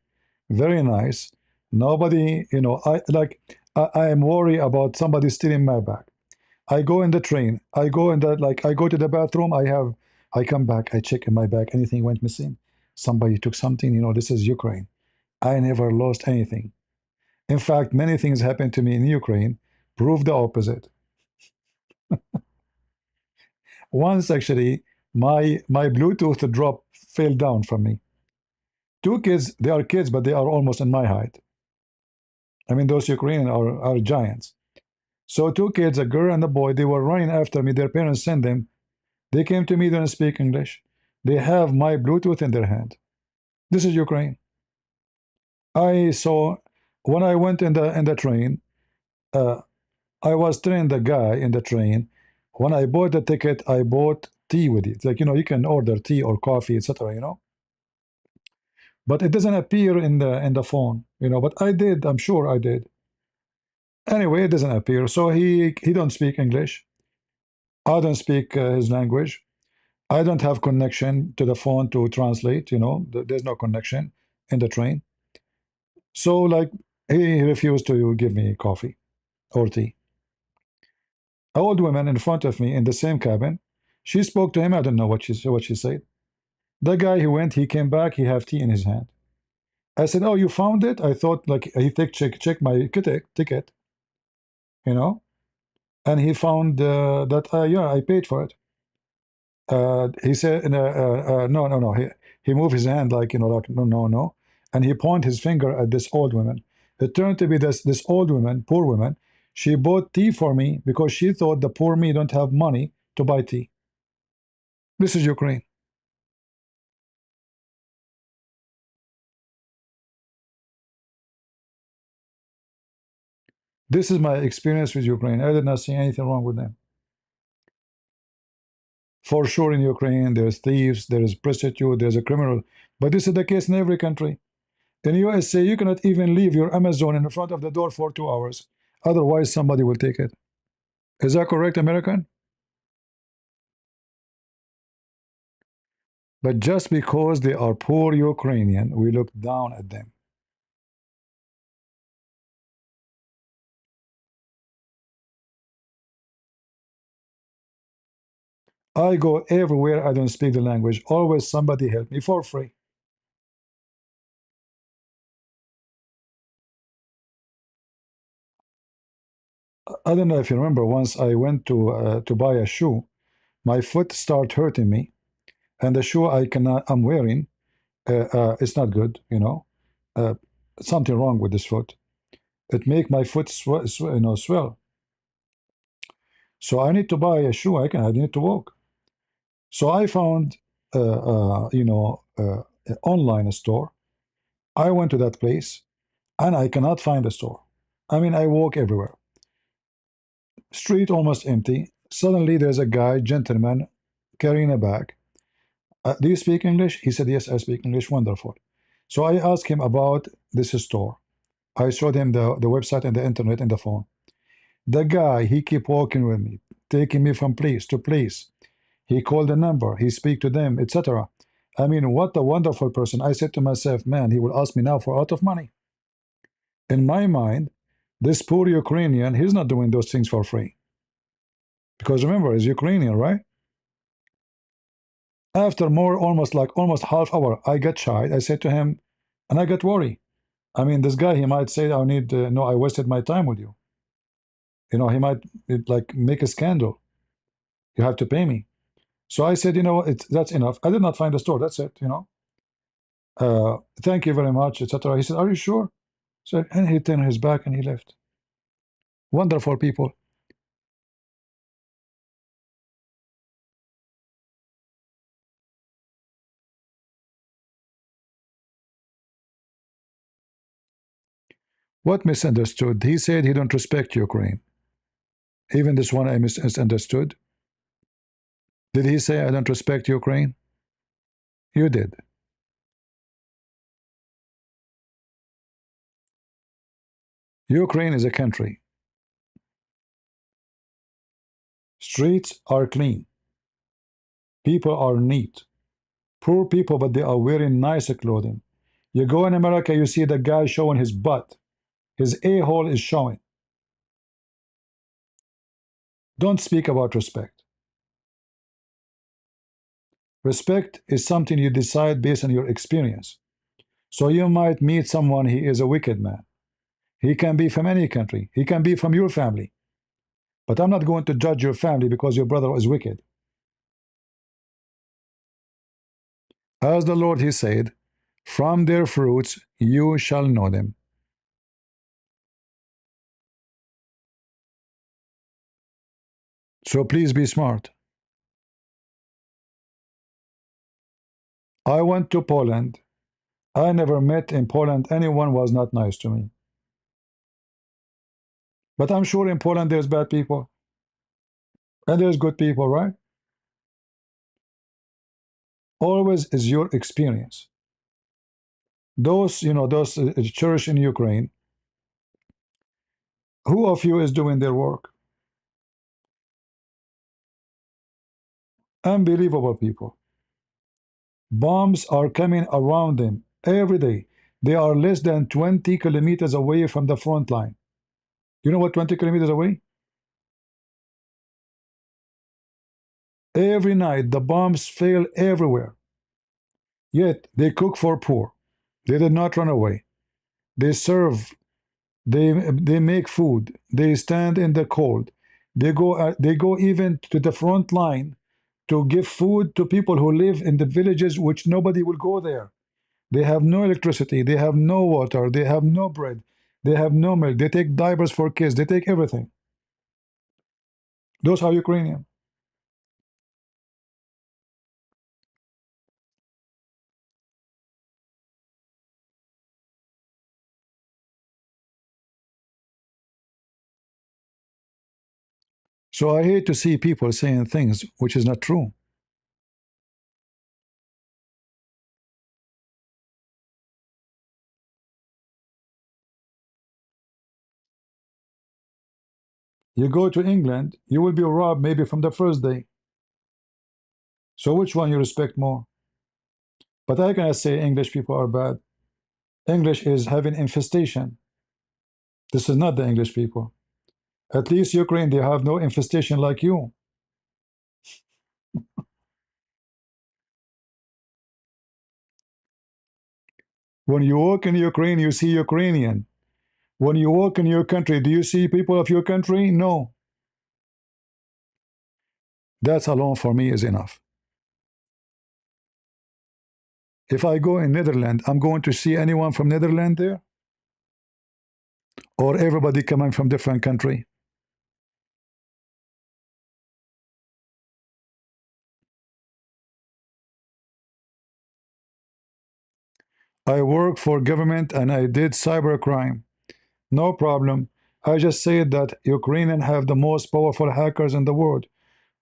very nice. Nobody, I am worried about somebody stealing my bag. I go in the train. I go in the like. I go to the bathroom. I come back. I check in my bag. Anything went missing? Somebody took something. This is Ukraine. I never lost anything. In fact, many things happened to me in Ukraine prove the opposite. Once, actually, my Bluetooth drop fell down from me. Two kids. They are kids, but they are almost in my height. I mean, those Ukrainians are giants. So two kids, a girl and a boy, they were running after me. Their parents sent them. They came to me, they don't speak English. They have my Bluetooth in their hand. This is Ukraine. I saw when I went in the train, uh, I was telling the guy in the train, when I bought the ticket, I bought tea with it. Like, you can order tea or coffee, etc. But it doesn't appear in the phone, but I did, I'm sure I did. Anyway, it doesn't appear. So he don't speak English. I don't speak his language. I don't have connection to the phone to translate, there's no connection in the train. So, like, he refused to give me coffee or tea. An old woman in front of me in the same cabin, she spoke to him. I don't know what she said. The guy, he went, he came back, he have tea in his hand. I said, "Oh, you found it?" I thought, like, he check my ticket, you know, and he found that, yeah, I paid for it. He said, "No, no, no." He moved his hand, like, like, no, no, no, and he pointed his finger at this old woman. It turned to be this old woman, poor woman. She bought tea for me because she thought the poor me don't have money to buy tea. This is Ukraine. This is my experience with Ukraine. I did not see anything wrong with them. For sure, in Ukraine, there's thieves, there is prostitute, there's a criminal, but this is the case in every country. In USA, you cannot even leave your Amazon in front of the door for 2 hours. Otherwise, somebody will take it. Is that correct, American? But just because they are poor Ukrainian, we look down at them. I go everywhere I don't speak the language. Always somebody help me for free. I don't know if you remember, once I went to buy a shoe, my foot started hurting me, and the shoe I'm wearing, it's not good, uh, something wrong with this foot. It make my foot swell. So I need to buy a shoe. I need to walk. So I found, an online store. I went to that place, and I cannot find a store. I mean, I walk everywhere. Street almost empty. Suddenly, there's a guy, gentleman, carrying a bag. Do you speak English? He said, yes, I speak English. Wonderful. So I asked him about this store. I showed him the website and the internet and the phone. The guy, he keep walking with me, taking me from place to place. He called a number, he speak to them, etc. I mean, what a wonderful person. I said to myself, man, he will ask me now for a lot of money. In my mind, this poor Ukrainian, he's not doing those things for free. Because remember, he's Ukrainian, right? After almost half hour, I got shy. I said to him, and I got worried. I mean, this guy, he might say, I need, no, I wasted my time with you. He might like make a scandal. You have to pay me. So I said, that's enough. I did not find the store. That's it. Thank you very much, etc. He said, are you sure? So, and he turned his back and he left. Wonderful people. What misunderstood? He said he don't respect Ukraine. Even this one I misunderstood. Did he say I don't respect Ukraine? You did. Ukraine is a country. Streets are clean. People are neat. Poor people, but they are wearing nicer clothing. You go in America, you see the guy showing his butt. His a-hole is showing. Don't speak about respect. Respect is something you decide based on your experience. So you might meet someone, he is a wicked man. He can be from any country. He can be from your family. But I'm not going to judge your family because your brother is wicked. As the Lord, he said, from their fruits you shall know them. So please be smart. I went to Poland. I never met in Poland anyone was not nice to me. But I'm sure in Poland there's bad people and there's good people, right? Always is your experience. Those, those church in Ukraine, who of you is doing their work? Unbelievable people. Bombs are coming around them every day. They are less than 20 kilometers away from the front line. You know what 20 kilometers away? Every night the bombs fail everywhere. Yet they cook for poor. They did not run away. They serve. They make food. They stand in the cold. They go even to the front line to give food to people who live in the villages which nobody will go there. They have no electricity. They have no water. They have no bread. They have no milk. They take diapers for kids. They take everything. Those are Ukrainian. So I hate to see people saying things which is not true. You go to England, you will be robbed maybe from the first day. So which one you respect more? But I cannot say English people are bad. English is having infestation. This is not the English people. At least Ukraine, they have no infestation like you. When you walk in Ukraine, you see Ukrainian. When you walk in your country, do you see people of your country? No. That alone for me is enough. If I go in Netherlands, I'm going to see anyone from Netherlands there? Or everybody coming from different country? I work for government and I did cybercrime. No problem. I just said that Ukrainians have the most powerful hackers in the world.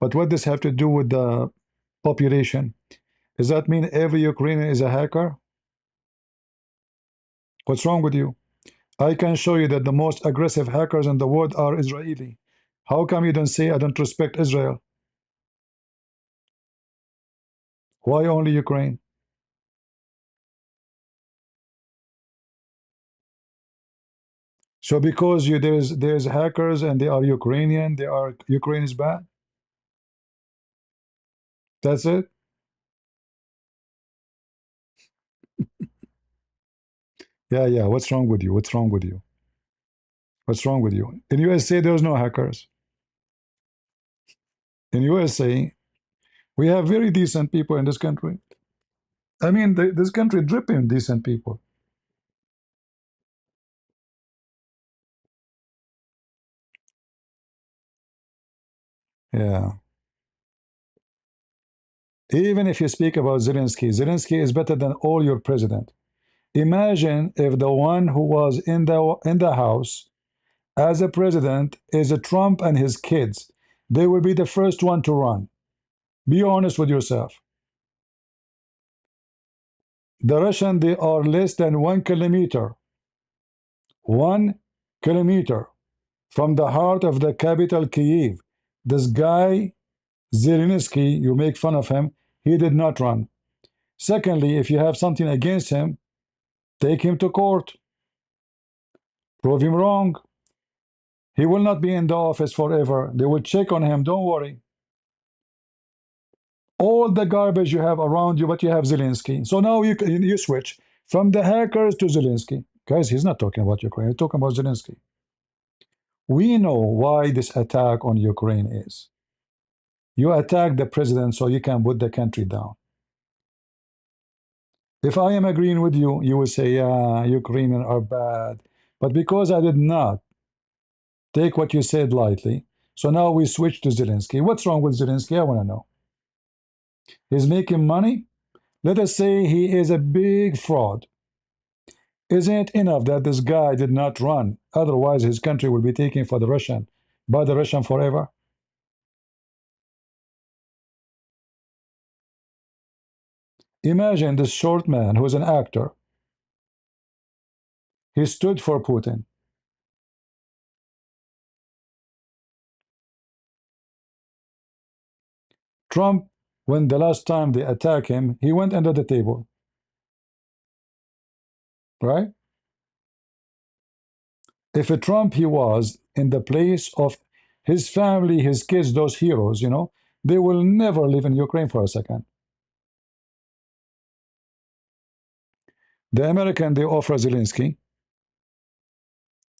But what does have to do with the population? Does that mean every Ukrainian is a hacker? What's wrong with you? I can show you that the most aggressive hackers in the world are Israeli. How come you don't say I don't respect Israel? Why only Ukraine? So because there's hackers and they are Ukrainian, they are Ukraine is bad? That's it? Yeah, yeah. What's wrong with you? What's wrong with you? What's wrong with you? In USA, there's no hackers. In USA, we have very decent people in this country. I mean, this country dripping decent people. Yeah. Even if you speak about Zelensky, Zelensky is better than all your president. Imagine if the one who was in the house as a president is a Trump and his kids. They will be the first one to run. Be honest with yourself. The Russian, they are less than 1 kilometer. 1 kilometer from the heart of the capital, Kyiv. This guy, Zelensky, you make fun of him, he did not run. Secondly, if you have something against him, take him to court, prove him wrong. He will not be in the office forever. They will check on him. Don't worry. All the garbage you have around you, but you have Zelensky. So now you switch from the hackers to Zelensky. Guys, he's not talking about Ukraine. He's talking about Zelensky. We know why this attack on Ukraine is. You attack the president so you can put the country down. If I am agreeing with you, you will say, yeah, Ukrainians are bad. But because I did not take what you said lightly, so now we switch to Zelensky. What's wrong with Zelensky? I want to know. He's making money. Let us say he is a big fraud. Isn't it enough that this guy did not run? Otherwise, his country will be taken for the Russian, by the Russian forever. Imagine this short man who's an actor. He stood for Putin. Trump, when the last time they attacked him, he went under the table, right? If a Trump he was in the place of his family, his kids, those heroes, they will never live in Ukraine for a second. The American, they offer Zelensky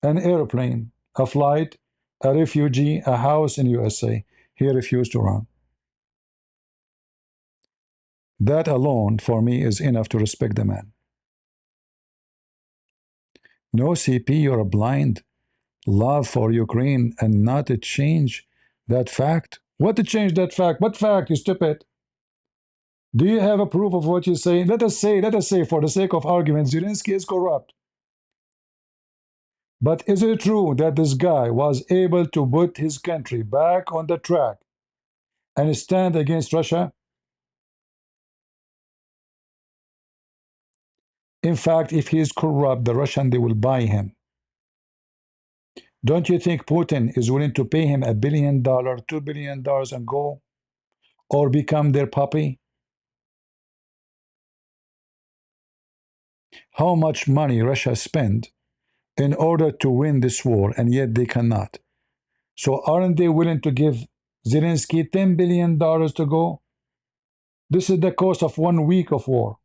an airplane, a flight, a refugee, a house in USA. He refused to run. That alone, for me, is enough to respect the man. No CP, you're blind. Love for Ukraine and not to change that fact. What to change that fact? What fact, you stupid? Do you have a proof of what you say? Let us say, for the sake of argument, Zelensky is corrupt. But is it true that this guy was able to put his country back on the track and stand against Russia? In fact, if he is corrupt, the Russian, they will buy him. Don't you think Putin is willing to pay him $1 billion, $2 billion and go, or become their puppy? How much money Russia spent in order to win this war, and yet they cannot. So aren't they willing to give Zelensky $10 billion to go? This is the cost of 1 week of war.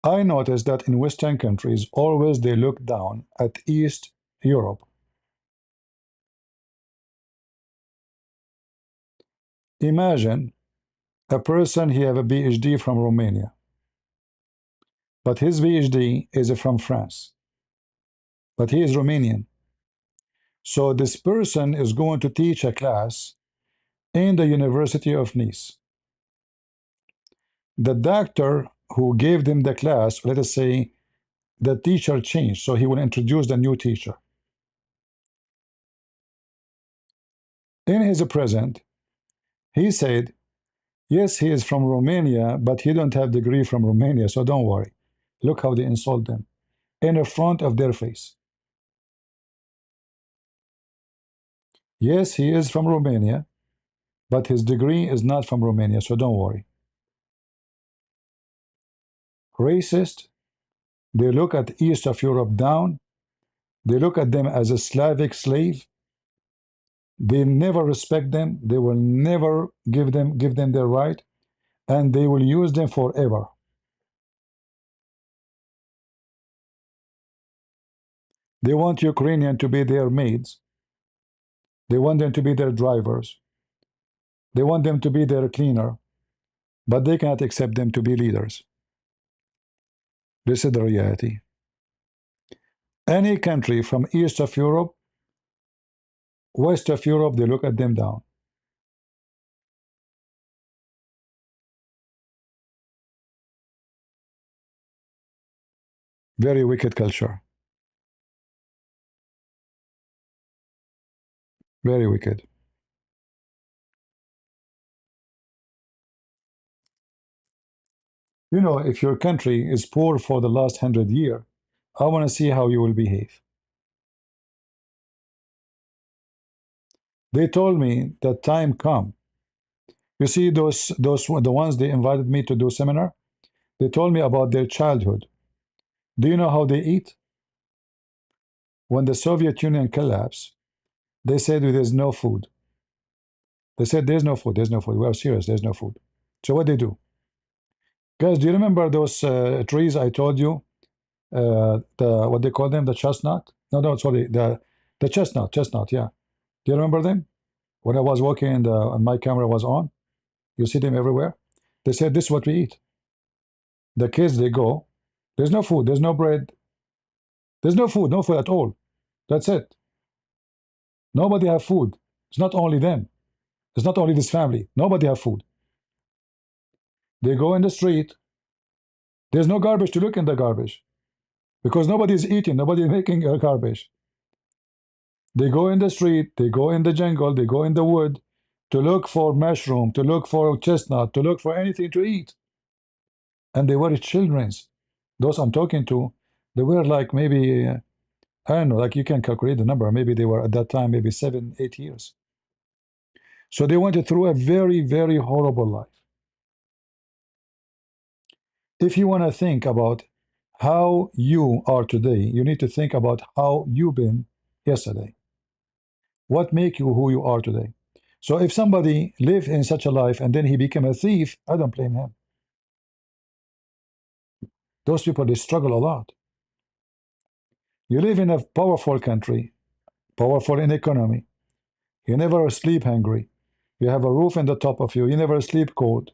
I noticed that in Western countries, always they look down at East Europe. Imagine a person, he have a PhD from Romania, but his PhD is from France, but he is Romanian. So this person is going to teach a class in the University of Nice. The doctor who gave them the class, let us say, the teacher changed, so he will introduce the new teacher. In his present, he said, yes, he is from Romania, but he don't have degree from Romania, so don't worry. Look how they insult them in front of their face. Yes, he is from Romania, but his degree is not from Romania, so don't worry. Racist, they look at East of Europe down, they look at them as a Slavic slave, they never respect them, they will never give them their right, and they will use them forever. They want Ukrainian to be their maids, they want them to be their drivers, they want them to be their cleaner, but they cannot accept them to be leaders. This is the reality. Any country from East of Europe, West of Europe, they look at them down. Very wicked culture. Very wicked. If your country is poor for the last 100 years, I want to see how you will behave. They told me that time come. You see, those the ones they invited me to do seminar. They told me about their childhood. Do you know how they eat? When the Soviet Union collapsed, they said there's no food. They said there's no food. There's no food. We are serious. There's no food. So what they do? Guys, do you remember those trees I told you? The what they call them? The chestnut? No, no, sorry. The chestnut. Yeah. Do you remember them? When I was walking and my camera was on, you see them everywhere. They said this is what we eat. The kids they go. There's no food. There's no bread. There's no food. No food at all. That's it. Nobody have food. It's not only them. It's not only this family. Nobody have food. They go in the street. There's no garbage to look in the garbage because nobody is eating. Nobody is making garbage. They go in the street. They go in the jungle. They go in the wood to look for mushroom, to look for chestnut, to look for anything to eat. And they were childrens. Those I'm talking to, they were like maybe I don't know, like you can calculate the number. Maybe they were at that time maybe 7, 8 years. So they went through a very, very horrible life. If you want to think about how you are today, you need to think about how you've been yesterday. What make you who you are today? So if somebody lived in such a life and then he became a thief, I don't blame him. Those people, they struggle a lot. You live in a powerful country, powerful in economy. You never sleep hungry. You have a roof on the top of you. You never sleep cold.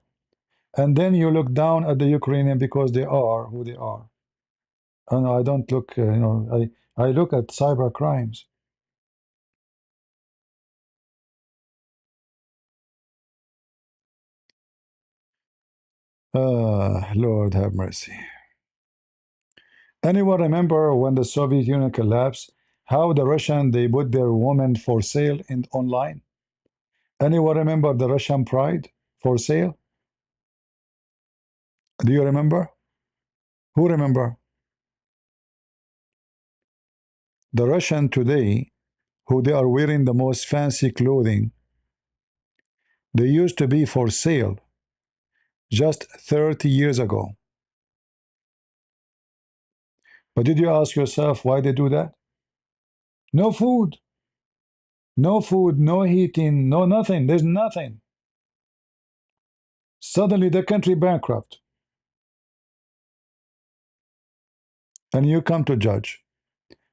And then you look down at the Ukrainian because they are who they are. And I don't look, I look at cyber crimes. Lord have mercy. Anyone remember when the Soviet Union collapsed, how the Russian, they put their women for sale online? Anyone remember the Russian Pride for sale? Do you remember? Who remember? The Russian today, who they are wearing the most fancy clothing, they used to be for sale just 30 years ago. But did you ask yourself why they do that? No food. No food, no heating, no nothing. There's nothing. Suddenly the country bankrupt. And you come to judge.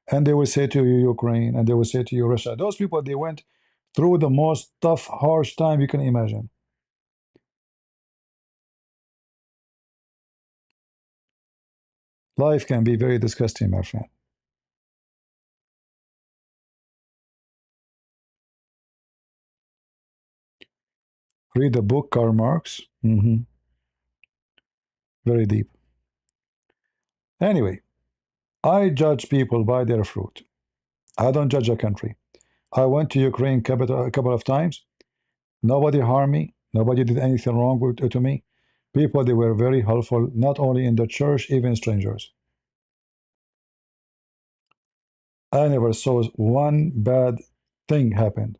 And they will say to you, Ukraine, and they will say to you, Russia. Those people, they went through the most tough, harsh time you can imagine. Life can be very disgusting, my friend. Read the book, Karl Marx. Very deep. Anyway, I judge people by their fruit. I don't judge a country. I went to Ukraine a couple of times. Nobody harmed me. Nobody did anything wrong to me. People, they were very helpful, not only in the church, even strangers. I never saw one bad thing happen.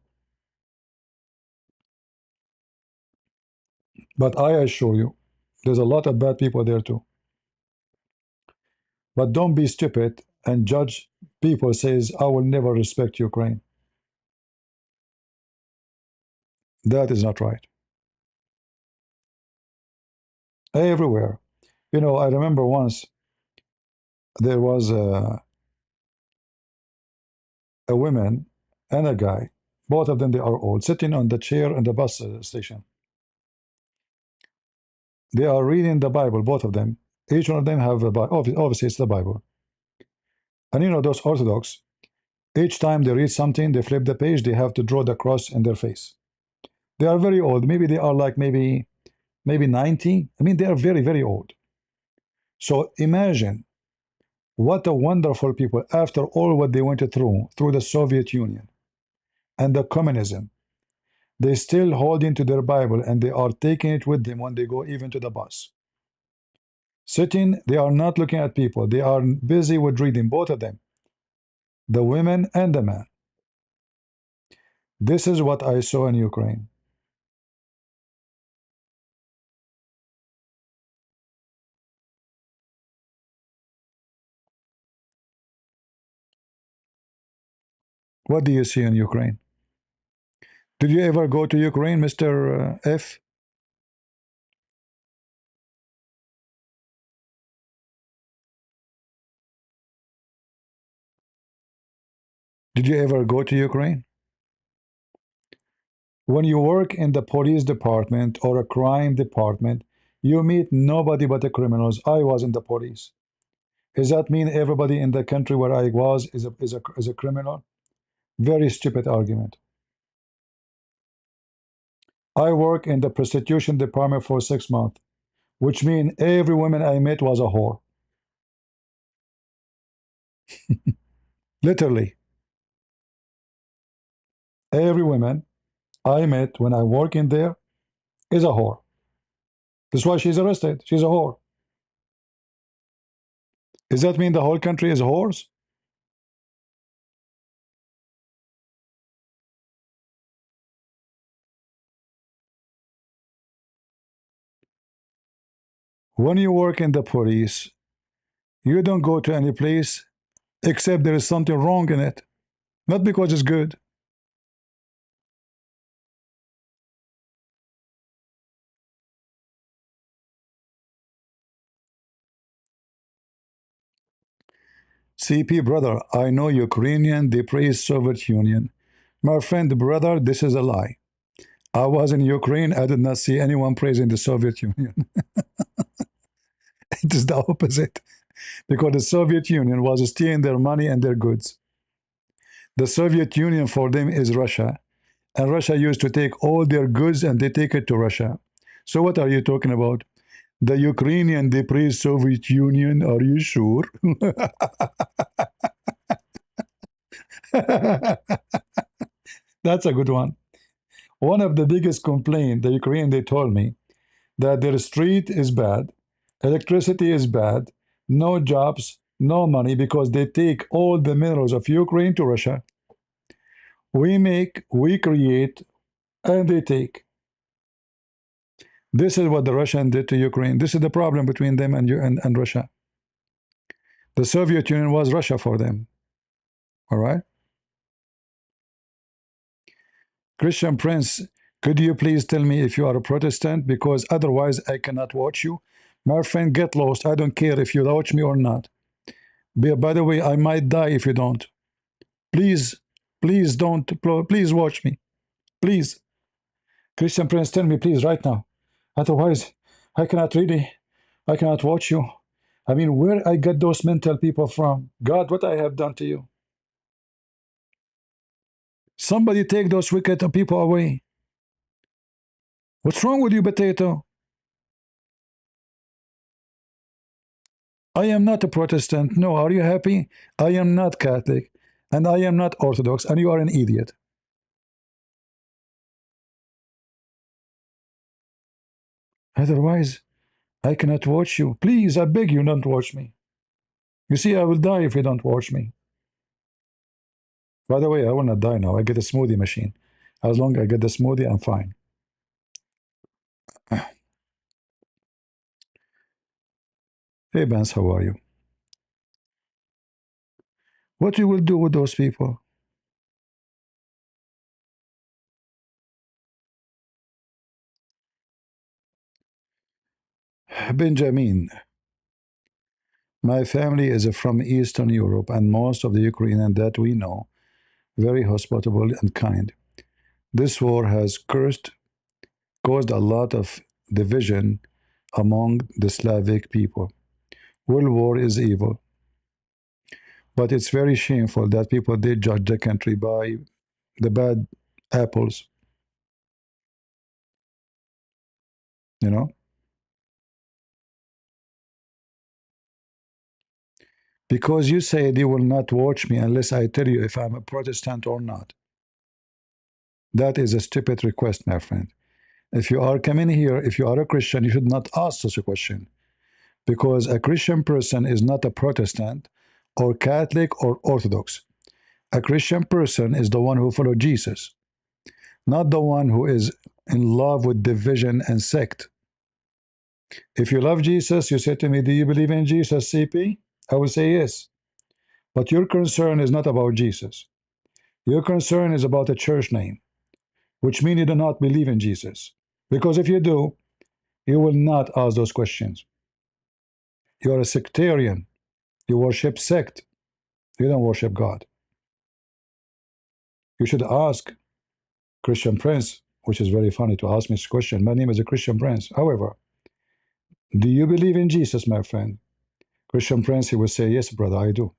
But I assure you, there's a lot of bad people there too. But don't be stupid and judge people says, I will never respect Ukraine. That is not right. Everywhere. I remember once there was a woman and a guy. Both of them, they are old, sitting on the chair in the bus station. They are reading the Bible, both of them. Each one of them have a Bible. Obviously, it's the Bible. And those Orthodox, each time they read something, they flip the page, they have to draw the cross in their face. They are very old. Maybe they are like maybe 90. I mean, they are very, very old. So imagine what a wonderful people, after all what they went through the Soviet Union and the communism, they still hold into their Bible and they are taking it with them when they go even to the bus. Sitting, they are not looking at people. They are busy with reading, both of them, the women and the men. This is what I saw in Ukraine. What do you see in Ukraine? Did you ever go to Ukraine, Mr. F? Did you ever go to Ukraine? When you work in the police department or a crime department, you meet nobody but the criminals. I was in the police. Does that mean everybody in the country where I was is a criminal? Very stupid argument. I work in the prostitution department for 6 months, which means every woman I met was a whore. Literally, every woman I met when I work in there is a whore. That's why she's arrested. She's a whore. Does that mean the whole country is whores? When you work in the police, you don't go to any place except there is something wrong in it, not because it's good. CP, brother, I know Ukrainian, they praise Soviet Union. My friend, brother, this is a lie. I was in Ukraine, I did not see anyone praising the Soviet Union. It is the opposite, because the Soviet Union was stealing their money and their goods. The Soviet Union for them is Russia, and Russia used to take all their goods and they take it to Russia. So what are you talking about? The Ukrainian, they praise Soviet Union, are you sure? That's a good one. One of the biggest complaints the Ukraine, they told me that their street is bad, electricity is bad, no jobs, no money, because they take all the minerals of Ukraine to Russia. We make, we create, and they take. This is what the Russian did to Ukraine. This is the problem between them and Russia. The Soviet Union was Russia for them. All right? Christian Prince, could you please tell me if you are a Protestant? Because otherwise I cannot watch you. My friend, get lost. I don't care if you watch me or not. By the way, I might die if you don't. Please, please don't, please watch me. Please. Christian Prince, tell me please right now. Otherwise, I cannot really, I cannot watch you. I mean, where I get those mental people from? God, what I have done to you? Somebody take those wicked people away. What's wrong with you, potato? I am not a Protestant. No, are you happy? I am not Catholic. And I am not Orthodox. And you are an idiot. Otherwise, I cannot watch you. Please, I beg you, don't watch me. You see, I will die if you don't watch me. By the way, I will not die now. I get a smoothie machine. As long as I get the smoothie, I'm fine. Hey, Benz, how are you? What you will do with those people? Benjamin, my family is from Eastern Europe, and most of the Ukrainian that we know, very hospitable and kind. This war has caused a lot of division among the Slavic people. World war is evil, but it's very shameful that people did judge the country by the bad apples, you know? Because you said you will not watch me unless I tell you if I'm a Protestant or not. That is a stupid request, my friend. If you are coming here, if you are a Christian, you should not ask such a question. because a Christian person is not a Protestant or Catholic or Orthodox. A Christian person is the one who followed Jesus, not the one who is in love with division and sect. If you love Jesus, you say to me, do you believe in Jesus, CP? I will say yes. But your concern is not about Jesus. Your concern is about a church name, which means you do not believe in Jesus. Because if you do, you will not ask those questions. You are a sectarian. You worship sect. You don't worship God. You should ask Christian Prince, which is very funny to ask me this question. My name is a Christian Prince. However, do you believe in Jesus, my friend? Christian Prince, he will say, yes, brother, I do.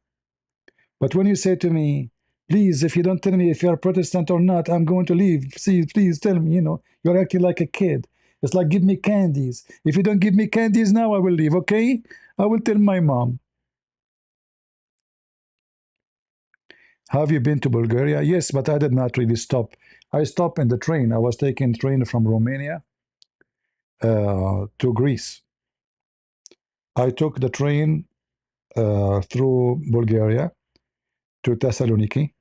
But when you say to me, please, if you don't tell me if you're Protestant or not, I'm going to leave. See, please tell me, you're acting like a kid. It's like, give me candies. If you don't give me candies now, I will leave, okay? I will tell my mom. Have you been to Bulgaria? Yes, but I did not really stop. I stopped in the train. I was taking train from Romania to Greece. I took the train through Bulgaria to Thessaloniki.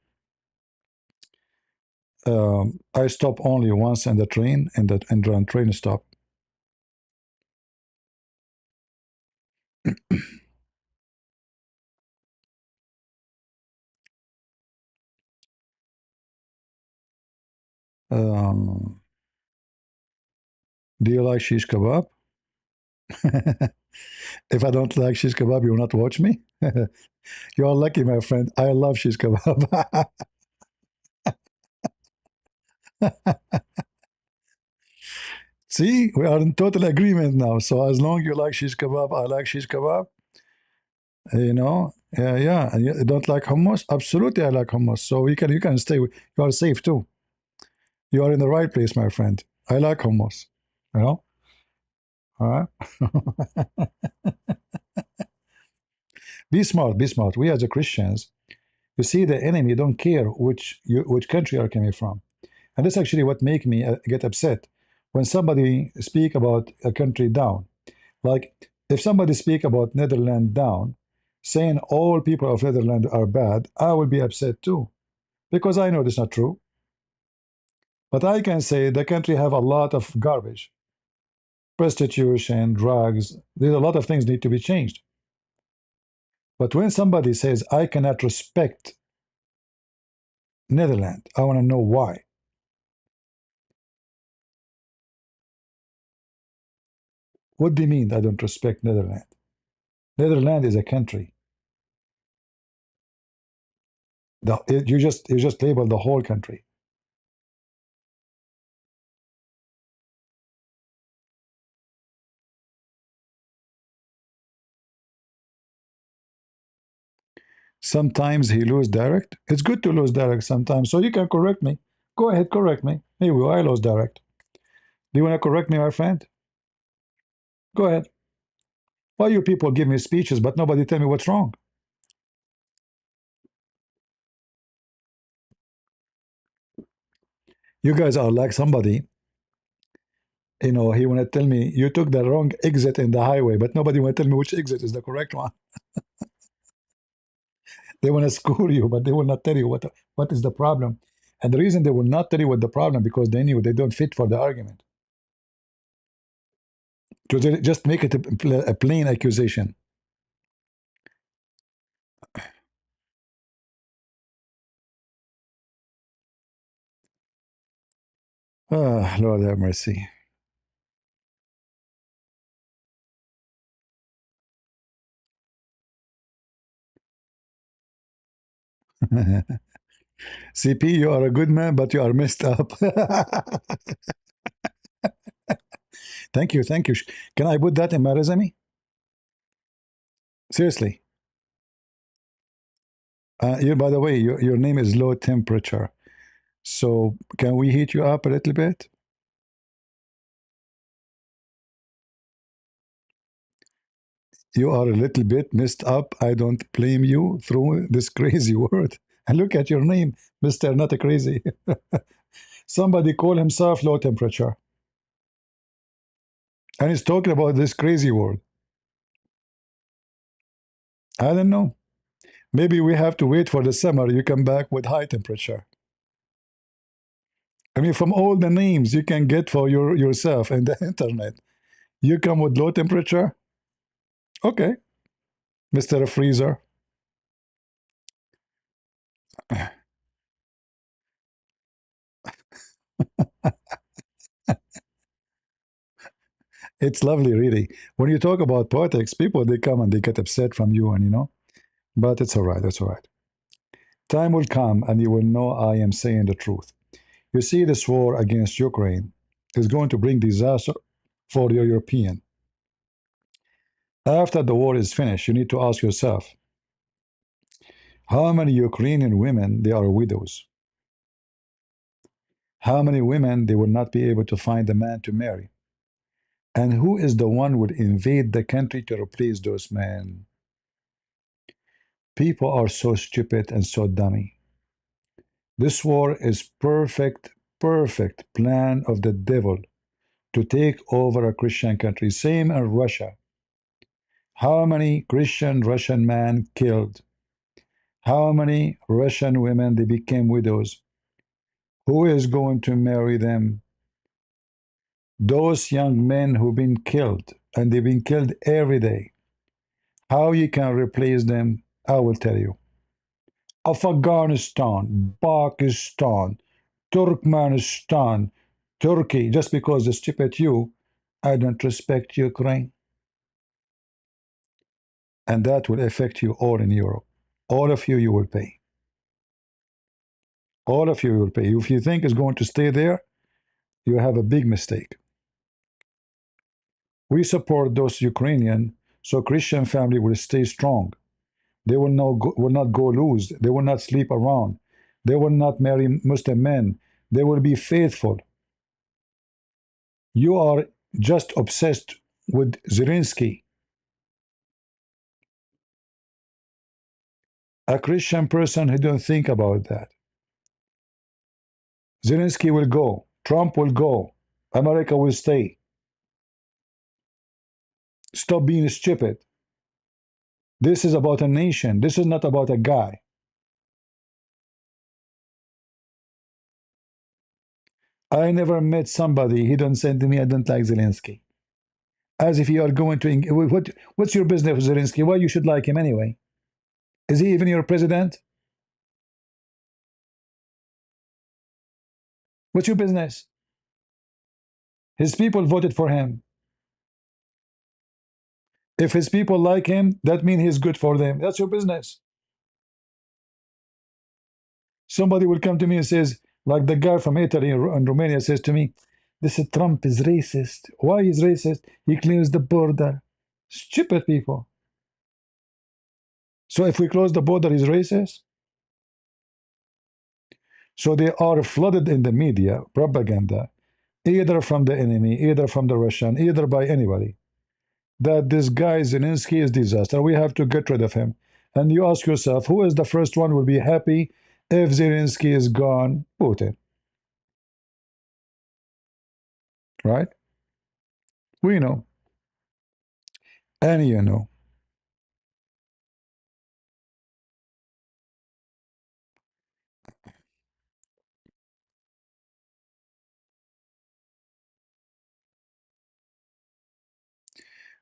I stopped only once in the train, in the train stop. Um, do you like shish kebab? If I don't like shish kebab, you will not watch me. You are lucky, my friend. I love shish kebab. See, we are in total agreement now. So as long you like shish kebab, I like shish kebab. Yeah. And you don't like hummus? Absolutely, I like hummus. So you can stay. You are safe too. You are in the right place, my friend. I like hummus. You know. All right. Be smart. Be smart. We as a Christians, you see, the enemy don't care which country you are coming from, and that's actually what make me get upset when somebody speak about a country down. Like if somebody speak about Netherlands down, saying all people of Netherlands are bad, I will be upset too, because I know that's not true. But I can say the country have a lot of garbage, prostitution, drugs. There's a lot of things need to be changed. But when somebody says I cannot respect Netherlands, I want to know why. What do you mean I don't respect Netherlands? Netherlands is a country. You just label the whole country. Sometimes he lose direct. It's good to lose direct sometimes, so you can correct me. Go ahead, correct me. Here we go. I lost direct. Do you want to correct me, my friend? Go ahead. Why you people give me speeches, but nobody tell me what's wrong? You guys are like somebody. He want to tell me you took the wrong exit in the highway, but nobody want to tell me which exit is the correct one. They want to school you, but they will not tell you what is the problem. And the reason they will not tell you what the problem because they knew they don't fit for the argument. So they just make it a plain accusation. Ah, Lord have mercy. CP, you are a good man, but you are messed up. Thank you, thank you. Can I put that in my resume? Seriously. By the way, your name is low temperature. So can we heat you up a little bit? You are a little bit messed up. I don't blame you through this crazy word. And look at your name, Mr. Not a Crazy. Somebody call himself low temperature. And he's talking about this crazy word. I don't know. Maybe we have to wait for the summer. You come back with high temperature. I mean, from all the names you can get for yourself in the internet, you come with low temperature. Okay, Mr. Freezer. It's lovely, really. When you talk about politics, people they come and they get upset from you, and but it's all right. It's all right. Time will come, and you will know I am saying the truth. You see, this war against Ukraine is going to bring disaster for the European. After the war is finished, you need to ask yourself, how many Ukrainian women they are widows? How many women they will not be able to find a man to marry? And who is the one who would invade the country to replace those men? People are so stupid and so dummy. This war is perfect plan of the devil to take over a Christian country. Same in Russia. How many Christian Russian men killed? How many Russian women they became widows? Who is going to marry them? Those young men who've been killed, and they've been killed every day. How you can replace them, I will tell you. Afghanistan, Pakistan, Turkmenistan, Turkey, just because they stupid you, I don't respect Ukraine. And that will affect you all in Europe. All of you, you will pay. All of you will pay. If you think it's going to stay there, you have a big mistake. We support those Ukrainian, so Christian family will stay strong. They will not go loose. They will not sleep around. They will not marry Muslim men. They will be faithful. You are just obsessed with Zelensky. A Christian person who don't think about that. Zelensky will go. Trump will go. America will stay. Stop being stupid. This is about a nation. This is not about a guy. I never met somebody he don't say to me, I don't like Zelensky. As if you are going to what's your business with Zelensky? Why you should like him anyway? Is he even your president? What's your business? His people voted for him. If his people like him, that means he's good for them. That's your business. Somebody will come to me and says, like the guy from Italy and Romania says to me, this Trump is racist. Why is racist? He clears the border. Stupid people. So if we close the border, he's racist? So they are flooded in the media, propaganda, either from the enemy, either from the Russian, either by anybody, that this guy Zelensky is disaster. We have to get rid of him. And you ask yourself, who is the first one will be happy if Zelensky is gone? Putin, right? We know. And you know.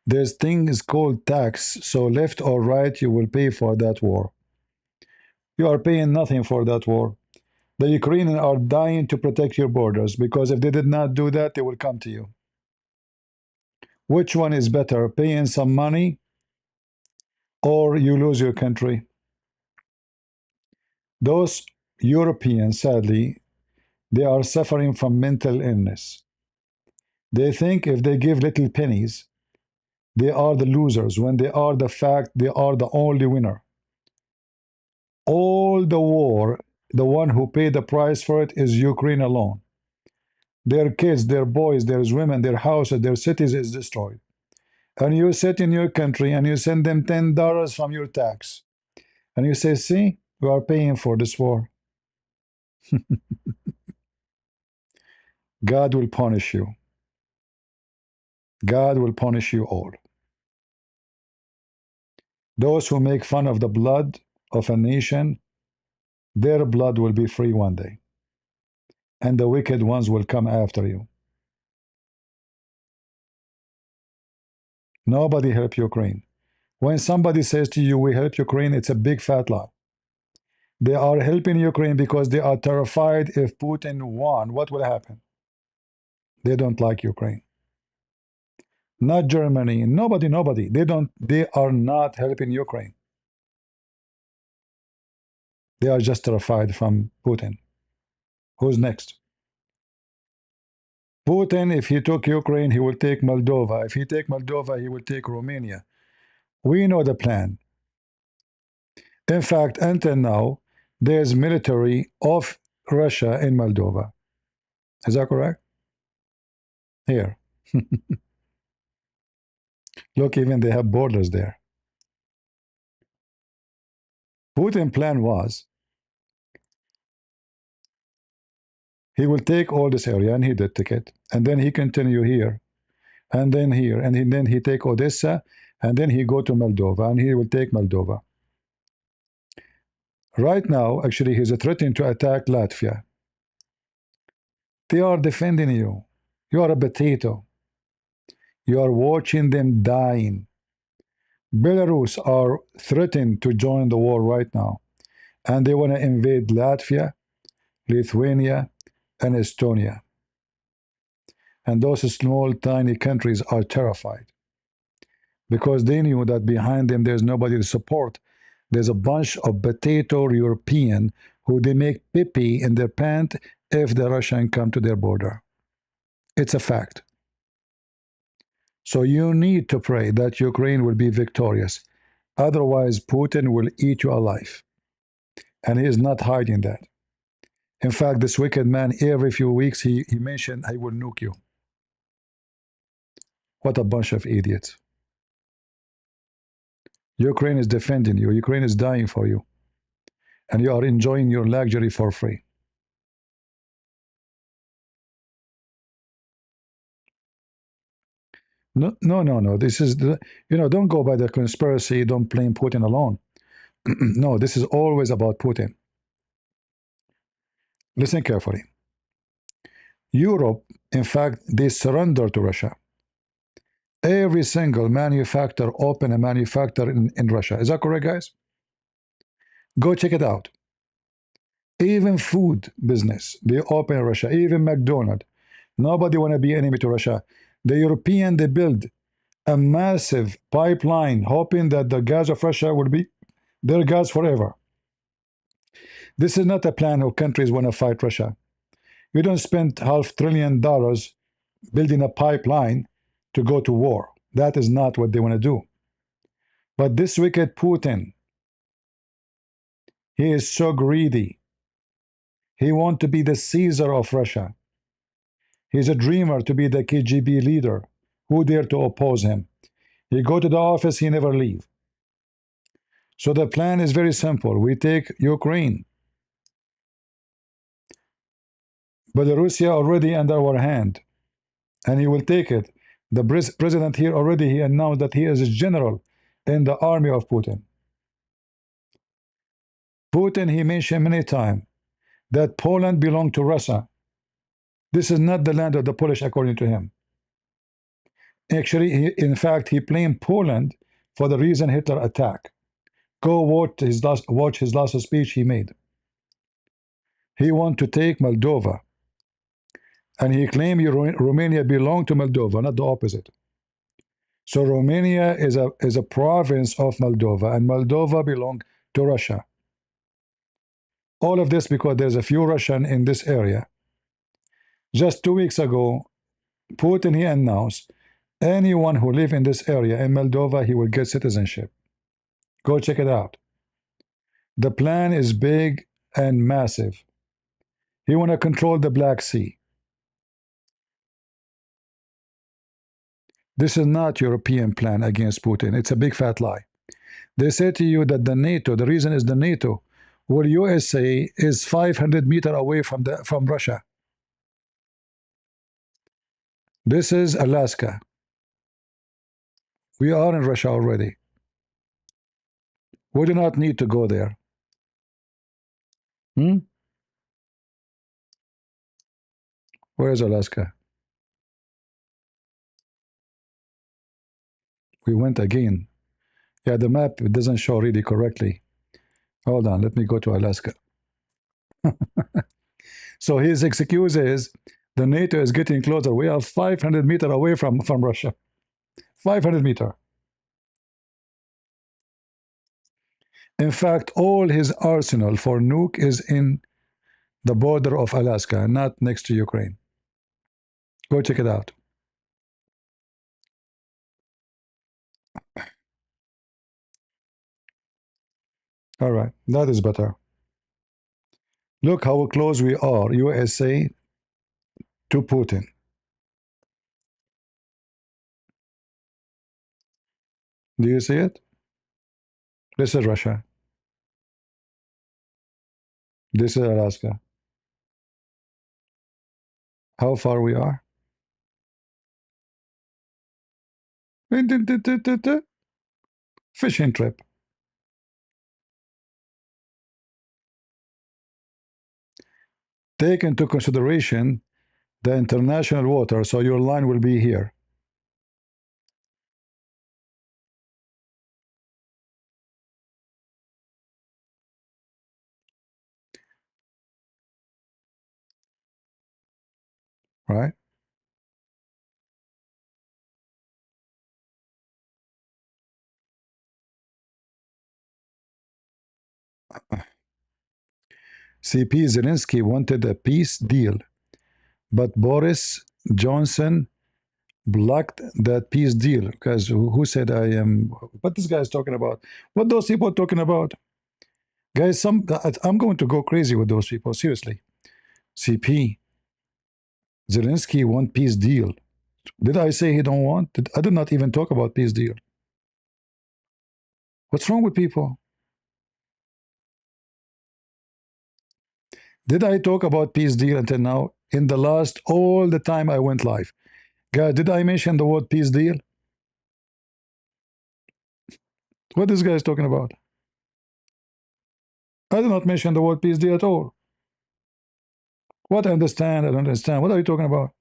There's things called tax, so left or right, you will pay for that war. You are paying nothing for that war. The Ukrainians are dying to protect your borders because if they did not do that, they will come to you. Which one is better, paying some money or you lose your country? Those Europeans, sadly, they are suffering from mental illness. They think if they give little pennies, they are the losers, when they are the fact they are the only winner. All the war, the one who paid the price for it is Ukraine alone. Their kids, their boys, their women, their houses, their cities is destroyed. And you sit in your country and you send them $10 from your tax. And you say, see, we are paying for this war. God will punish you. God will punish you all. Those who make fun of the blood of a nation, their blood will be free one day, and the wicked ones will come after you. Nobody help Ukraine. When somebody says to you, we help Ukraine, it's a big fat lie. They are helping Ukraine because they are terrified if Putin won, what will happen? They don't like Ukraine. Not Germany, nobody. They are not helping Ukraine. They are just terrified from Putin. Who's next? Putin, if he took Ukraine, he will take Moldova. If he take Moldova, he will take Romania. We know the plan. In fact, until now, there's military of Russia in Moldova. Is that correct? Here. Look, even they have borders there. Putin's plan was he will take all this area, and he did take it, and then he continue here, and then here, and then he take Odessa, and then he go to Moldova, and he will take Moldova. Right now, actually, he's threatening to attack Latvia. They are defending you. You are a potato. You are watching them dying. Belarus are threatened to join the war right now, and they want to invade Latvia, Lithuania, and Estonia. And those small, tiny countries are terrified because they knew that behind them there's nobody to support. There's a bunch of potato European who they make pee in their pant if the Russian come to their border. It's a fact. So you need to pray that Ukraine will be victorious. Otherwise, Putin will eat you alive. And he is not hiding that. In fact, this wicked man, every few weeks, he mentioned, I will nuke you. What a bunch of idiots. Ukraine is defending you. Ukraine is dying for you. And you are enjoying your luxury for free. No. This is don't go by the conspiracy. Don't blame Putin alone. No, this is always about Putin. Listen carefully. Europe, in fact, they surrender to Russia. Every single manufacturer open a manufacturer in Russia. Is that correct, guys? Go check it out. Even food business, they open in Russia. Even McDonald's. Nobody want to be enemy to Russia. The European, they build a massive pipeline, hoping that the gas of Russia will be their gas forever. This is not a plan of countries want to fight Russia. You don't spend $500 billion building a pipeline to go to war. That is not what they want to do. But this wicked Putin, he is so greedy. He wants to be the Caesar of Russia. He's a dreamer to be the KGB leader. Who dare to oppose him? He go to the office, he never leave. So the plan is very simple. We take Ukraine. Belarus already under our hand, and he will take it. The president here already, he announced that he is a general in the army of Putin. Putin, he mentioned many times that Poland belonged to Russia. This is not the land of the Polish, according to him. Actually, in fact, he blamed Poland for the reason Hitler attacked. Go watch his last speech he made. He want to take Moldova, and he claimed Romania belonged to Moldova, not the opposite. So Romania is a province of Moldova, and Moldova belonged to Russia. All of this because there's a few Russian in this area. Just 2 weeks ago, Putin, he announced anyone who live in this area in Moldova, he will get citizenship. Go check it out. The plan is big and massive. He want to control the Black Sea. This is not European plan against Putin. It's a big fat lie. They say to you that the NATO, the reason is the NATO, where USA is 500 meters away from Russia. This is Alaska. We are in Russia already. We do not need to go there. Hmm? Where is Alaska? We went again. Yeah, the map it doesn't show really correctly. Hold on, let me go to Alaska. So his excuse is the NATO is getting closer. We are 500 meters away from Russia. 500 meters. In fact, all his arsenal for nuke is in the border of Alaska, not next to Ukraine. Go check it out. All right, that is better. Look how close we are, USA to Putin. Do you see it? This is Russia. This is Alaska. How far we are? Fishing trip. Take into consideration the international water, so your line will be here. Right? CP Zelensky wanted a peace deal, but Boris Johnson blocked that peace deal because who said I am? What this guy is talking about? What those people are talking about? Guys, I'm going to go crazy with those people. Seriously, CP Zelensky want peace deal. Did I say he don't want? I did not even talk about peace deal. What's wrong with people? Did I talk about peace deal until now? In the last all the time I went live, guys, did I mention the word peace deal? What this guy is talking about? I did not mention the word peace deal at all. What I understand, I don't understand. What are you talking about?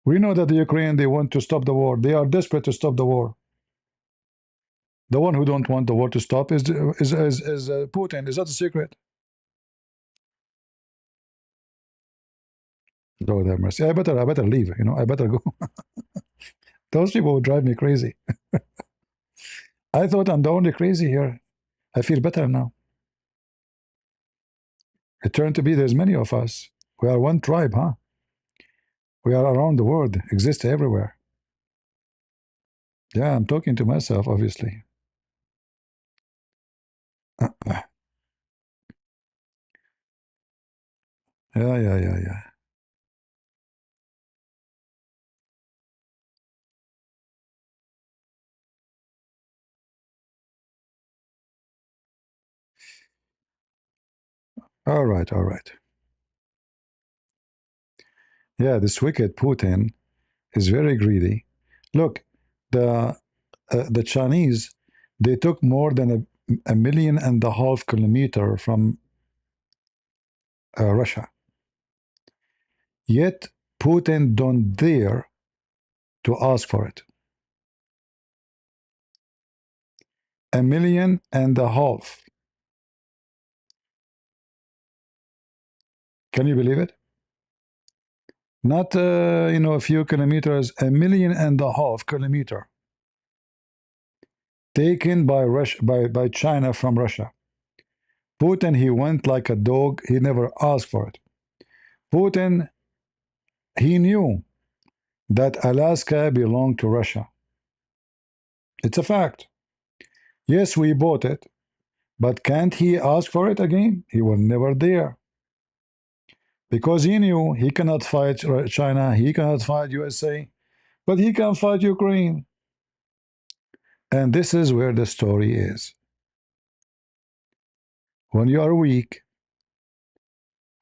We know that the Ukraine, they want to stop the war. They are desperate to stop the war. The one who don't want the war to stop is Putin. Is that a secret? Lord have mercy. I better leave. You know, I better go. Those people would drive me crazy. I thought I'm the only crazy here. I feel better now. It turned to be there's many of us. We are one tribe, huh? We are around the world, exist everywhere. Yeah, I'm talking to myself, obviously. Yeah, yeah. All right, all right. Yeah, this wicked Putin is very greedy. Look, the Chinese, they took more than a million and a half kilometer from Russia. Yet Putin don't dare to ask for it. A million and a half. Can you believe it? Not a few kilometers, a million and a half kilometer taken by Russia, by China from Russia. Putin, he went like a dog. He never asked for it. Putin, he knew that Alaska belonged to Russia. It's a fact. Yes, we bought it, but can't he ask for it again? He was never there. Because he knew he cannot fight China, he cannot fight USA, but he can fight Ukraine. And this is where the story is. When you are weak,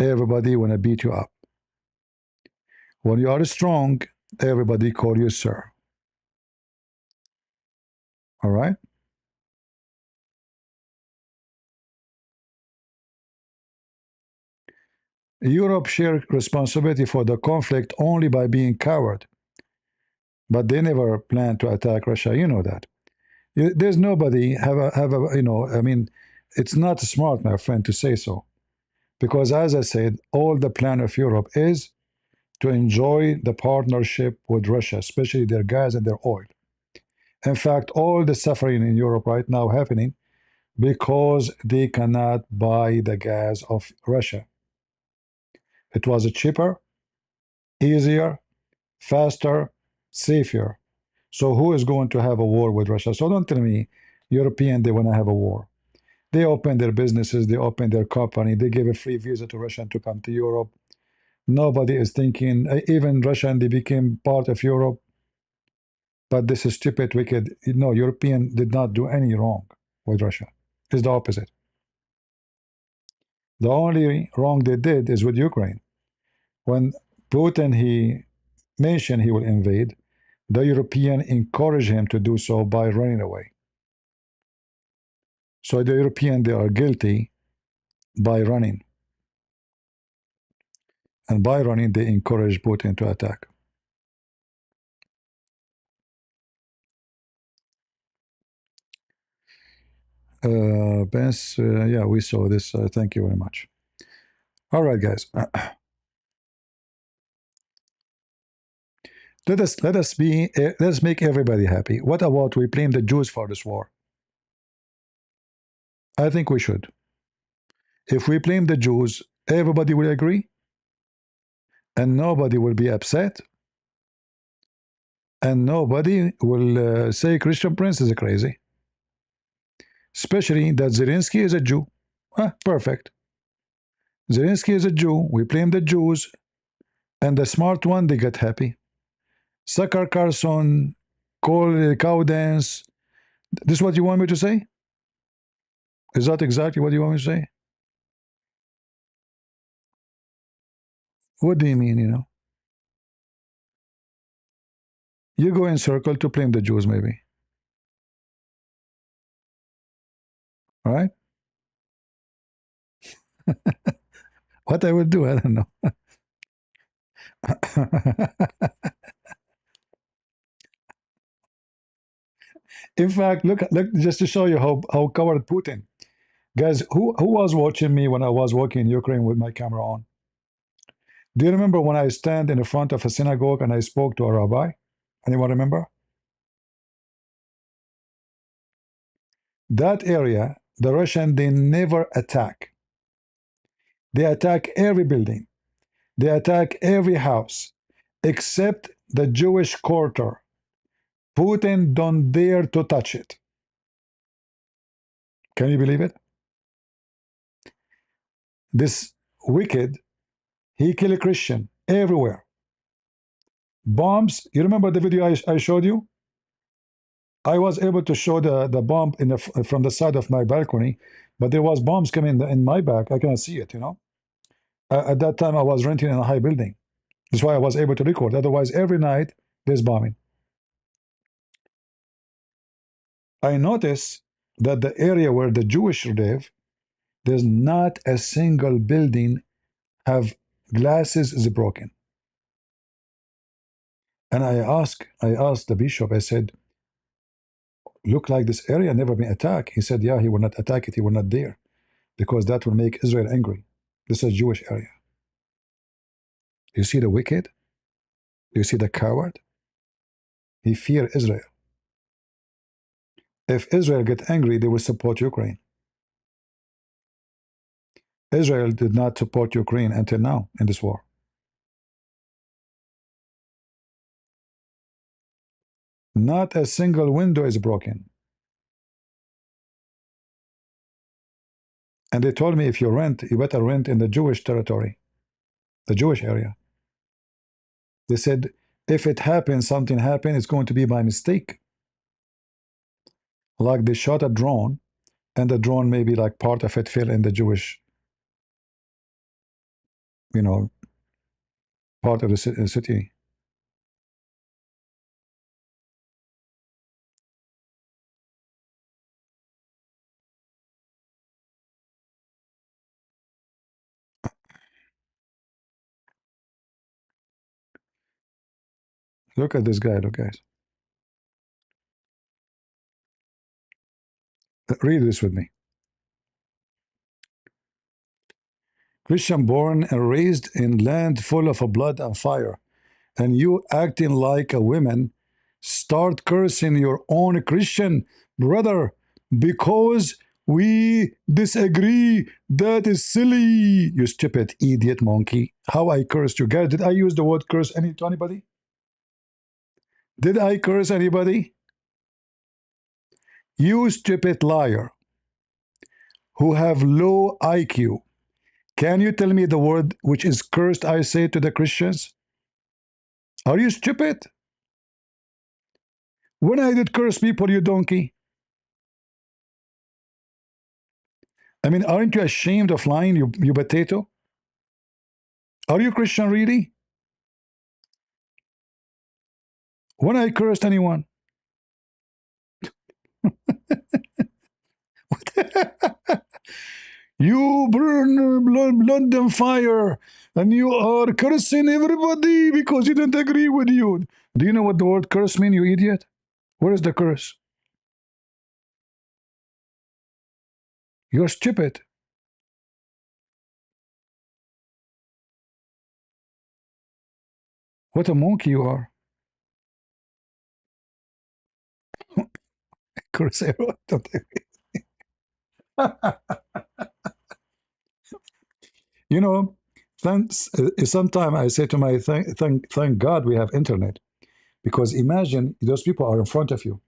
everybody want to beat you up. When you are strong, everybody call you sir. All right. Europe shared responsibility for the conflict only by being coward, but they never planned to attack Russia. You know that. There's nobody have a I mean, it's not smart, my friend, to say so, because as I said, all the plan of Europe is to enjoy the partnership with Russia, especially their gas and their oil. In fact, all the suffering in Europe right now happening because they cannot buy the gas of Russia. It was cheaper, easier, faster, safer. So who is going to have a war with Russia? So don't tell me European they want to have a war. They open their businesses, they open their company, they give a free visa to Russian to come to Europe. Nobody is thinking, even Russian, they became part of Europe. But this is stupid, wicked. No, European did not do any wrong with Russia. It's the opposite. The only wrong they did is with Ukraine. When Putin he mentioned he will invade, the European encouraged him to do so by running away. So the European they are guilty by running, and by running they encourage Putin to attack. Pence, yeah, we saw this. Thank you very much. All right, guys. Let's make everybody happy. What about we blame the Jews for this war? I think we should. If we blame the Jews, everybody will agree, and nobody will be upset, and nobody will say Christian Prince is crazy. Especially that Zelensky is a Jew. Perfect. Zelensky is a Jew. We blame the Jews, and the smart one they get happy. Sucker Carson, call cow dance. This is what you want me to say? Is that exactly what you want me to say? What do you mean? You go in circle to blame the Jews, maybe. All right? What I would do, I don't know. In fact, look, just to show you how coward Putin. Guys, who was watching me when I was walking in Ukraine with my camera on? Do you remember when I stand in the front of a synagogue and I spoke to a rabbi? Anyone remember? That area, the Russian, they never attack. They attack every building. They attack every house, except the Jewish quarter. Putin don't dare to touch it. Can you believe it? This wicked, he kill a Christian everywhere. Bombs. You remember the video I showed you? I was able to show the bomb from the side of my balcony, but there was bombs coming in my back. I cannot see it. At that time, I was renting in a high building. That's why I was able to record. Otherwise, every night there's bombing. I noticed that the area where the Jewish live, there's not a single building have glasses is broken. And I asked the bishop. I said, "Look like this area never been attacked." He said, "Yeah, he will not attack it. He will not dare, because that will make Israel angry. This is a Jewish area." You see the wicked? You see the coward? He fear Israel. If Israel get angry, they will support Ukraine. Israel did not support Ukraine until now in this war. Not a single window is broken. And they told me if you rent, you better rent in the Jewish territory, the Jewish area. They said if it happens, something happened, it's going to be by mistake. Like they shot a drone, and the drone maybe like part of it fell in the Jewish, you know, part of the city. Look at this guy, look, guys. Read this with me. Christian born and raised in land full of blood and fire, and you acting like a woman, start cursing your own Christian brother because we disagree. That is silly. You stupid idiot monkey. How I cursed you guys? Did I use the word curse to anybody? Did I curse anybody? You stupid liar who have low IQ. Can you tell me the word which is cursed I say to the Christians? Are you stupid? When I did curse people, you donkey. I mean, aren't you ashamed of lying, you potato? Are you Christian really? When I cursed anyone? You burn blood and fire, and you are cursing everybody because you don't agree with you. Do you know what the word curse means, you idiot? Where is the curse? You're stupid. What a monkey you are. Curse everyone. You know, thanks. Sometimes I say to my thank God we have internet, because imagine those people are in front of you.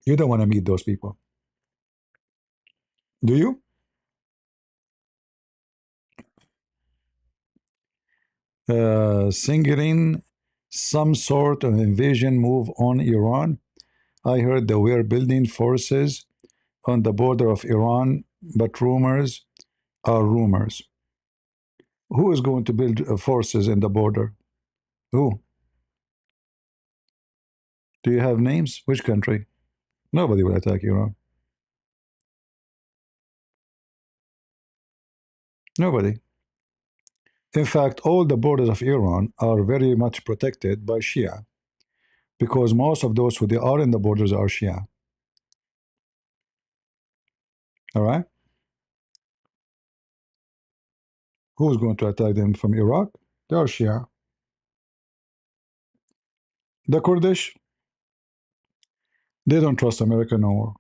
You don't want to meet those people, do you? Signaling some sort of invasion move on Iran. I heard they were building forces on the border of Iran, but rumors are rumors. Who is going to build forces in the border? Who? Do you have names? Which country? Nobody will attack Iran. Nobody. In fact, all the borders of Iran are very much protected by Shia, because most of those who they are in the borders are Shia. All right? Who's going to attack them from Iraq? They are Shia. The Kurdish, they don't trust America no more.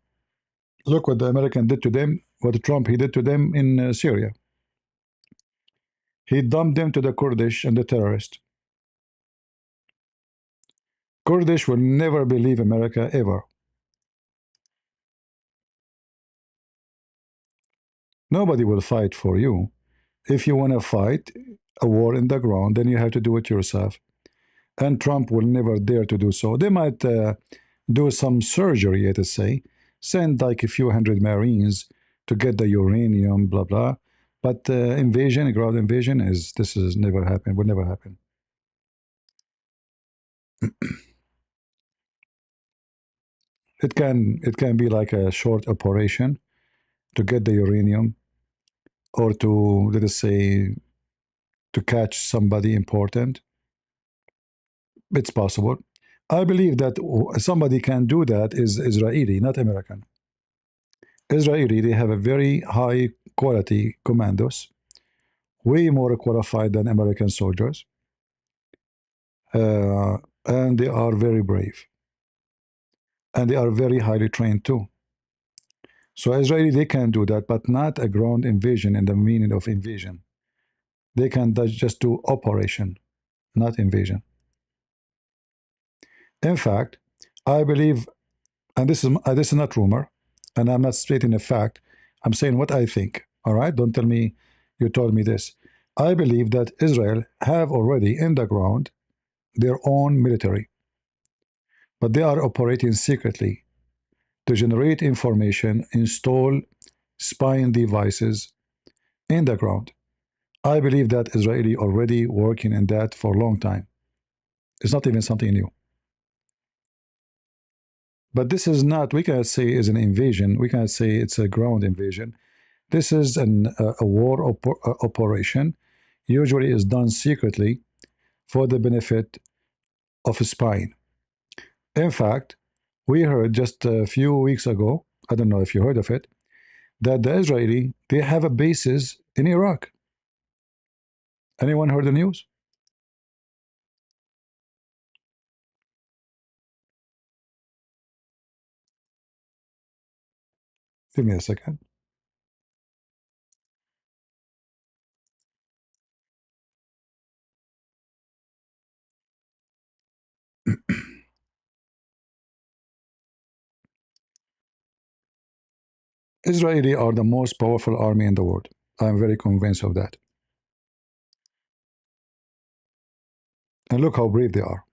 Look what the American did to them, what Trump he did to them in Syria. He dumped them to the Kurdish and the terrorists. Kurdish will never believe America ever. Nobody will fight for you. If you want to fight a war in the ground, then you have to do it yourself. And Trump will never dare to do so. They might do some surgery, let us say, send like a few hundred Marines to get the uranium, blah blah. But invasion, ground invasion, this is never happen. Will never happen. It can be like a short operation to get the uranium, or to, let us say, to catch somebody important. It's possible. I believe that somebody can do that is Israeli, not American. Israeli, they have a very high quality commandos, way more qualified than American soldiers, uh, and they are very brave, and they are very highly trained too. So Israeli, they can do that, but not a ground invasion in the meaning of invasion. They can just do operation, not invasion. In fact, I believe, and this is not rumor, and I'm not stating a fact. I'm saying what I think. All right, don't tell me you told me this. I believe that Israel have already in the ground their own military, but they are operating secretly to generate information, install spying devices in the ground. I believe that Israeli already working in that for a long time. It's not even something new. But this is not, we cannot say is an invasion. We cannot say it's a ground invasion. This is a war operation usually is done secretly for the benefit of spying. In fact, we heard just a few weeks ago, I don't know if you heard of it, that the Israeli, they have a bases in Iraq. Anyone heard the news? Give me a second. Israeli are the most powerful army in the world. I'm very convinced of that. And look how brave they are.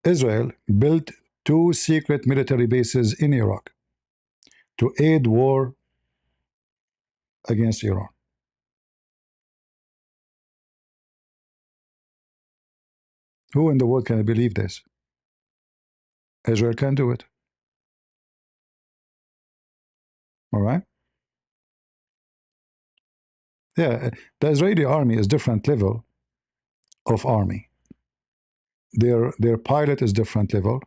Israel built two secret military bases in Iraq to aid war against Iran. Who in the world can believe this? Israel can do it. All right? Yeah, the Israeli army is different level of army. Their pilot is different level.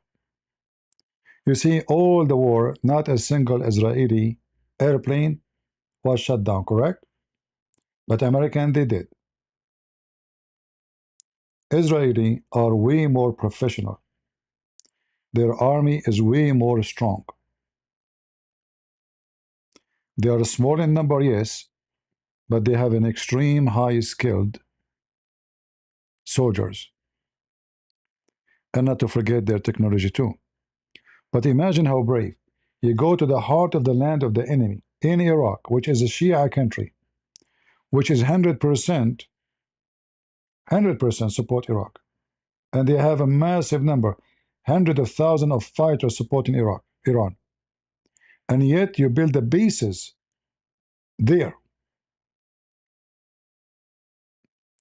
You see, all the war, not a single Israeli airplane was shut down, correct? But American, they did. Israeli are way more professional. Their army is way more strong. They are small in number, yes, but they have an extreme high skilled soldiers. And not to forget their technology too. But imagine how brave. You go to the heart of the land of the enemy in Iraq, which is a Shia country, which is 100% support Iraq. And they have a massive number, hundreds of thousands of fighters supporting Iran. And yet you build the bases there.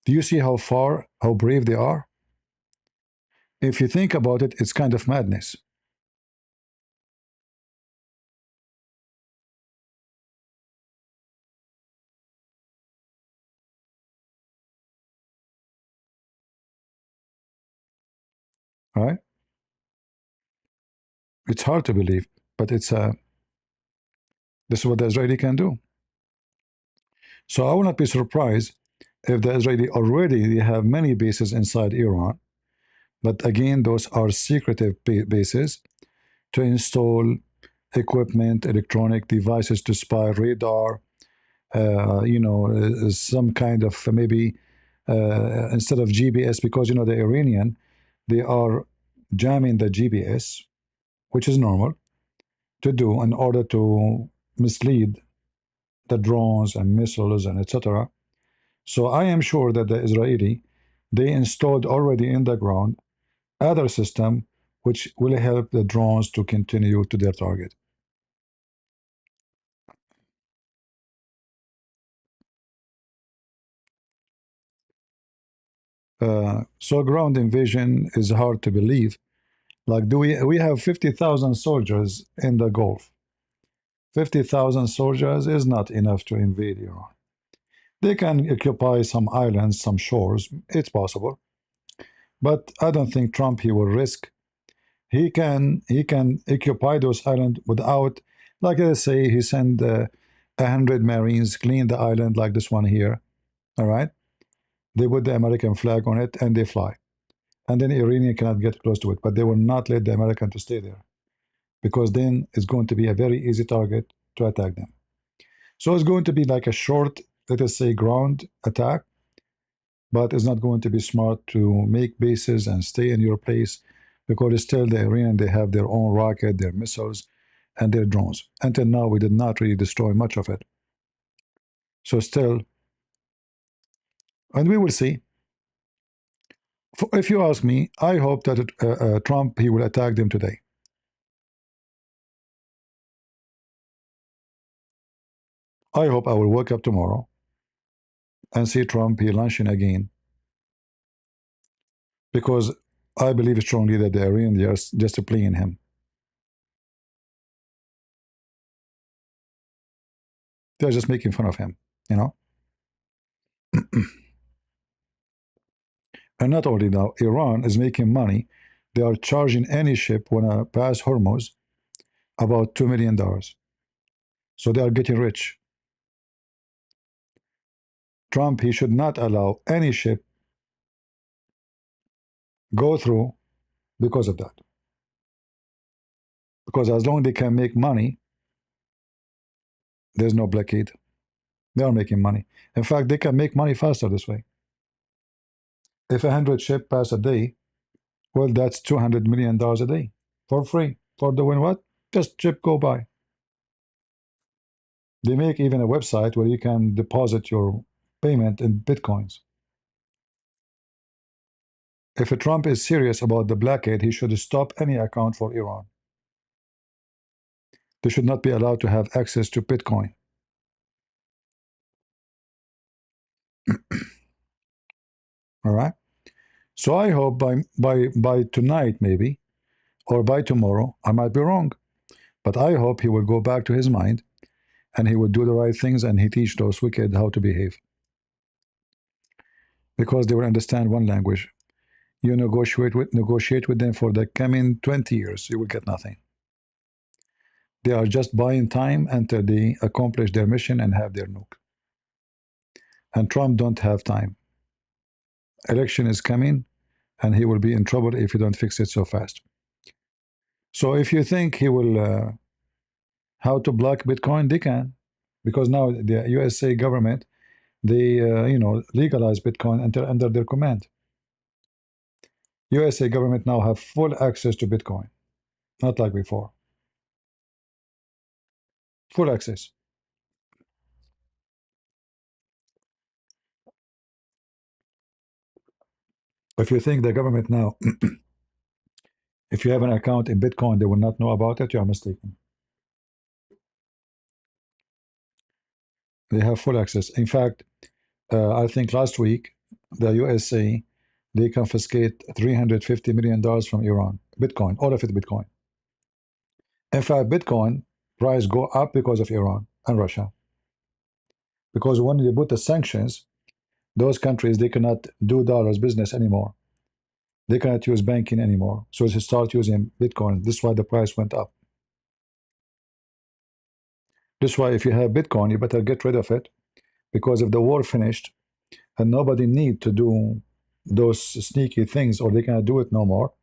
Do you see how brave they are? If you think about it, it's kind of madness. Right? It's hard to believe, but this is what the Israeli can do. So I will not be surprised if the Israeli already have many bases inside Iran, but again, those are secretive bases to install equipment, electronic devices to spy, radar, some kind of maybe instead of GPS, because the Iranian, they are jamming the GPS, which is normal to do in order to mislead the drones and missiles and etc. So I am sure that the Israeli, they installed already in the ground other system which will help the drones to continue to their target. So ground invasion is hard to believe. Like, do we have 50,000 soldiers in the Gulf? 50,000 soldiers is not enough to invade Iran. They can occupy some islands, some shores. It's possible, but I don't think Trump he will risk. He can occupy those islands without, like let's say he send 100 Marines clean the island like this one here. All right, they put the American flag on it and they fly, and then Iranian cannot get close to it, but they will not let the American to stay there because then it's going to be a very easy target to attack them. So it's going to be like a short, let us say, ground attack, but it's not going to be smart to make bases and stay in your place because still the Iranian, they have their own rocket, their missiles, and their drones. Until now, we did not really destroy much of it. So still, and we will see. If you ask me, I hope that Trump, he will attack them today. I hope I will wake up tomorrow and see Trump he launching again because I believe strongly that the Iranians are just playing him. They're just making fun of him, you know. And not only now, Iran is making money. They are charging any ship when I pass Hormuz about $2 million. So they are getting rich. Trump, he should not allow any ship go through because of that. Because as long as they can make money, there's no blockade. They are making money. In fact, they can make money faster this way. If 100 ships pass a day, well, that's $200 million a day for free. For doing what? Just ship go by. They make even a website where you can deposit your payment in bitcoins. If Trump is serious about the blockade, he should stop any account for Iran. They should not be allowed to have access to Bitcoin. All right. So I hope by tonight maybe, or by tomorrow, I might be wrong, but I hope he will go back to his mind and he will do the right things and he teach those wicked how to behave, because they will understand one language. You negotiate with them for the coming 20 years, you will get nothing. They are just buying time until they accomplish their mission and have their nuke. And Trump don't have time. Election is coming, and he will be in trouble if you don't fix it so fast. So if you think he will how to block Bitcoin, they can, because now the USA government, they legalize Bitcoin under their command. USA government now have full access to Bitcoin, not like before. Full access. If you think the government now, if you have an account in Bitcoin, they will not know about it, you are mistaken. They have full access. In fact, I think last week, the USA, they confiscate $350 million from Iran. Bitcoin, all of it Bitcoin. In fact, Bitcoin price go up because of Iran and Russia. Because when they put the sanctions, those countries, they cannot do dollars business anymore. They cannot use banking anymore. So they start using Bitcoin. This is why the price went up. This is why if you have Bitcoin, you better get rid of it. Because if the war finished and nobody need to do those sneaky things, or they cannot do it no more,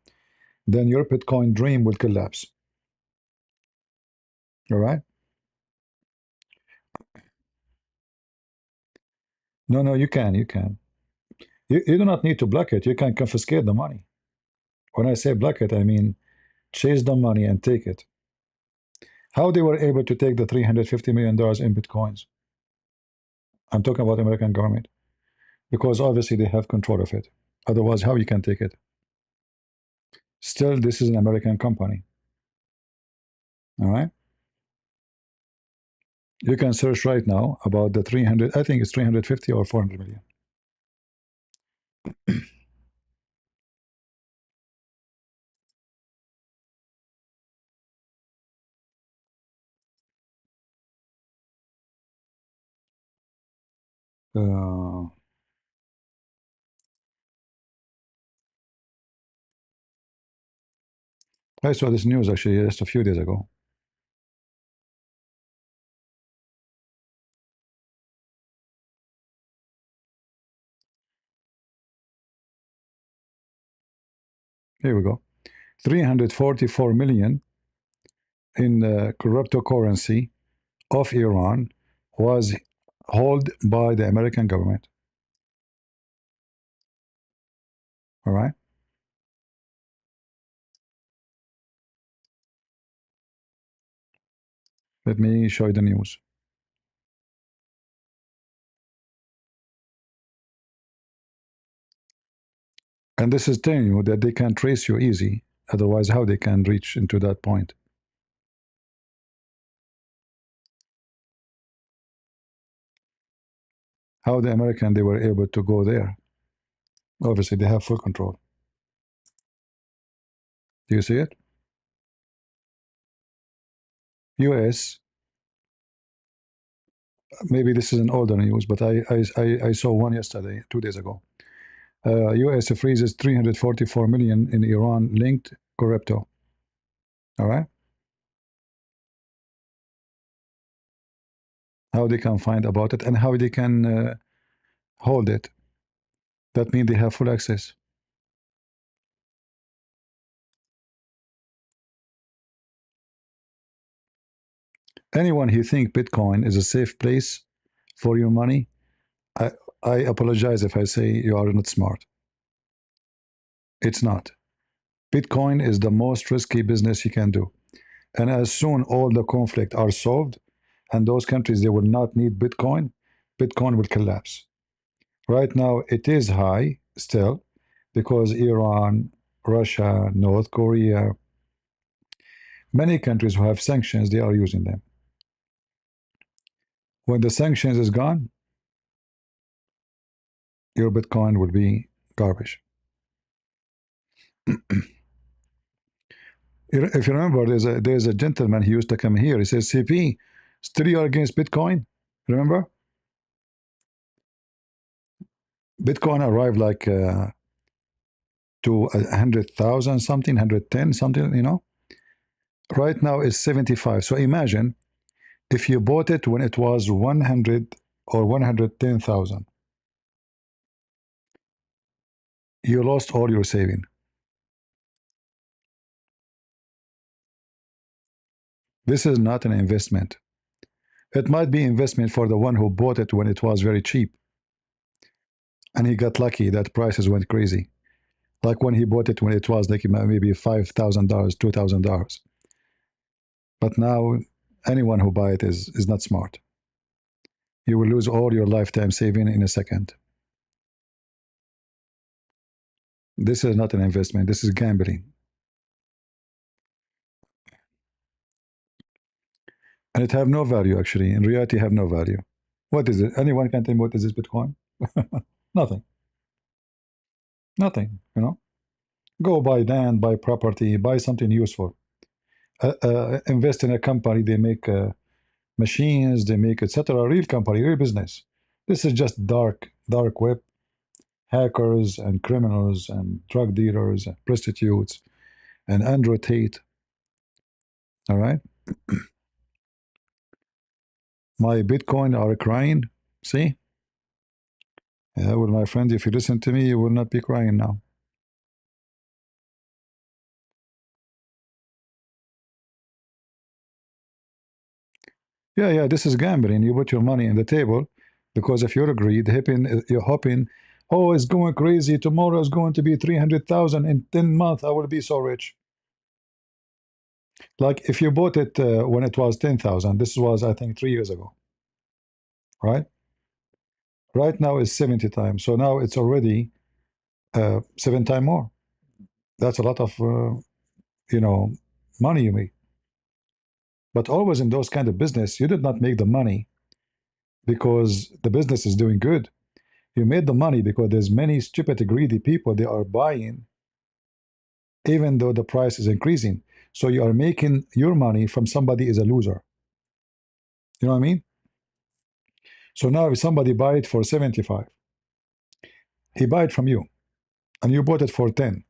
then your Bitcoin dream will collapse. All right? No, no, you can. You can. You do not need to block it. You can confiscate the money. When I say block it, I mean chase the money and take it. How they were able to take the $350 million in Bitcoins? I'm talking about the American government. Because obviously they have control of it. Otherwise, how you can take it? Still, this is an American company. All right? You can search right now about the 300, I think it's 350 or 400 million. Uh, I saw this news actually just a few days ago. Here we go. 344 million in cryptocurrency of Iran was held by the American government. All right. Let me show you the news. And this is telling you that they can trace you easy. Otherwise, how they can reach into that point? How the American they were able to go there? Obviously, they have full control. Do you see it? U.S. Maybe this is an older news, but I saw one yesterday, 2 days ago. U.S. freezes 344 million in Iran linked crypto. All right, how they can find about it and how they can hold it. That means they have full access. Anyone who think Bitcoin is a safe place for your money, I, I apologize if I say you are not smart. It's not. Bitcoin is the most risky business you can do. And as soon all the conflict are solved, and those countries they will not need Bitcoin, Bitcoin will collapse. Right now it is high still because Iran, Russia, North Korea, many countries who have sanctions, they are using them. When the sanctions is gone, your Bitcoin will be garbage. If you remember, there's a gentleman he used to come here. He says, "CP, still you are against Bitcoin?" Remember, Bitcoin arrived like to 100,000 something, 110 something. Right now it's 75. So imagine if you bought it when it was 100 or 110,000, you lost all your saving. This is not an investment. It might be investment for the one who bought it when it was very cheap and he got lucky that prices went crazy. Like when he bought it when it was like maybe $5,000, $2,000. But now anyone who buy it is not smart. You will lose all your lifetime saving in a second. This is not an investment. This is gambling. And it have no value actually. In reality, have no value. What is it? Anyone can tell me what is this Bitcoin? Nothing. Nothing. Go buy land, buy property, buy something useful. Invest in a company. They make machines. They make etc. Real company, real business. This is just dark web, hackers and criminals and drug dealers and prostitutes and Android hate. All right. My Bitcoin are crying. See? Yeah, well, my friend, if you listen to me, you will not be crying now. Yeah, yeah, this is gambling. You put your money in the table because of your greed, you're hoping, oh, it's going crazy. Tomorrow is going to be 300,000. In 10 months, I will be so rich. Like if you bought it when it was 10,000, this was, I think, 3 years ago, right? Right now it's 70 times. So now it's already 7 times more. That's a lot of, you know, money you make. But always in those kind of business, you did not make the money because the business is doing good. You made the money because there's many stupid, greedy people. They are buying, even though the price is increasing. So you are making your money from somebody is a loser. You know what I mean? So now if somebody buy it for 75, he buy it from you, and you bought it for 10.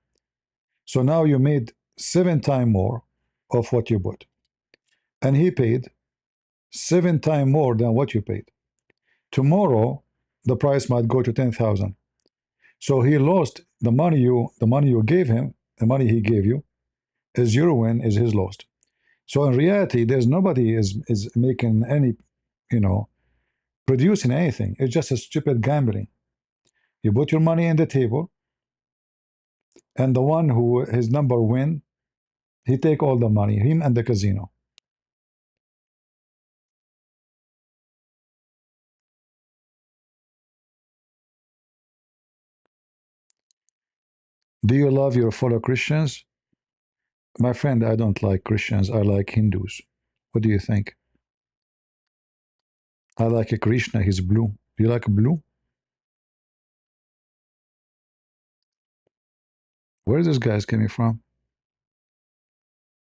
So now you made 7 times more of what you bought, and he paid 7 times more than what you paid. Tomorrow, the price might go to 10,000. So he lost the money you gave him, the money he gave you is your win, is his loss. So in reality, there's nobody is making any, you know, producing anything. It's just a stupid gambling. You put your money in the table, and the one who his number win, he take all the money, him and the casino. Do you love your fellow Christians? My friend, I don't like Christians. I like Hindus. What do you think? I like a Krishna. He's blue. Do you like blue? Where is this guy's coming from?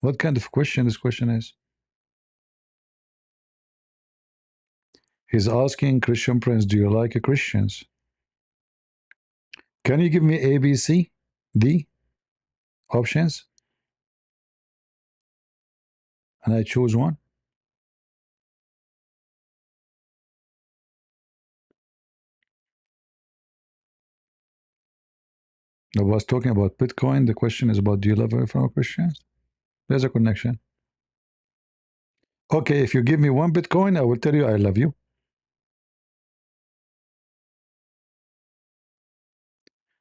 What kind of question this question is? He's asking Christian Prince, do you like Christians? Can you give me A, B, C, D options? And I choose one. I was talking about Bitcoin. The question is about, do you love it from Christians? There's a connection. Okay, if you give me one Bitcoin, I will tell you I love you.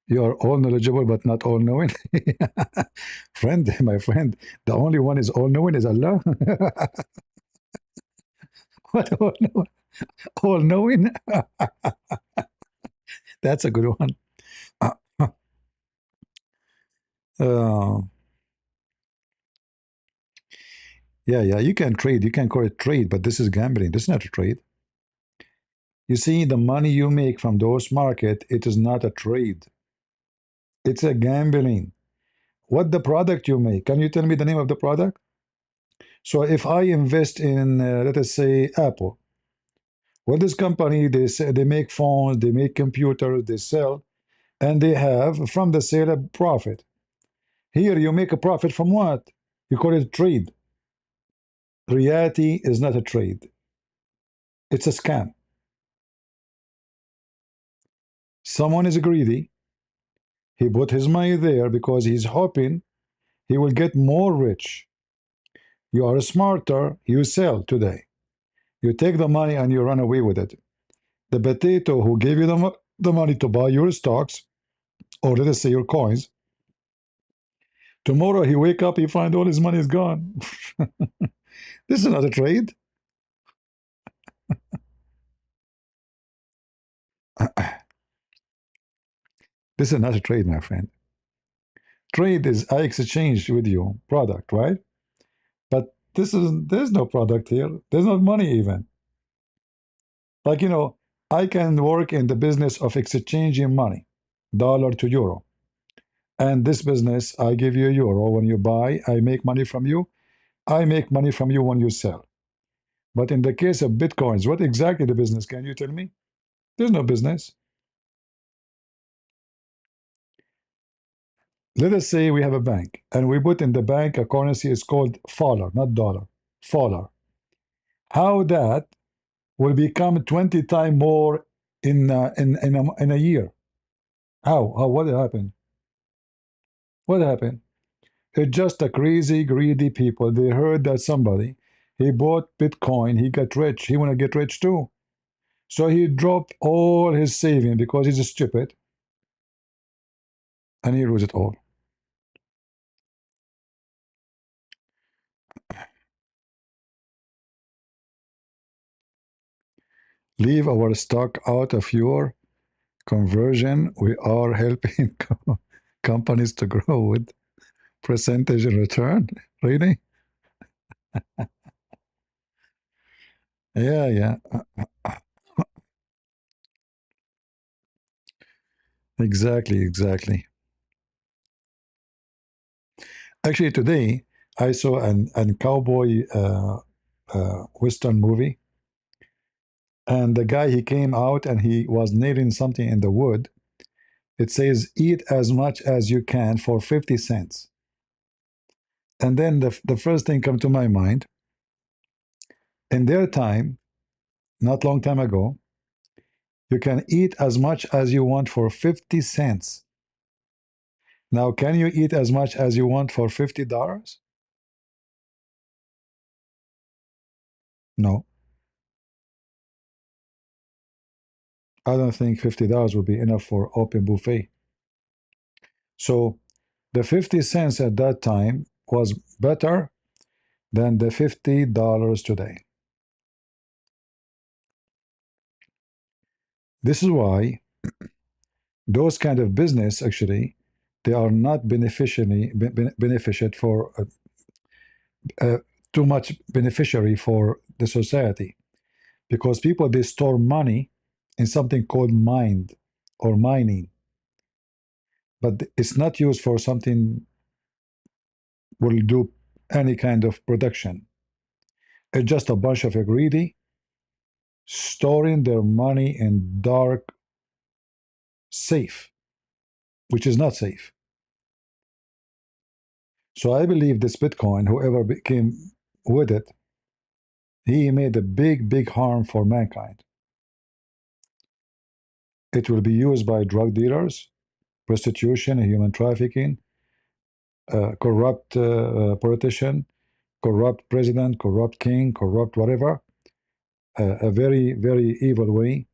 You are all knowledgeable, but not all knowing. Friend, my friend, the only one is all knowing is Allah. What all knowing? That's a good one. Uh, yeah, yeah, you can trade. You can call it trade, but this is gambling. This is not a trade. You see, the money you make from those market, it is not a trade. It's a gambling. What the product you make? Can you tell me the name of the product? So if I invest in, let us say, Apple, well, this company they say they make phones, they make computers, they sell, and they have from the sale a profit. Here you make a profit from what? You call it trade. Reality is not a trade. It's a scam. Someone is greedy. He put his money there because he's hoping he will get more rich. You are smarter, you sell today. You take the money and you run away with it. The potato who gave you the money to buy your stocks, or let us say your coins, tomorrow he wake up, he find all his money is gone. This is not a trade. This is not a trade, my friend. Trade is I exchange with you product, right? But there's no product here. There's not money even. Like I can work in the business of exchanging money, dollar to euro. And this business, I give you a euro when you buy, I make money from you. I make money from you when you sell. But in the case of bitcoins, what exactly the business? Can you tell me? There's no business. Let us say we have a bank and we put in the bank a currency is called faller, not dollar, faller. How that will become 20 times more in a year? How? How? What happened? What happened? It's just a crazy, greedy people. They heard that somebody he bought Bitcoin, he got rich. He want to get rich too. So he dropped all his saving because he's stupid, and he lose it all. Leave our stock out of your conversion. We are helping companies to grow with percentage in return. Really? Yeah, yeah. Exactly, exactly. Actually, today I saw an cowboy Western movie, and the guy he came out and he was nailing something in the wood. It says, "Eat as much as you can for 50 cents." And then the first thing come to my mind. In their time, not long time ago, you can eat as much as you want for 50 cents. Now, can you eat as much as you want for $50? No, I don't think $50 would be enough for open buffet. So the 50 cents at that time was better than the $50 today. This is why those kind of business actually they are not beneficial for uh, too much beneficiary for the society, because people they store money in something called mind or mining, but it's not used for something will do any kind of production. It's just a bunch of greedy storing their money in dark safe, which is not safe. So I believe this Bitcoin, whoever came with it, he made a big, big harm for mankind. It will be used by drug dealers, prostitution, human trafficking, corrupt politician, corrupt president, corrupt king, corrupt whatever. A very, very evil way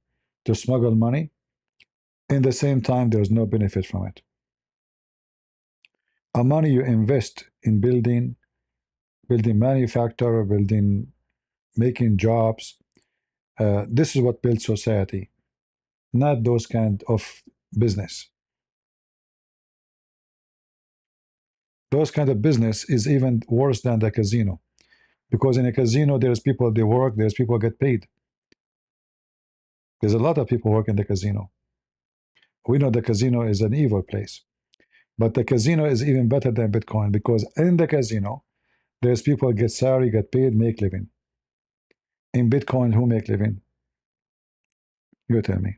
to smuggle money. In the same time, there's no benefit from it. A money you invest in building manufacture, making jobs. This is what builds society, not those kind of business. Those kind of business is even worse than the casino, because in a casino there's people they work, there's people get paid. There's a lot of people work in the casino. We know the casino is an evil place, but the casino is even better than Bitcoin, because in the casino there's people get salary, get paid, make living. In Bitcoin, who make living? You tell me.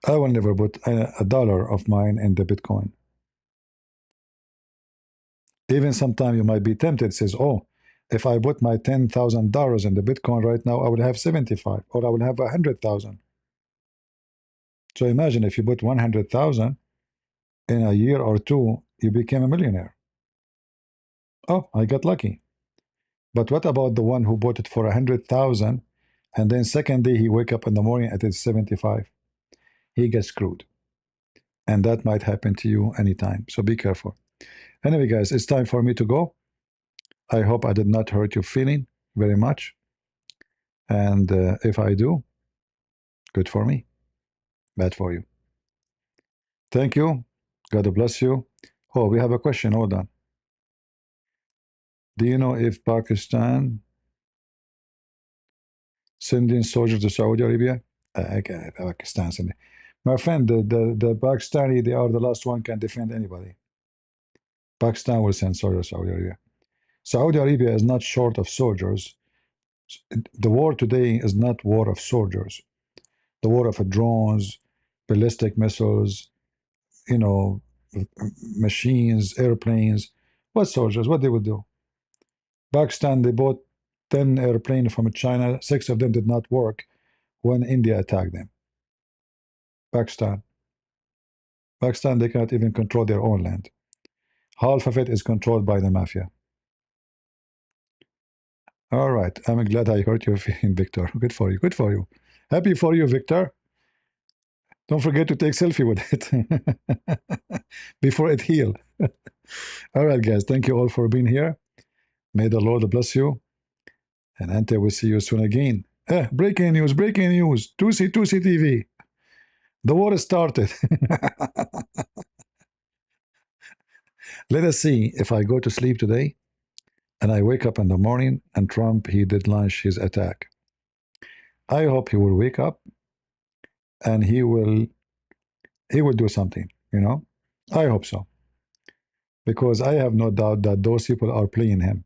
I will never put a dollar of mine in the Bitcoin. Even sometime you might be tempted, says, oh, if I put my $10,000 in the Bitcoin right now, I will have 75, or I will have 100,000. So imagine if you put 100,000 in a year or two, you became a millionaire. Oh, I got lucky. But what about the one who bought it for 100,000 and then second day he wake up in the morning and it's 75? He gets screwed. And that might happen to you anytime. So be careful. Anyway, guys, it's time for me to go. I hope I did not hurt your feeling very much. And if I do, good for me, bad for you. Thank you. God bless you. Oh, we have a question. Hold on. Do you know if Pakistan sending soldiers to Saudi Arabia? Okay, Pakistan sending. My friend, the Pakistani, they are the last one can defend anybody. Pakistan will send soldiers to Saudi Arabia. Saudi Arabia is not short of soldiers. The war today is not war of soldiers. The war of drones, ballistic missiles, you know, machines, airplanes. What soldiers? What they would do? Pakistan, they bought 10 airplanes from China. 6 of them did not work when India attacked them. Pakistan. Pakistan, they cannot even control their own land. Half of it is controlled by the mafia. All right. I'm glad I hurt your feeling, Victor. Good for you. Good for you. Happy for you, Victor. Don't forget to take selfie with it before it heal. All right, guys. Thank you all for being here. May the Lord bless you. And until we see you soon again. Breaking news, breaking news. Tousi TV. The war started. Let us see if I go to sleep today and I wake up in the morning and Trump, he did launch his attack. I hope he will wake up and he will do something, you know? I hope so. Because I have no doubt that those people are playing him.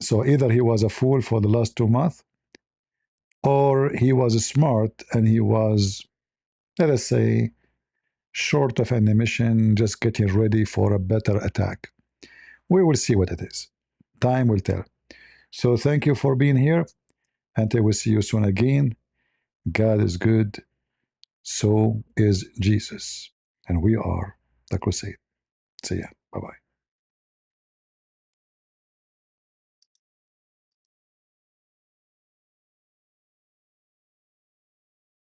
So either he was a fool for the last 2 months, or he was smart and he was, let us say, short of ammunition, just getting ready for a better attack. We will see what it is. Time will tell. So thank you for being here. Until we see you soon again. God is good. So is Jesus. And we are the crusade. See ya. Bye-bye.